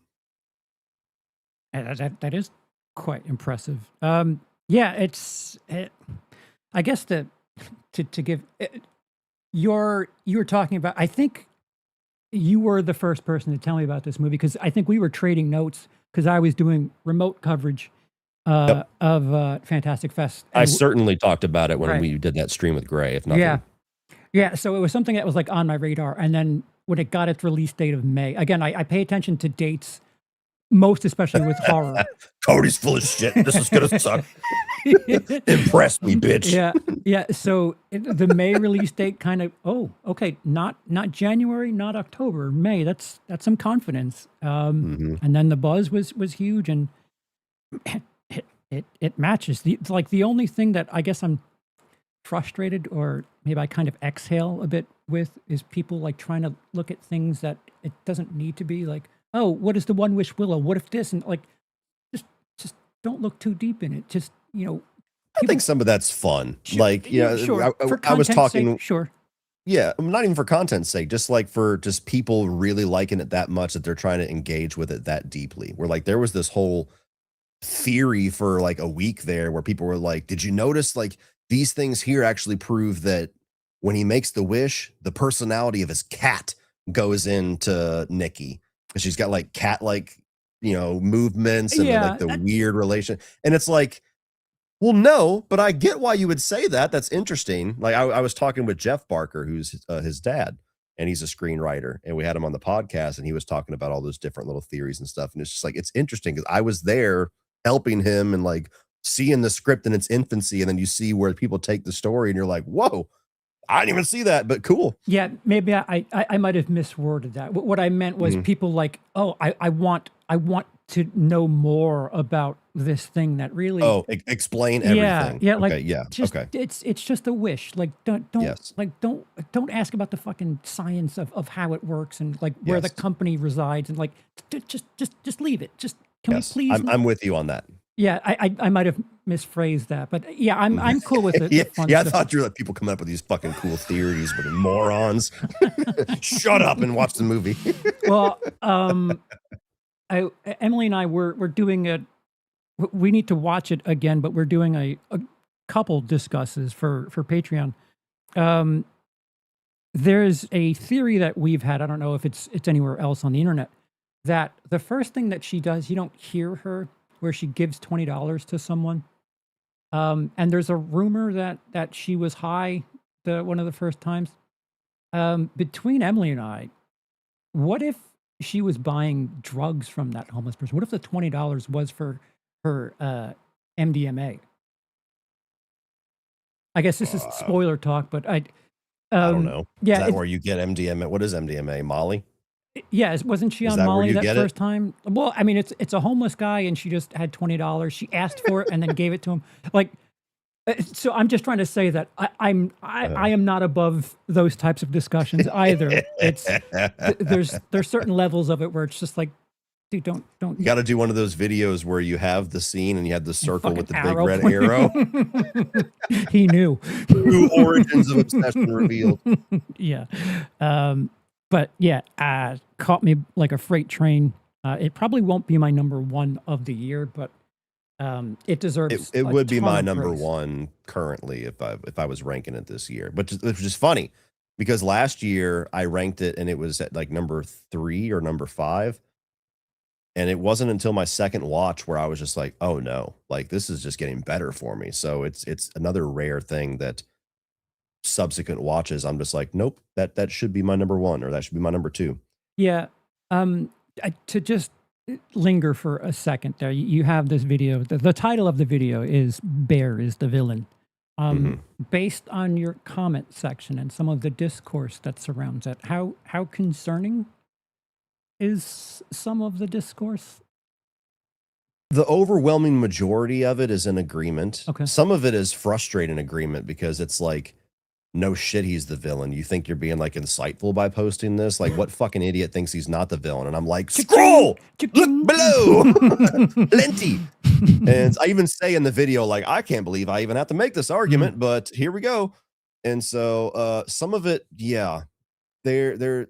Speaker 2: That is quite impressive. Yeah, I guess to give you were talking about. I think you were the first person to tell me about this movie because I think we were trading notes because I was doing remote coverage
Speaker 1: Yep.
Speaker 2: of Fantastic Fest.
Speaker 1: I
Speaker 2: And
Speaker 1: certainly talked about it when
Speaker 2: Right.
Speaker 1: we did that stream with Gray, if nothing.
Speaker 2: yeah, yeah. So it was something that was like on my radar, and then when it got its release date of May, again, I pay attention to dates, most especially with horror.
Speaker 1: Cody's full of shit. This is gonna suck. Impress me, bitch.
Speaker 2: Yeah, yeah. So the May release date kind of. Oh, okay. Not January, not October, May. That's some confidence.
Speaker 1: Mhm.
Speaker 2: And then the buzz was huge, and it matches. The only thing that I guess I'm frustrated, or maybe I kind of exhale a bit with, is people like trying to look at things that it doesn't need to be. Like, oh, what is the One Wish Willow? What if this? And like, just don't look too deep in it. Just
Speaker 1: I think some of that's fun.
Speaker 2: Sure,
Speaker 1: Like, you know,
Speaker 2: sure. For
Speaker 1: I was
Speaker 2: content's sake,
Speaker 1: talking,
Speaker 2: sure.
Speaker 1: yeah, not even for content's sake, just like for just people really liking it that much that they're trying to engage with it that deeply. Where like there was this whole theory for like a week there where people were like, did you notice like these things here actually prove that when he makes the wish, the personality of his cat goes into Nikki because she's got like cat like, you know, movements and
Speaker 2: Yeah,
Speaker 1: like the weird relation. And it's like, well, no, but I get why you would say that. That's interesting. Like I was talking with Jeff Barker, who's his dad, and he's a screenwriter, and we had him on the podcast, and he was talking about all those different little theories and stuff. And it's just like, it's interesting because I was there helping him and like seeing the script in its infancy, and then you see where people take the story, and you're like, whoa, I didn't even see that, but cool.
Speaker 2: yeah. Maybe I might have misworded that. What I meant was people like, oh, I want to know more about this thing that really.
Speaker 1: Oh, explain everything.
Speaker 2: Yeah, like
Speaker 1: okay, yeah,
Speaker 2: just
Speaker 1: okay.
Speaker 2: it's just a wish. Like don't
Speaker 1: Yes.
Speaker 2: like don't ask about the fucking science of how it works and like where the
Speaker 1: Yes.
Speaker 2: company resides and like just leave it. Just can
Speaker 1: Yes,
Speaker 2: we please?
Speaker 1: I'm with you on that.
Speaker 2: Yeah, I might have misphrased that, but yeah, I'm cool with it.
Speaker 1: Yeah,
Speaker 2: Fun
Speaker 1: yeah, I
Speaker 2: stuff.
Speaker 1: thought you were like people coming up with these fucking cool theories, but morons. Shut up and watch the movie.
Speaker 2: Well, Emily and I were doing we need to watch it again, but we're doing a couple discusses for Patreon. Um, there's a theory that we've had. I don't know if it's anywhere else on the internet, that the first thing that she does, you don't hear her, where she gives $20 to someone. And there's a rumor that she was high one of the first times. Between Emily and I, what if she was buying drugs from that homeless person? What if the $20 was for her MDMA? I guess this is
Speaker 1: Uh,
Speaker 2: spoiler talk, but
Speaker 1: I don't know. Is
Speaker 2: yeah,
Speaker 1: that where you get MDMA? What is MDMA? Molly?
Speaker 2: yeah, wasn't she
Speaker 1: Is
Speaker 2: on
Speaker 1: that where
Speaker 2: Molly
Speaker 1: you
Speaker 2: that
Speaker 1: get it?
Speaker 2: first time? Well, I mean, it's a homeless guy, and she just had $20. She asked for it and then gave it to him. Like, so I'm just trying to say that I am not above those types of discussions either. It's there's certain levels of it where it's just like, dude, don't
Speaker 1: You got to do one of those videos where you have the scene and you have the circle
Speaker 2: fucking
Speaker 1: with the big
Speaker 2: arrow
Speaker 1: red
Speaker 2: pointing.
Speaker 1: arrow.
Speaker 2: He knew.
Speaker 1: True origins of obsession revealed.
Speaker 2: Yeah. But yeah, caught me like a freight train. It probably won't be my number one of the year, but it deserves
Speaker 1: It
Speaker 2: a
Speaker 1: would be
Speaker 2: ton
Speaker 1: my
Speaker 2: of
Speaker 1: number
Speaker 2: praise.
Speaker 1: one currently if I was ranking it this year. But which is funny because last year I ranked it and it was at like number 3 or number 5. And it wasn't until my second watch where I was just like, "Oh no, like this is just getting better for me." So it's another rare thing that subsequent watches I'm just like, "Nope, that should be my number 1 or that should be my number 2."
Speaker 2: Yeah. To just linger for a second there, you have this video. The title of the video is "Bear is the Villain." Um,
Speaker 1: Mhm.
Speaker 2: Based on your comment section and some of the discourse that surrounds it, how concerning is some of the discourse?
Speaker 1: The overwhelming majority of it is in agreement.
Speaker 2: Okay.
Speaker 1: Some of it is frustrating agreement because it's like, no shit, he's the villain. You think you're being like insightful by posting this? Like, what fucking idiot thinks he's not the villain? And I'm like,
Speaker 2: Cha-ching!
Speaker 1: scroll, look
Speaker 2: Cha-ching!
Speaker 1: below, plenty. And I even say in the video, like, I can't believe I even have to make this argument, but here we go. And so some of it, yeah, they're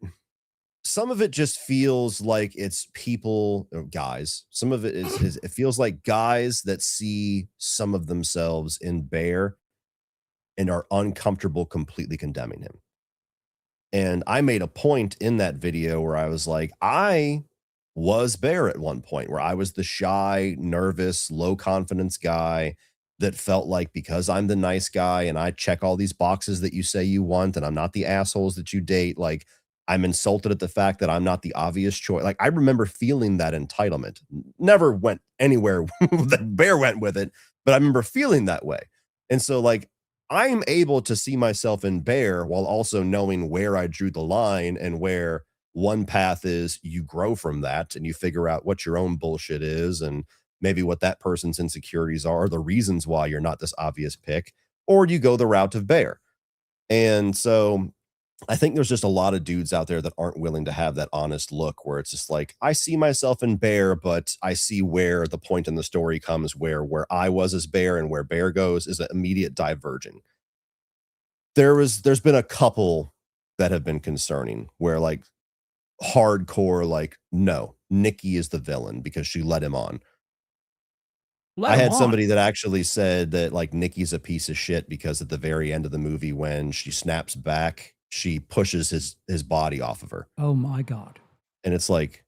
Speaker 1: some of it just feels like it's people or guys. Some of it is it feels like guys that see some of themselves in Bear and are uncomfortable completely condemning him. And I made a point in that video where I was like, I was Bear at one point, where I was the shy, nervous, low confidence guy that felt like because I'm the nice guy and I check all these boxes that you say you want and I'm not the assholes that you date, like I'm insulted at the fact that I'm not the obvious choice. Like I remember feeling that entitlement. Never went anywhere that Bear went with it, but I remember feeling that way. And so like I'm able to see myself in Bear while also knowing where I drew the line and where one path is you grow from that and you figure out what your own bullshit is and maybe what that person's insecurities are, the reasons why you're not this obvious pick, or you go the route of Bear. And so I think there's just a lot of dudes out there that aren't willing to have that honest look where it's just like, I see myself in Bear, but I see where the point in the story comes where I was as Bear and where Bear goes is an immediate diverging. There's been a couple that have been concerning where like hardcore, like, no, Nikki is the villain because she led him on.
Speaker 2: Let
Speaker 1: I
Speaker 2: him
Speaker 1: had
Speaker 2: on.
Speaker 1: somebody that actually said that like Nikki's a piece of shit because at the very end of the movie, when she snaps back, she pushes his body off of her.
Speaker 2: Oh my God.
Speaker 1: And it's like,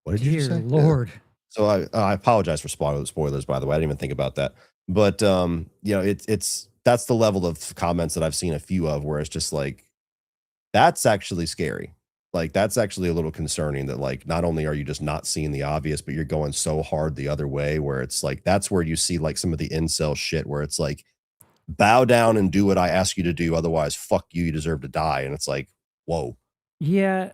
Speaker 1: what did you just
Speaker 2: Dear
Speaker 1: say?
Speaker 2: Lord.
Speaker 1: So I apologize for spoilers, by the way. I didn't even think about that. But you know, it's that's the level of comments that I've seen a few of where it's just like, that's actually scary. Like, that's actually a little concerning that, like, not only are you just not seeing the obvious, but you're going so hard the other way where it's like, that's where you see like some of the incel shit where it's like, bow down and do what I ask you to do. Otherwise, fuck you. You deserve to die. And it's like, whoa.
Speaker 2: Yeah,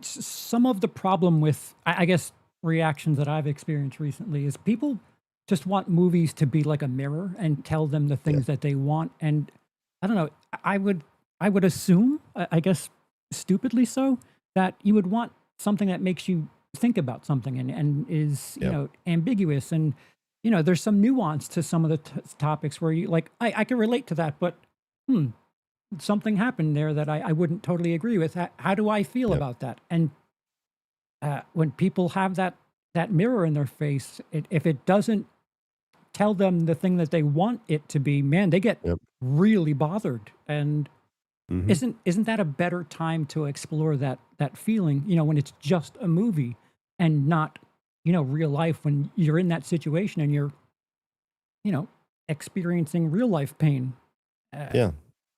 Speaker 2: some of the problem with, I guess, reactions that I've experienced recently is people just want movies to be like a mirror and tell them the
Speaker 1: Yeah.
Speaker 2: things that they want. And I don't know, I would assume, I guess, stupidly so, that you would want something that makes you think about something and is,
Speaker 1: Yeah.
Speaker 2: ambiguous. And, there's some nuance to some of the topics where you like, I can relate to that, but hmm, something happened there that I wouldn't totally agree with. How do I feel
Speaker 1: Yeah.
Speaker 2: about that? And when people have that mirror in their face, if it doesn't tell them the thing that they want it to be, man, they get
Speaker 1: Yep.
Speaker 2: really bothered. And
Speaker 1: Hmm.
Speaker 2: isn't that a better time to explore that feeling, when it's just a movie and not, real life, when you're in that situation and you're, you know, experiencing real life pain. Uh,
Speaker 1: Yeah.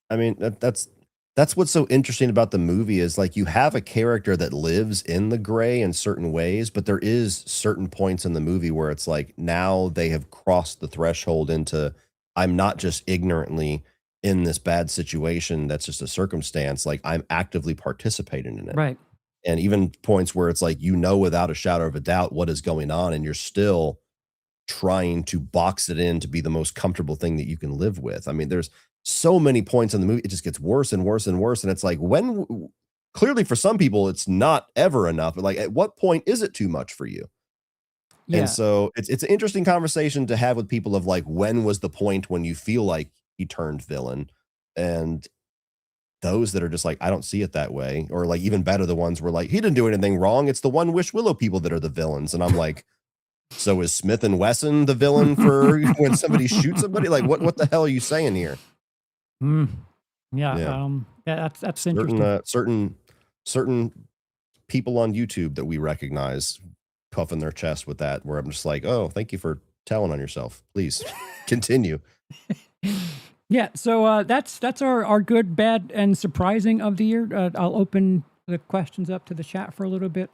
Speaker 1: I mean, that's what's so interesting about the movie is like you have a character that lives in the gray in certain ways, but there is certain points in the movie where it's like now they have crossed the threshold into I'm not just ignorantly in this bad situation that's just a circumstance, like I'm actively participating in it.
Speaker 2: right.
Speaker 1: And even points where it's like without a shadow of a doubt what is going on and you're still trying to box it in to be the most comfortable thing that you can live with. I mean, there's so many points in the movie, it just gets worse and worse and worse. And it's like, clearly for some people, it's not ever enough. But like, at what point is it too much for you? And
Speaker 2: Yeah.
Speaker 1: so it's an interesting conversation to have with people of like, when was the point when you feel like he turned villain? And those that are just like, I don't see it that way. Or like, even better, the ones where like, he didn't do anything wrong. It's the One Wish Willow people that are the villains. And I'm like, so is Smith and Wesson the villain for when somebody shoots somebody? Like, what the hell are you saying here?
Speaker 2: Mm, yeah.
Speaker 1: Yeah,
Speaker 2: Yeah. That's
Speaker 1: certain
Speaker 2: interesting.
Speaker 1: certain people on YouTube that we recognize puffing their chest with that. Where I'm just like, oh, thank you for telling on yourself. Please continue.
Speaker 2: Yeah, so that's our good, bad, and surprising of the year. I'll open the questions up to the chat for a little bit.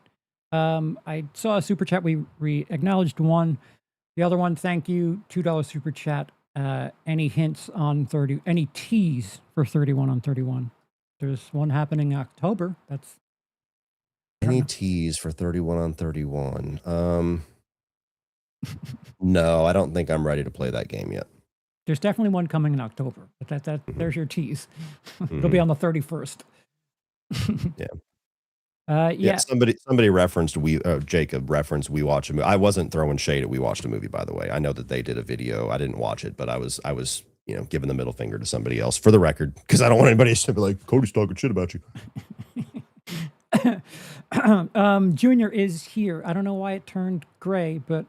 Speaker 2: I saw a super chat. We acknowledged one. The other one, thank you, $2 super chat. Any hints on 30? Any teas for 31 on 31? There's one happening in October. That's I don't
Speaker 1: Any
Speaker 2: know.
Speaker 1: teas for 31 on 31? No, I don't think I'm ready to play that game yet.
Speaker 2: There's definitely one coming in October. But that
Speaker 1: Hmm.
Speaker 2: there's your tease. It'll be
Speaker 1: Hmm.
Speaker 2: on the 31st.
Speaker 1: Yeah. Yeah,
Speaker 2: Yeah.
Speaker 1: somebody referenced Jacob referenced We Watch a Movie. I wasn't throwing shade at We Watched a Movie, by the way. I know that they did a video. I didn't watch it, but I was giving the middle finger to somebody else for the record because I don't want anybody to be like Cody's talking shit about you.
Speaker 2: Junior is here. I don't know why it turned gray, but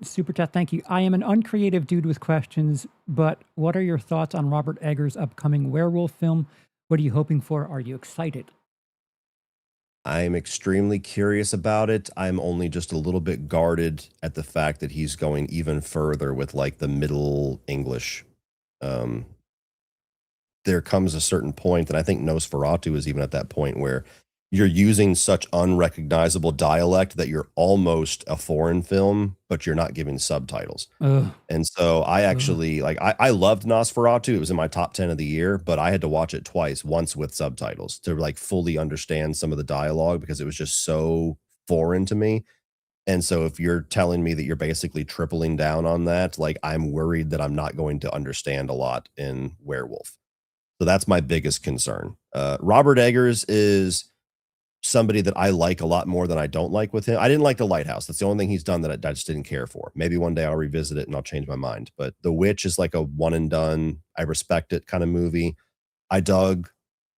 Speaker 2: super chat, thank you. I am an uncreative dude with questions, but what are your thoughts on Robert Eggers' upcoming werewolf film? What are you hoping for? Are you excited?
Speaker 1: I'm extremely curious about it. I'm only just a little bit guarded at the fact that he's going even further with like the Middle English. Um, there comes a certain point, and I think Nosferatu is even at that point where you're using such unrecognizable dialect that you're almost a foreign film, but you're not giving subtitles.
Speaker 2: Ugh,
Speaker 1: And so I
Speaker 2: ugh.
Speaker 1: actually like I loved Nosferatu. It was in my top 10 of the year, but I had to watch it twice, once with subtitles to like fully understand some of the dialogue because it was just so foreign to me. And so if you're telling me that you're basically tripling down on that, like I'm worried that I'm not going to understand a lot in Werewolf. So that's my biggest concern. Robert Eggers is somebody that I like a lot more than I don't like with him. I didn't like The Lighthouse. That's the only thing he's done that I just didn't care for. Maybe one day I'll revisit it and I'll change my mind. But The Witch is like a one and done. I respect it kind of movie. I dug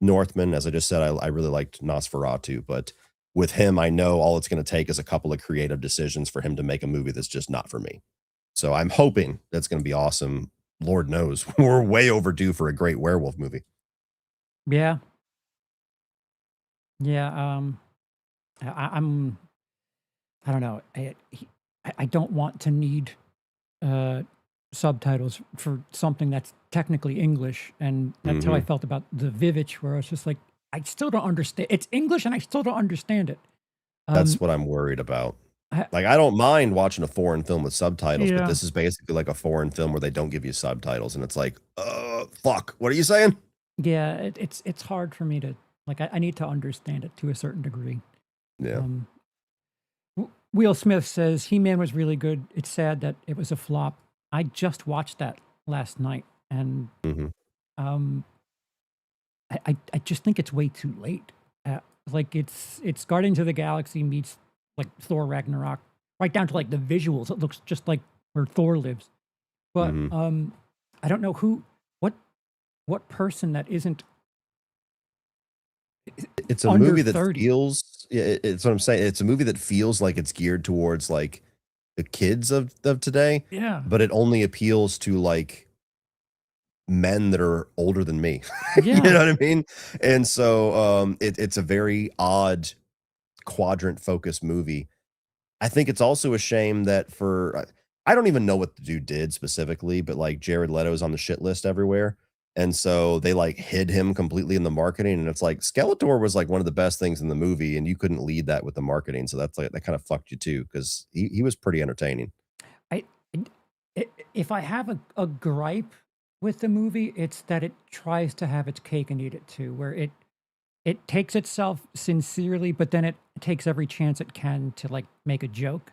Speaker 1: Northman, as I just said. I really liked Nosferatu, but with him, I know all it's going to take is a couple of creative decisions for him to make a movie that's just not for me. So I'm hoping that's going to be awesome. Lord knows we're way overdue for a great werewolf movie.
Speaker 2: Yeah, yeah. I'm. I don't know. I don't want to need uh, subtitles for something that's technically English, and that's how I
Speaker 1: Hmm.
Speaker 2: felt about the Vivitch, where I was just like, I still don't understand. It's English, and I still don't understand it.
Speaker 1: That's
Speaker 2: Um,
Speaker 1: what I'm worried about.
Speaker 2: I,
Speaker 1: Like, I don't mind watching a foreign film with subtitles, but
Speaker 2: yeah,
Speaker 1: this is basically like a foreign film where they don't give you subtitles, and it's like, fuck, what are you saying?
Speaker 2: yeah. It's hard for me to like. I need to understand it to a certain degree.
Speaker 1: Yeah.
Speaker 2: Um, Will Smith says He-Man was really good. It's sad that it was a flop. I just watched that last night, and
Speaker 1: Hmm.
Speaker 2: um, I just think it's way too late. Like it's Guardians of the Galaxy meets like Thor Ragnarok, right down to like the visuals. It looks just like where Thor lives. But
Speaker 1: Hmm.
Speaker 2: I don't know what what person that isn't
Speaker 1: It's a
Speaker 2: under
Speaker 1: movie that
Speaker 2: 30.
Speaker 1: feels Yeah, it's what I'm saying. It's a movie that feels like it's geared towards like the kids of today,
Speaker 2: Yeah.
Speaker 1: but it only appeals to like men that are older than me. You
Speaker 2: Yeah.
Speaker 1: know what I mean? And so it's a very odd quadrant focused movie. I think it's also a shame that for I don't even know what the dude did specifically, but like Jared Leto's on the shit list everywhere. And so they like hid him completely in the marketing. And it's like Skeletor was like one of the best things in the movie, and you couldn't lead that with the marketing. So that's like that kind of fucked you too, because he was pretty entertaining.
Speaker 2: I, if I have a gripe with the movie, it's that it tries to have its cake and eat it too, where it takes itself sincerely, but then it takes every chance it can to like make a joke.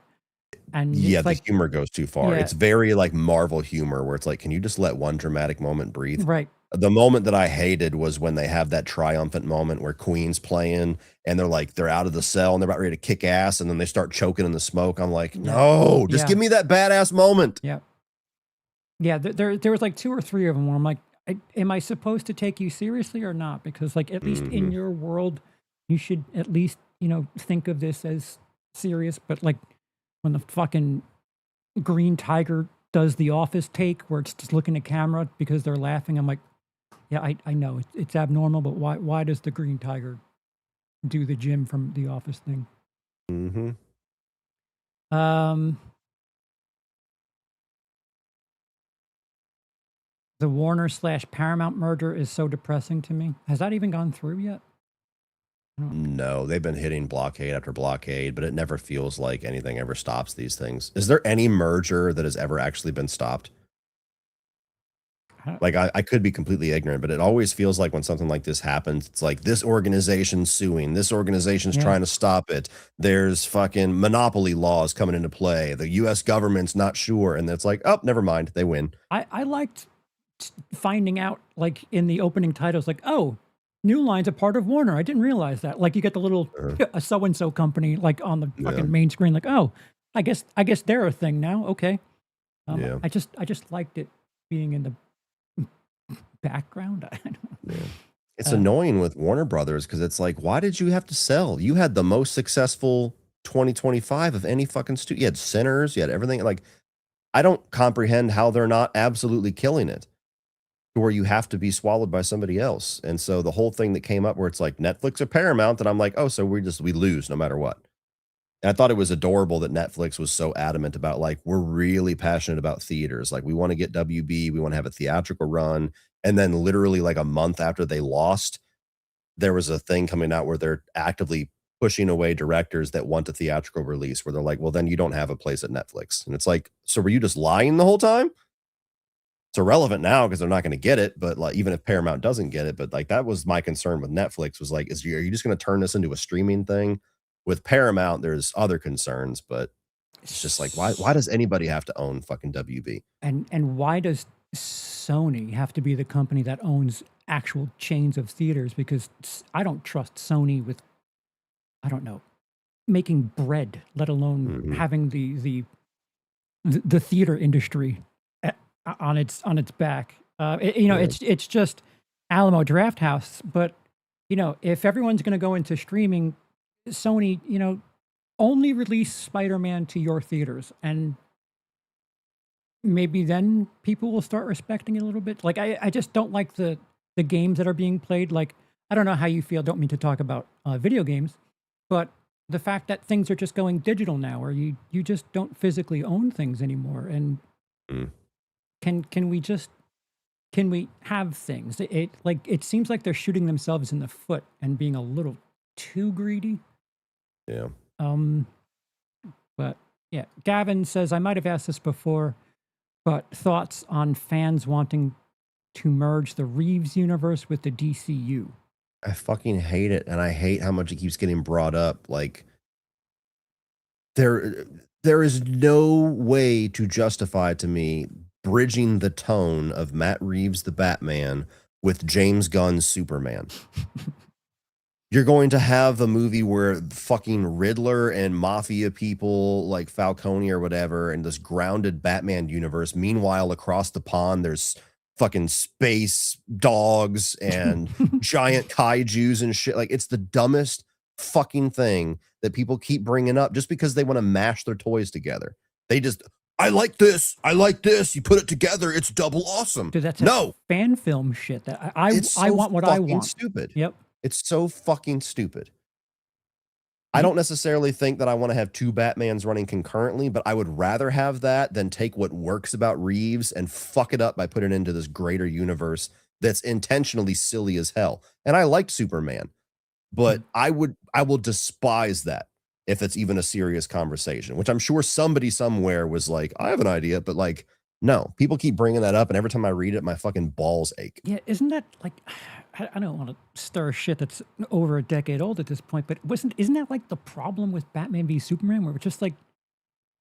Speaker 2: And
Speaker 1: Yeah,
Speaker 2: it's
Speaker 1: the
Speaker 2: like,
Speaker 1: humor goes too far.
Speaker 2: yeah,
Speaker 1: It's very like Marvel humor where it's like, can you just let one dramatic moment breathe?
Speaker 2: right.
Speaker 1: The moment that I hated was when they have that triumphant moment where Queen's playing and they're like, they're out of the cell and they're about ready to kick ass and then they start choking in the smoke. I'm like,
Speaker 2: Yeah.
Speaker 1: no, just
Speaker 2: Yeah.
Speaker 1: give me that badass moment.
Speaker 2: Yeah. Yeah. There was like two or three of them where I'm like, am I supposed to take you seriously or not? Because like, at least in
Speaker 1: Mhm.
Speaker 2: your world, you should at least, think of this as serious. But like when the fucking Green Tiger does the office take where it's just looking at camera because they're laughing, I'm like, yeah, I know it's abnormal, but why does the Green Tiger do the Jim from the office thing?
Speaker 1: Mhm.
Speaker 2: Um, the Warner/Paramount merger is so depressing to me. Has that even gone through yet? I don't,
Speaker 1: No, they've been hitting blockade after blockade, but it never feels like anything ever stops these things. Is there any merger that has ever actually been stopped?
Speaker 2: I don't-
Speaker 1: Like, I could be completely ignorant, but it always feels like when something like this happens, it's like this organization's suing, this organization's
Speaker 2: yeah,
Speaker 1: trying to stop it. There's fucking monopoly laws coming into play. The US government's not sure. And it's like, oh, never mind. They win.
Speaker 2: I liked finding out like in the opening titles, like, oh, New Line's a part of Warner. I didn't realize that. Like you get the little
Speaker 1: Uh,
Speaker 2: a so and so company like on the
Speaker 1: yeah.
Speaker 2: fucking main screen, like, oh, I guess they're a thing now. Okay.
Speaker 1: Yeah.
Speaker 2: I just liked it being in the background. I don't
Speaker 1: Yeah. It's
Speaker 2: know.
Speaker 1: annoying with Warner Brothers because it's like, why did you have to sell? You had the most successful 2025 of any fucking studio. You had Sinners, you had everything. Like, I don't comprehend how they're not absolutely killing it to where you have to be swallowed by somebody else. And so the whole thing that came up where it's like Netflix or Paramount, and I'm like, oh, so we lose no matter what. And I thought it was adorable that Netflix was so adamant about like, we're really passionate about theaters. Like we want to get WB, we want to have a theatrical run. And then literally like a month after they lost, there was a thing coming out where they're actively pushing away directors that want a theatrical release where they're like, well, then you don't have a place at Netflix. And it's like, so were you just lying the whole time? It's irrelevant now because they're not going to get it. But like, even if Paramount doesn't get it, but like that was my concern with Netflix was like, are you just going to turn this into a streaming thing? With Paramount, there's other concerns, but it's just like, why does anybody have to own fucking WB?
Speaker 2: And why does Sony have to be the company that owns actual chains of theaters? Because I don't trust Sony with, I don't know, making bread, let alone
Speaker 1: Mhm.
Speaker 2: having the theater industry a- on its back.
Speaker 1: Yeah.
Speaker 2: It's just Alamo Drafthouse. But if everyone's going to go into streaming, Sony, only release Spider-Man to your theaters, and maybe then people will start respecting it a little bit. Like I just don't like the games that are being played. Like I don't know how you feel. Don't mean to talk about video games, but the fact that things are just going digital now, or you just don't physically own things anymore. And
Speaker 1: Mm.
Speaker 2: can we have things? It seems like they're shooting themselves in the foot and being a little too greedy.
Speaker 1: Yeah.
Speaker 2: Um, but yeah, Gavin says I might have asked this before, but thoughts on fans wanting to merge the Reeves universe with the DCU?
Speaker 1: I fucking hate it. And I hate how much it keeps getting brought up. Like, there there is no way to justify to me bridging the tone of Matt Reeves the Batman with James Gunn's Superman. You're going to have a movie where fucking Riddler and mafia people like Falcone or whatever in this grounded Batman universe. Meanwhile, across the pond, there's fucking space dogs and giant kaijus and shit. Like, it's the dumbest fucking thing that people keep bringing up just because they want to mash their toys together. They just, I like this. I like this. You put it together. It's double awesome.
Speaker 2: Dude, that's
Speaker 1: No,
Speaker 2: fan film shit. That I
Speaker 1: it's
Speaker 2: I
Speaker 1: so
Speaker 2: want what I
Speaker 1: fucking
Speaker 2: want.
Speaker 1: stupid.
Speaker 2: Yep.
Speaker 1: It's so fucking stupid. I don't necessarily think that I want to have two Batmans running concurrently, but I would rather have that than take what works about Reeves and fuck it up by putting it into this greater universe that's intentionally silly as hell. And I liked Superman, but I will despise that if it's even a serious conversation, which I'm sure somebody somewhere was like, I have an idea, but like, no, people keep bringing that up. And every time I read it, my fucking balls ache.
Speaker 2: Yeah, isn't that like, I don't want to stir shit that's over a decade old at this point, but isn't that like the problem with Batman v Superman, where we're just like,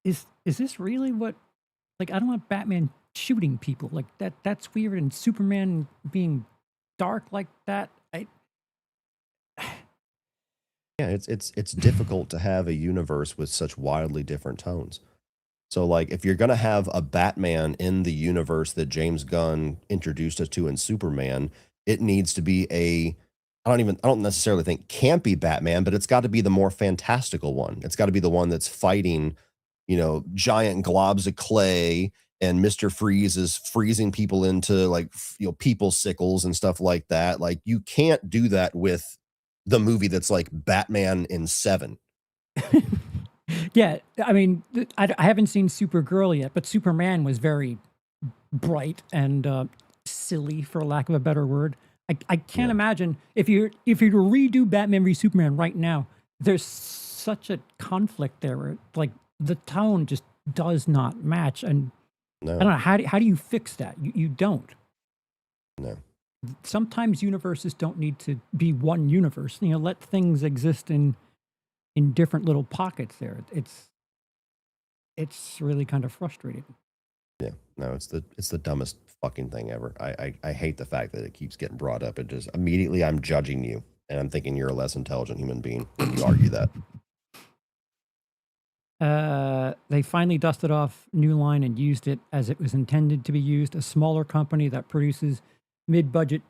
Speaker 2: is this really what, like, I don't want Batman shooting people like that's weird, and Superman being dark like that.
Speaker 1: Yeah, it's difficult to have a universe with such wildly different tones. So like if you're gonna have a Batman in the universe that James Gunn introduced us to in Superman, it needs to be I don't necessarily think campy Batman, but it's got to be the more fantastical one. It's got to be the one that's fighting, giant globs of clay, and Mr. Freeze is freezing people into like people sickles and stuff like that. Like you can't do that with the movie that's like Batman in 7.
Speaker 2: Yeah, I mean, I haven't seen Supergirl yet, but Superman was very bright and silly, for lack of a better word. I can't imagine if you were to redo Batman v Superman right now, there's such a conflict there where like the tone just does not match, and
Speaker 1: No,
Speaker 2: I don't know how do you fix that? You don't.
Speaker 1: no.
Speaker 2: Sometimes universes don't need to be one universe. Let things exist in different little pockets there. It's really kind of frustrating.
Speaker 1: Yeah, no, it's the dumbest fucking thing ever. I hate the fact that it keeps getting brought up. It just immediately I'm judging you, and I'm thinking you're a less intelligent human being when you argue that.
Speaker 2: They finally dusted off New Line and used it as it was intended to be used. A smaller company that produces mid-budget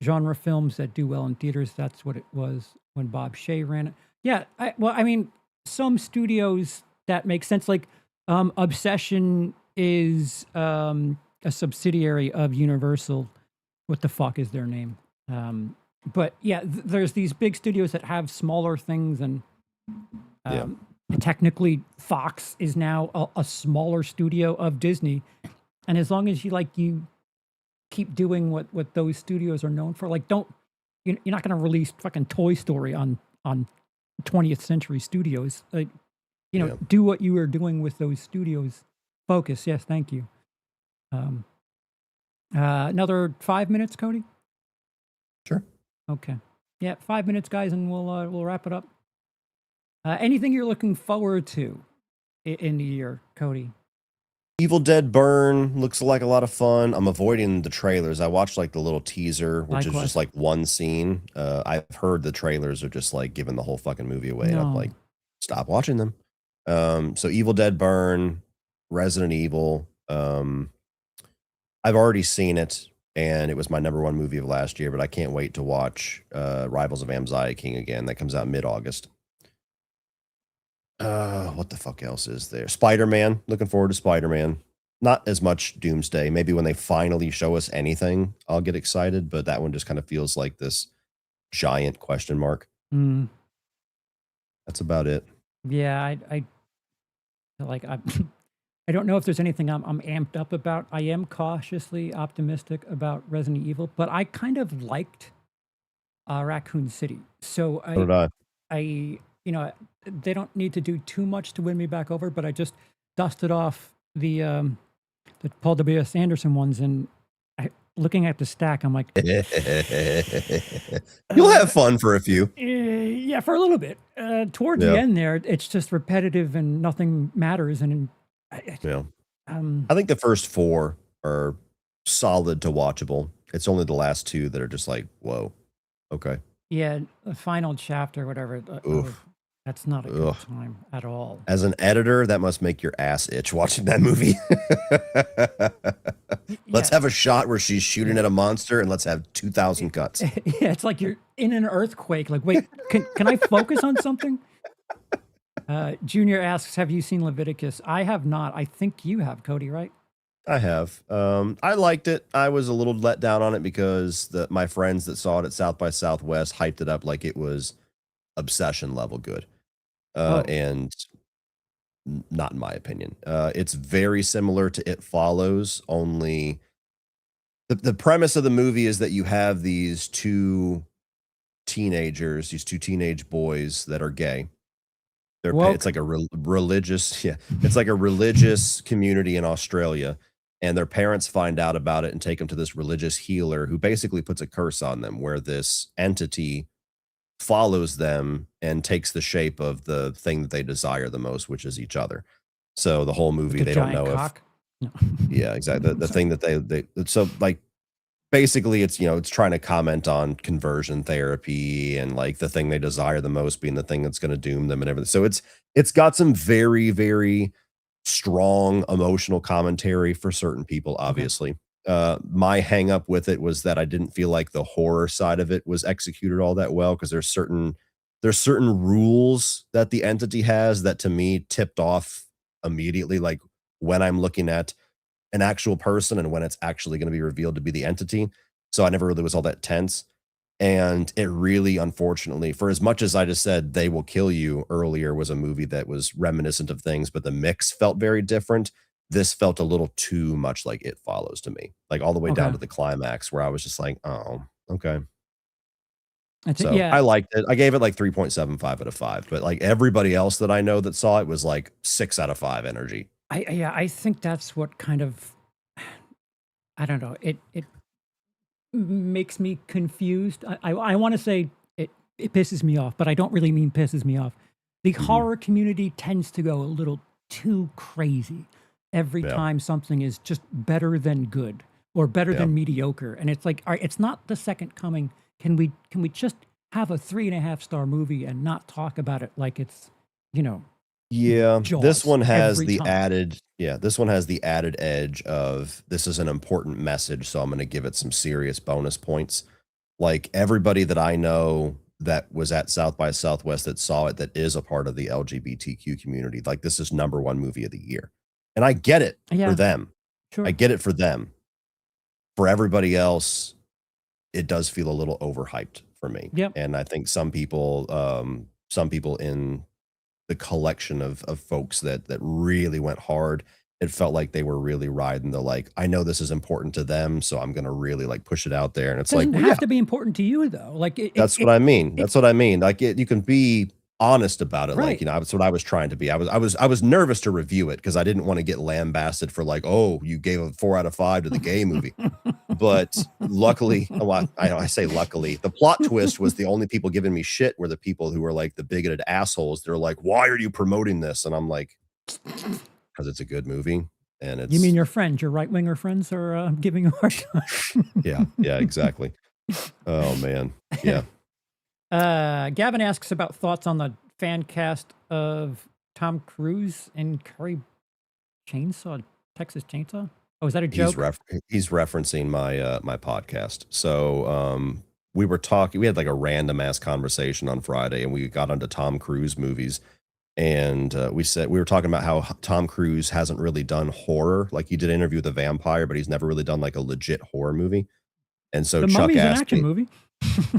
Speaker 2: genre films that do well in theaters. That's what it was when Bob Shea ran it. Yeah, I mean, some studios that make sense. Like Obsession is a subsidiary of Universal. What the fuck is their name? But yeah, there's these big studios that have smaller things, and technically Fox is now a smaller studio of Disney. And as long as you keep doing what those studios are known for, like you're not going to release fucking Toy Story on 20th Century Studios. Like, do what you were doing with those studios. Focus. Yes, thank you. Another 5 minutes, Cody?
Speaker 1: Sure.
Speaker 2: Okay. Yeah, 5 minutes, guys, and we'll wrap it up. Anything you're looking forward to in the year, Cody?
Speaker 1: Evil Dead Burn looks like a lot of fun. I'm avoiding the trailers. I watched like the little teaser, which is just like one scene. I've heard the trailers are just like giving the whole fucking movie away. And I'm like, stop watching them. So Evil Dead Burn, Resident Evil. I've already seen it, and it was my #1 movie of last year, but I can't wait to watch Rivals of Amzai King again. That comes out mid-August. What the fuck else is there? Spider-Man. Looking forward to Spider-Man. Not as much Doomsday. Maybe when they finally show us anything, I'll get excited, but that one just kind of feels like this giant question mark. That's about it.
Speaker 2: Yeah, I I don't know if there's anything I'm amped up about. I am cautiously optimistic about Resident Evil, but I kind of liked Raccoon City. So
Speaker 1: So did I.
Speaker 2: they don't need to do too much to win me back over, but I just dusted off the Paul W.S. Anderson ones, and looking at the stack, I'm like,
Speaker 1: You'll have fun for a few.
Speaker 2: Yeah, for a little bit. Towards the end there, it's just repetitive and nothing matters. And
Speaker 1: I think the first 4 are solid to watchable. It's only the last 2 that are just like, whoa, okay.
Speaker 2: Yeah, the final chapter, whatever. That's not a good time at all.
Speaker 1: As an editor, that must make your ass itch watching that movie. Let's have a shot where she's shooting at a monster, and let's have 2,000 cuts.
Speaker 2: Yeah, it's like in an earthquake. Like, wait, can I focus on something? Junior asks, have you seen Leviticus? I have not. I think you have, Cody, right?
Speaker 1: I have. I liked it. I was a little let down on it because my friends that saw it at South by Southwest hyped it up like it was obsession level good.
Speaker 2: Oh,
Speaker 1: And not in my opinion. It's very similar to It Follows, only the premise of the movie is that you have these two teenagers, these two teenage boys that are gay. It's
Speaker 2: woke.
Speaker 1: like a religious, yeah, it's like a religious community in Australia, and their parents find out about it and take them to this religious healer who basically puts a curse on them, where this entity follows them and takes the shape of the thing that they desire the most, which is each other. So the whole movie,
Speaker 2: Like a
Speaker 1: they don't
Speaker 2: giant
Speaker 1: know if,
Speaker 2: cock? No.
Speaker 1: yeah, exactly. The
Speaker 2: Sorry.
Speaker 1: thing that so like basically it's, it's trying to comment on conversion therapy and like the thing they desire the most being the thing that's going to doom them and everything. So it's got some very, very strong emotional commentary for certain people,
Speaker 2: Okay.
Speaker 1: obviously. My hang up with it was that I didn't feel like the horror side of it was executed all that well, because there's certain rules that the entity has that to me tipped off immediately, like when I'm looking at an actual person and when it's actually going to be revealed to be the entity. So I never really was all that tense. And it really, unfortunately, for as much as I just said They Will Kill You earlier was a movie that was reminiscent of things, but the mix felt very different. This felt a little too much like It Follows to me, like all the way down
Speaker 2: Okay.
Speaker 1: to the climax where I was just like, oh, okay.
Speaker 2: I think,
Speaker 1: So
Speaker 2: yeah.
Speaker 1: I liked it. I gave it like 3.75 out of 5, but like everybody else that I know that saw it was like 6 out of 5 energy.
Speaker 2: Yeah, I think that's what kind of, I don't know. It makes me confused. I want to say it pisses me off, but I don't really mean pisses me off. The
Speaker 1: Mhm.
Speaker 2: horror community tends to go a little too crazy every
Speaker 1: Yeah.
Speaker 2: time something is just better than good or better
Speaker 1: Yeah.
Speaker 2: than mediocre, and it's like, all right, it's not the second coming. Can we just have a 3.5 star movie and not talk about it like it's, you know,
Speaker 1: Yeah,
Speaker 2: Jaws every time?
Speaker 1: this one has the added edge of this is an important message, so I'm gonna give it some serious bonus points. Like, everybody that I know that was at South by Southwest that saw it that is a part of the LGBTQ community, like, this is number 1 movie of the year. And I get it for
Speaker 2: Yeah,
Speaker 1: them. I
Speaker 2: sure.
Speaker 1: get it for them. For everybody else, it does feel a little overhyped for me.
Speaker 2: Yep.
Speaker 1: And I think some people in the collection of folks that really went hard, it felt like they were really riding the, like, I know this is important to them, so I'm gonna really, like, push it out there, and it's like,
Speaker 2: Doesn't
Speaker 1: well, yeah,
Speaker 2: have to be important to you though. Like
Speaker 1: that's what I mean,
Speaker 2: it
Speaker 1: that's what I mean, like, you can be honest about it, like,
Speaker 2: right.
Speaker 1: that's what I was trying to be. I was nervous to review it because I didn't wanna get lambasted for like, "Oh, you gave a 4 out of 5 to the gay movie." But luckily, well, I say luckily, the plot twist was the only people giving me shit were the people who were like the bigoted assholes. They're like, "Why are you promoting this?" And I'm like, "'Cause it's a good movie." And
Speaker 2: You mean
Speaker 1: it's
Speaker 2: your friends, your right winger friends are giving you a hard
Speaker 1: yeah,
Speaker 2: time?
Speaker 1: yeah, exactly. Oh, man. Yeah.
Speaker 2: Gavin asks about thoughts on the fan cast of Tom Cruise and Curry Chainsaw, Texas Chainsaw. Oh, is that a
Speaker 1: He's
Speaker 2: joke?
Speaker 1: ref he's referencing my podcast. So, we had like a random ass conversation on Friday, and we got onto Tom Cruise movies. And we were talking about how Tom Cruise hasn't really done horror. Like, he did Interview with a Vampire, but he's never really done like a legit horror movie. And so
Speaker 2: The
Speaker 1: Chuck
Speaker 2: Mummy's an
Speaker 1: asked
Speaker 2: action
Speaker 1: me,
Speaker 2: movie.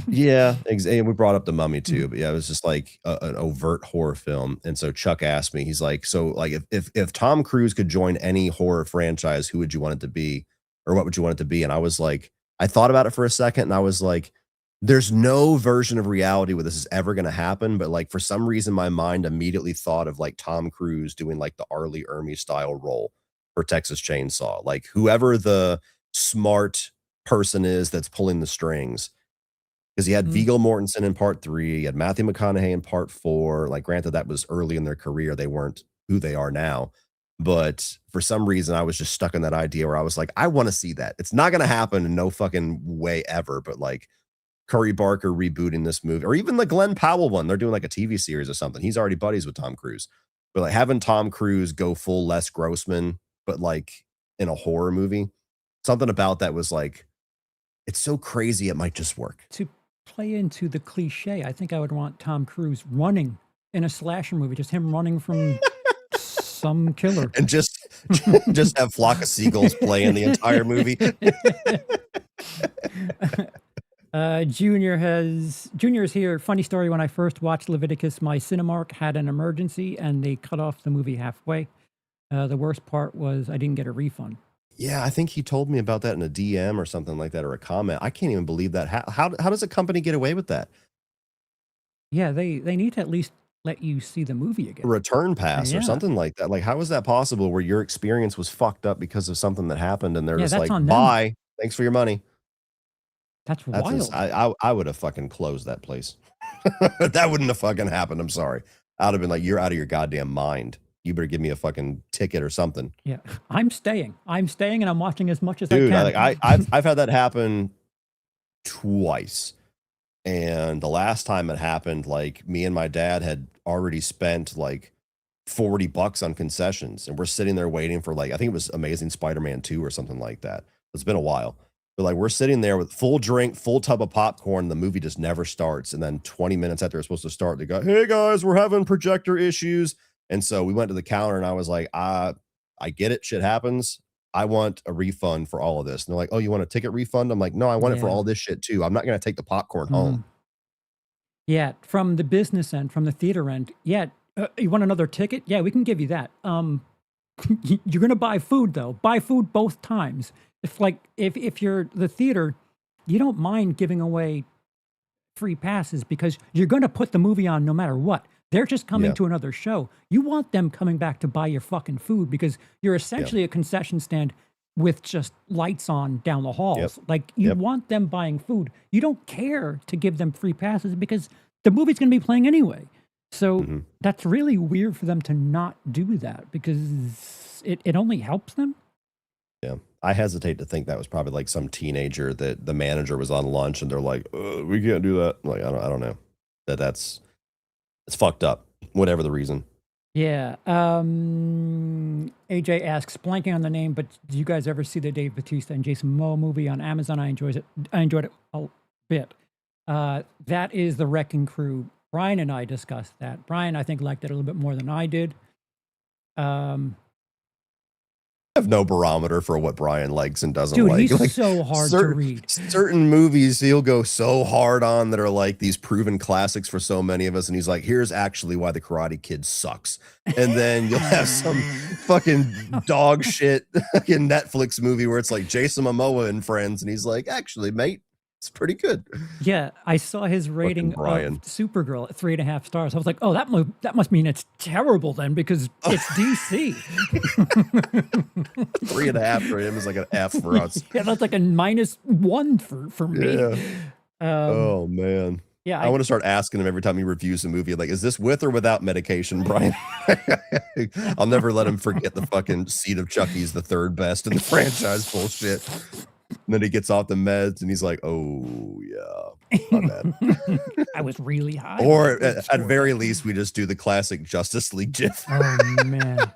Speaker 1: yeah, and we brought up The Mummy
Speaker 2: Mhm.
Speaker 1: too, but yeah, it was just like an overt horror film. And so Chuck asked me, he's like, "So, like, if Tom Cruise could join any horror franchise, who would you want it to be, or what would you want it to be?" And I was like, I thought about it for a second, and I was like, "There's no version of reality where this is ever going to happen." But like, for some reason, my mind immediately thought of like Tom Cruise doing like the Arlie Ermy style role for Texas Chainsaw, like whoever the smart person is that's pulling the strings, because he had
Speaker 2: Mm.
Speaker 1: Viggo Mortensen in part 3, he had Matthew McConaughey in part 4. Like, granted, that was early in their career, they weren't who they are now, but for some reason, I was just stuck in that idea where I was like, "I wanna see that." It's not gonna happen in no fucking way ever, but, like, Curry Barker rebooting this movie, or even the Glenn Powell one, they're doing, like, a TV series or something. He's already buddies with Tom Cruise. But, like, having Tom Cruise go full Les Grossman, but, like, in a horror movie, something about that was like, it's so crazy it might just work.
Speaker 2: Too play into the cliche. I think I would want Tom Cruise running in a slasher movie, just him running from some killer.
Speaker 1: And just have Flock of Seagulls playing the entire movie.
Speaker 2: Junior is here. Funny story. When I first watched Leviticus, my Cinemark had an emergency and they cut off the movie halfway. The worst part was I didn't get a refund.
Speaker 1: Yeah, I think he told me about that in a DM or something like that, or a comment. I can't even believe that. How does a company get away with that?
Speaker 2: Yeah, they need to at least let you see the movie
Speaker 1: A
Speaker 2: again.
Speaker 1: return pass or
Speaker 2: Yeah.
Speaker 1: something like that. Like, how is that possible where your experience was fucked up because of something that happened and they're
Speaker 2: Yeah,
Speaker 1: just
Speaker 2: that's
Speaker 1: like,
Speaker 2: on them.
Speaker 1: bye, thanks for your money.
Speaker 2: That's
Speaker 1: That's
Speaker 2: wild.
Speaker 1: I would have fucking closed that place. That wouldn't have fucking happened. I'm sorry. I'd have been like, you're out of your goddamn mind. You better give me a fucking ticket or something.
Speaker 2: Yeah, I'm staying and I'm watching as much as
Speaker 1: Dude,
Speaker 2: I can.
Speaker 1: I've had that happen twice. And the last time it happened, like me and my dad had already spent like $40 on concessions, and we're sitting there waiting for, like, I think it was Amazing Spider-Man 2 or something like that. It's been a while. But like we're sitting there with full drink, full tub of popcorn, the movie just never starts. And then 20 minutes after it's supposed to start, they go, "Hey guys, we're having projector issues." And so we went to the counter and I was like, I get it, shit happens. I want a refund for all of this. And they're like, "Oh, you want a ticket refund?" I'm like, "No, I want it for
Speaker 2: Yeah.
Speaker 1: all this shit too. I'm not gonna take the popcorn
Speaker 2: Mhm.
Speaker 1: home."
Speaker 2: Yeah, from the business end, from the theater end. Yeah, you want another ticket? Yeah, we can give you that. You're gonna buy food though. Buy food both times. If you're the theater, you don't mind giving away free passes because you're gonna put the movie on no matter what. They're just coming
Speaker 1: Yeah.
Speaker 2: to another show. You want them coming back to buy your fucking food because you're essentially a concession stand with just lights on down the halls. Like you
Speaker 1: Yep.
Speaker 2: want them buying food. You don't care to give them free passes because the movie's going to be playing anyway. So
Speaker 1: Mhm.
Speaker 2: that's really weird for them to not do that because it only helps them.
Speaker 1: Yeah. I hesitate to think that was probably like some teenager that the manager was on lunch and they're like, "We can't do that." Like, I don't know. It's fucked up. Whatever the reason.
Speaker 2: Yeah. AJ asks, blanking on the name, but did you guys ever see the Dave Bautista and Jason Momoa movie on Amazon? I enjoyed it. A bit. That is The Wrecking Crew. Brian and I discussed that. Brian, I think, liked it a little bit more than I did.
Speaker 1: I have no barometer for what Brian likes and doesn't
Speaker 2: Dude,
Speaker 1: like.
Speaker 2: he's
Speaker 1: Like,
Speaker 2: so hard to read.
Speaker 1: certain movies he'll go so hard on that are like these proven classics for so many of us, and he's like, "Here's actually why the Karate Kid sucks." And then you'll have some fucking dog shit fucking Netflix movie where it's like Jason Momoa and friends, and he's like, "Actually, mate, it's pretty good."
Speaker 2: Yeah, I saw his rating of
Speaker 1: Brian.
Speaker 2: Supergirl at 3.5 stars. I was like, oh, that must mean it's terrible then because it's DC.
Speaker 1: 3.5 for him is like an F for us.
Speaker 2: Yeah, that's like a -1 for me.
Speaker 1: Yeah.
Speaker 2: Um,
Speaker 1: Oh man.
Speaker 2: yeah,
Speaker 1: I want to start asking him every time he reviews a movie, like, "Is this with or without medication, Brian?" I'll never let him forget the fucking Seed of Chucky's the third best in the franchise bullshit. And then he gets off the meds and he's like, "Oh yeah, my bad."
Speaker 2: I was really high.
Speaker 1: Or
Speaker 2: when I was
Speaker 1: at
Speaker 2: four.
Speaker 1: very least, we just do the classic Justice League gif.
Speaker 2: Oh man,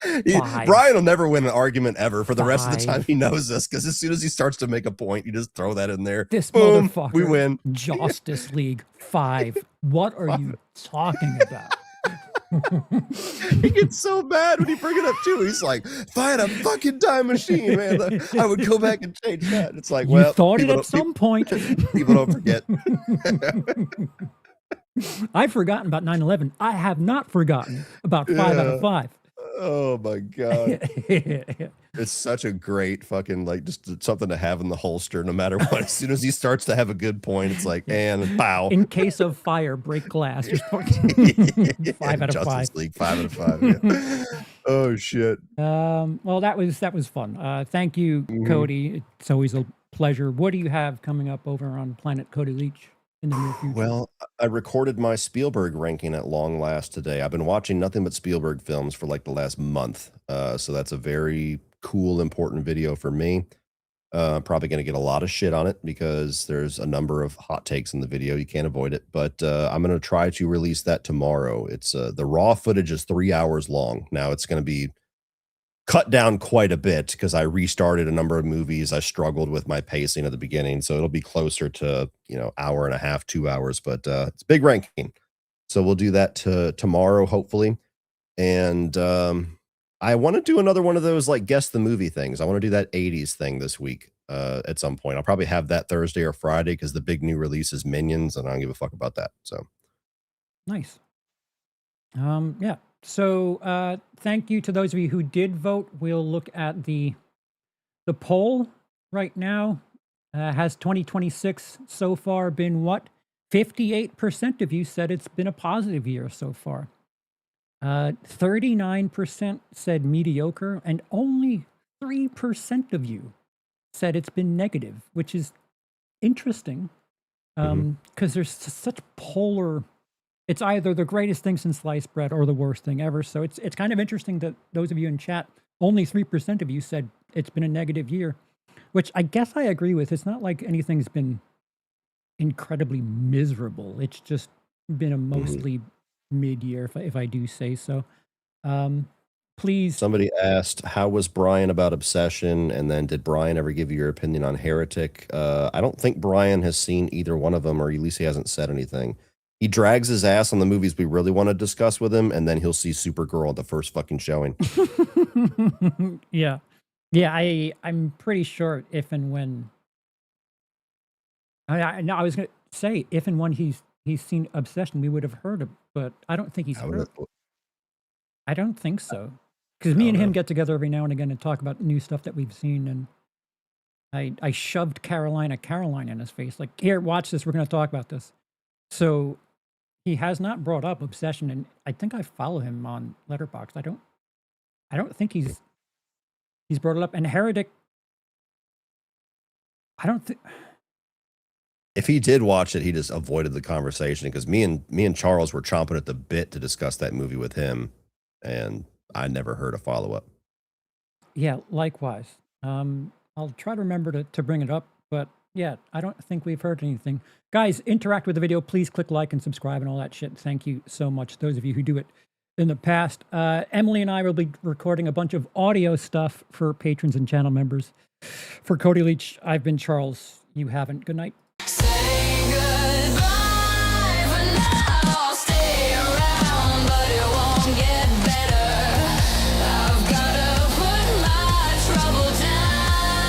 Speaker 2: Five.
Speaker 1: Brian will never win an argument ever for the rest of the time
Speaker 2: Five.
Speaker 1: he knows this, because as soon as he starts to make a point, you just throw that in there.
Speaker 2: This
Speaker 1: Boom,
Speaker 2: motherfucker.
Speaker 1: we win.
Speaker 2: Justice League 5. What are you talking about?
Speaker 1: He gets so mad when you bring it up too. He's like, "If I had a fucking time machine, man, I would go back and change that." It's like,
Speaker 2: You
Speaker 1: well,
Speaker 2: thought it
Speaker 1: people
Speaker 2: at
Speaker 1: don't-
Speaker 2: some point.
Speaker 1: people don't forget.
Speaker 2: I've forgotten about 9/11. I have not forgotten about 5 out
Speaker 1: Yeah.
Speaker 2: of 5.
Speaker 1: Oh my god,
Speaker 2: Yeah.
Speaker 1: it's such a great fucking, like, just something to have in the holster no matter what. As soon as he starts to have a good point, it's like, and pow.
Speaker 2: In case of fire, break glass. Just 5 out of 5.
Speaker 1: Justice League, 5 out of 5. Yeah. Oh shit.
Speaker 2: Well, that was fun. Thank you,
Speaker 1: Mhm.
Speaker 2: Cody. It's always a pleasure. What do you have coming up over on Planet Cody Leach in the near future?
Speaker 1: Well, I recorded my Spielberg ranking at long last today. I've been watching nothing but Spielberg films for like the last month. So that's a very cool, important video for me. Probably going to get a lot of shit on it because there's a number of hot takes in the video. You can't avoid it. But I'm going to try to release that tomorrow. It's the raw footage is 3 hours long. Now it's going to be cut down quite a bit because I restarted a number of movies. I struggled with my pacing at the beginning, so it'll be closer to, hour and a half, 2 hours, but, it's big ranking. So we'll do that tomorrow, hopefully. And, I wanna do another one of those, like, guess the movie things. I wanna do that '80s thing this week, at some point. I'll probably have that Thursday or Friday because the big new release is Minions, and I don't give a fuck about that, so
Speaker 2: Nice. Yeah. So thank you to those of you who did vote. We'll look at the poll right now. Has 2026 so far been what? 58% of you said it's been a positive year so far. 39% said mediocre, and only 3% of you said it's been negative, which is interesting
Speaker 1: Mhm.
Speaker 2: because there's such polar. It's either the greatest thing since sliced bread or the worst thing ever. So it's kind of interesting that those of you in chat, only 3% of you said it's been a negative year, which I guess I agree with. It's not like anything's been incredibly miserable. It's just been a
Speaker 1: Mhm.
Speaker 2: mostly mid year, if I do say so. Um, please,
Speaker 1: Somebody asked, "How was Brian about Obsession?" And then, "Did Brian ever give you your opinion on Heretic?" I don't think Brian has seen either one of them, or at least he hasn't said anything. He drags his ass on the movies we really wanna discuss with him, and then he'll see Supergirl at the first fucking showing.
Speaker 2: yeah, yeah. I'm pretty sure if and when no, I was gonna say if and when he's seen Obsession, we would have heard him, but I don't think he's
Speaker 1: I would
Speaker 2: heard.
Speaker 1: have
Speaker 2: I don't think so, because
Speaker 1: I
Speaker 2: me
Speaker 1: don't
Speaker 2: and him
Speaker 1: know.
Speaker 2: get together every now and again and talk about new stuff that we've seen, and I shoved Caroline in his face, like, "Here, watch this, we're gonna talk about this." So, he has not brought up Obsession, and I think I follow him on Letterboxd. I don't think he's brought it up, and Heretic, I don't think.
Speaker 1: If he did watch it, he just avoided the conversation because me and Charles were chomping at the bit to discuss that movie with him, and I never heard a follow-up.
Speaker 2: Yeah, likewise. I'll try to remember to bring it up, but yeah, I don't think we've heard anything. Guys, interact with the video. Please click like and subscribe and all that shit. Thank you so much. Those of you who do it in the past. Emily and I will be recording a bunch of audio stuff for patrons and channel members. For Cody Leach, I've been Charles. You haven't. Good night.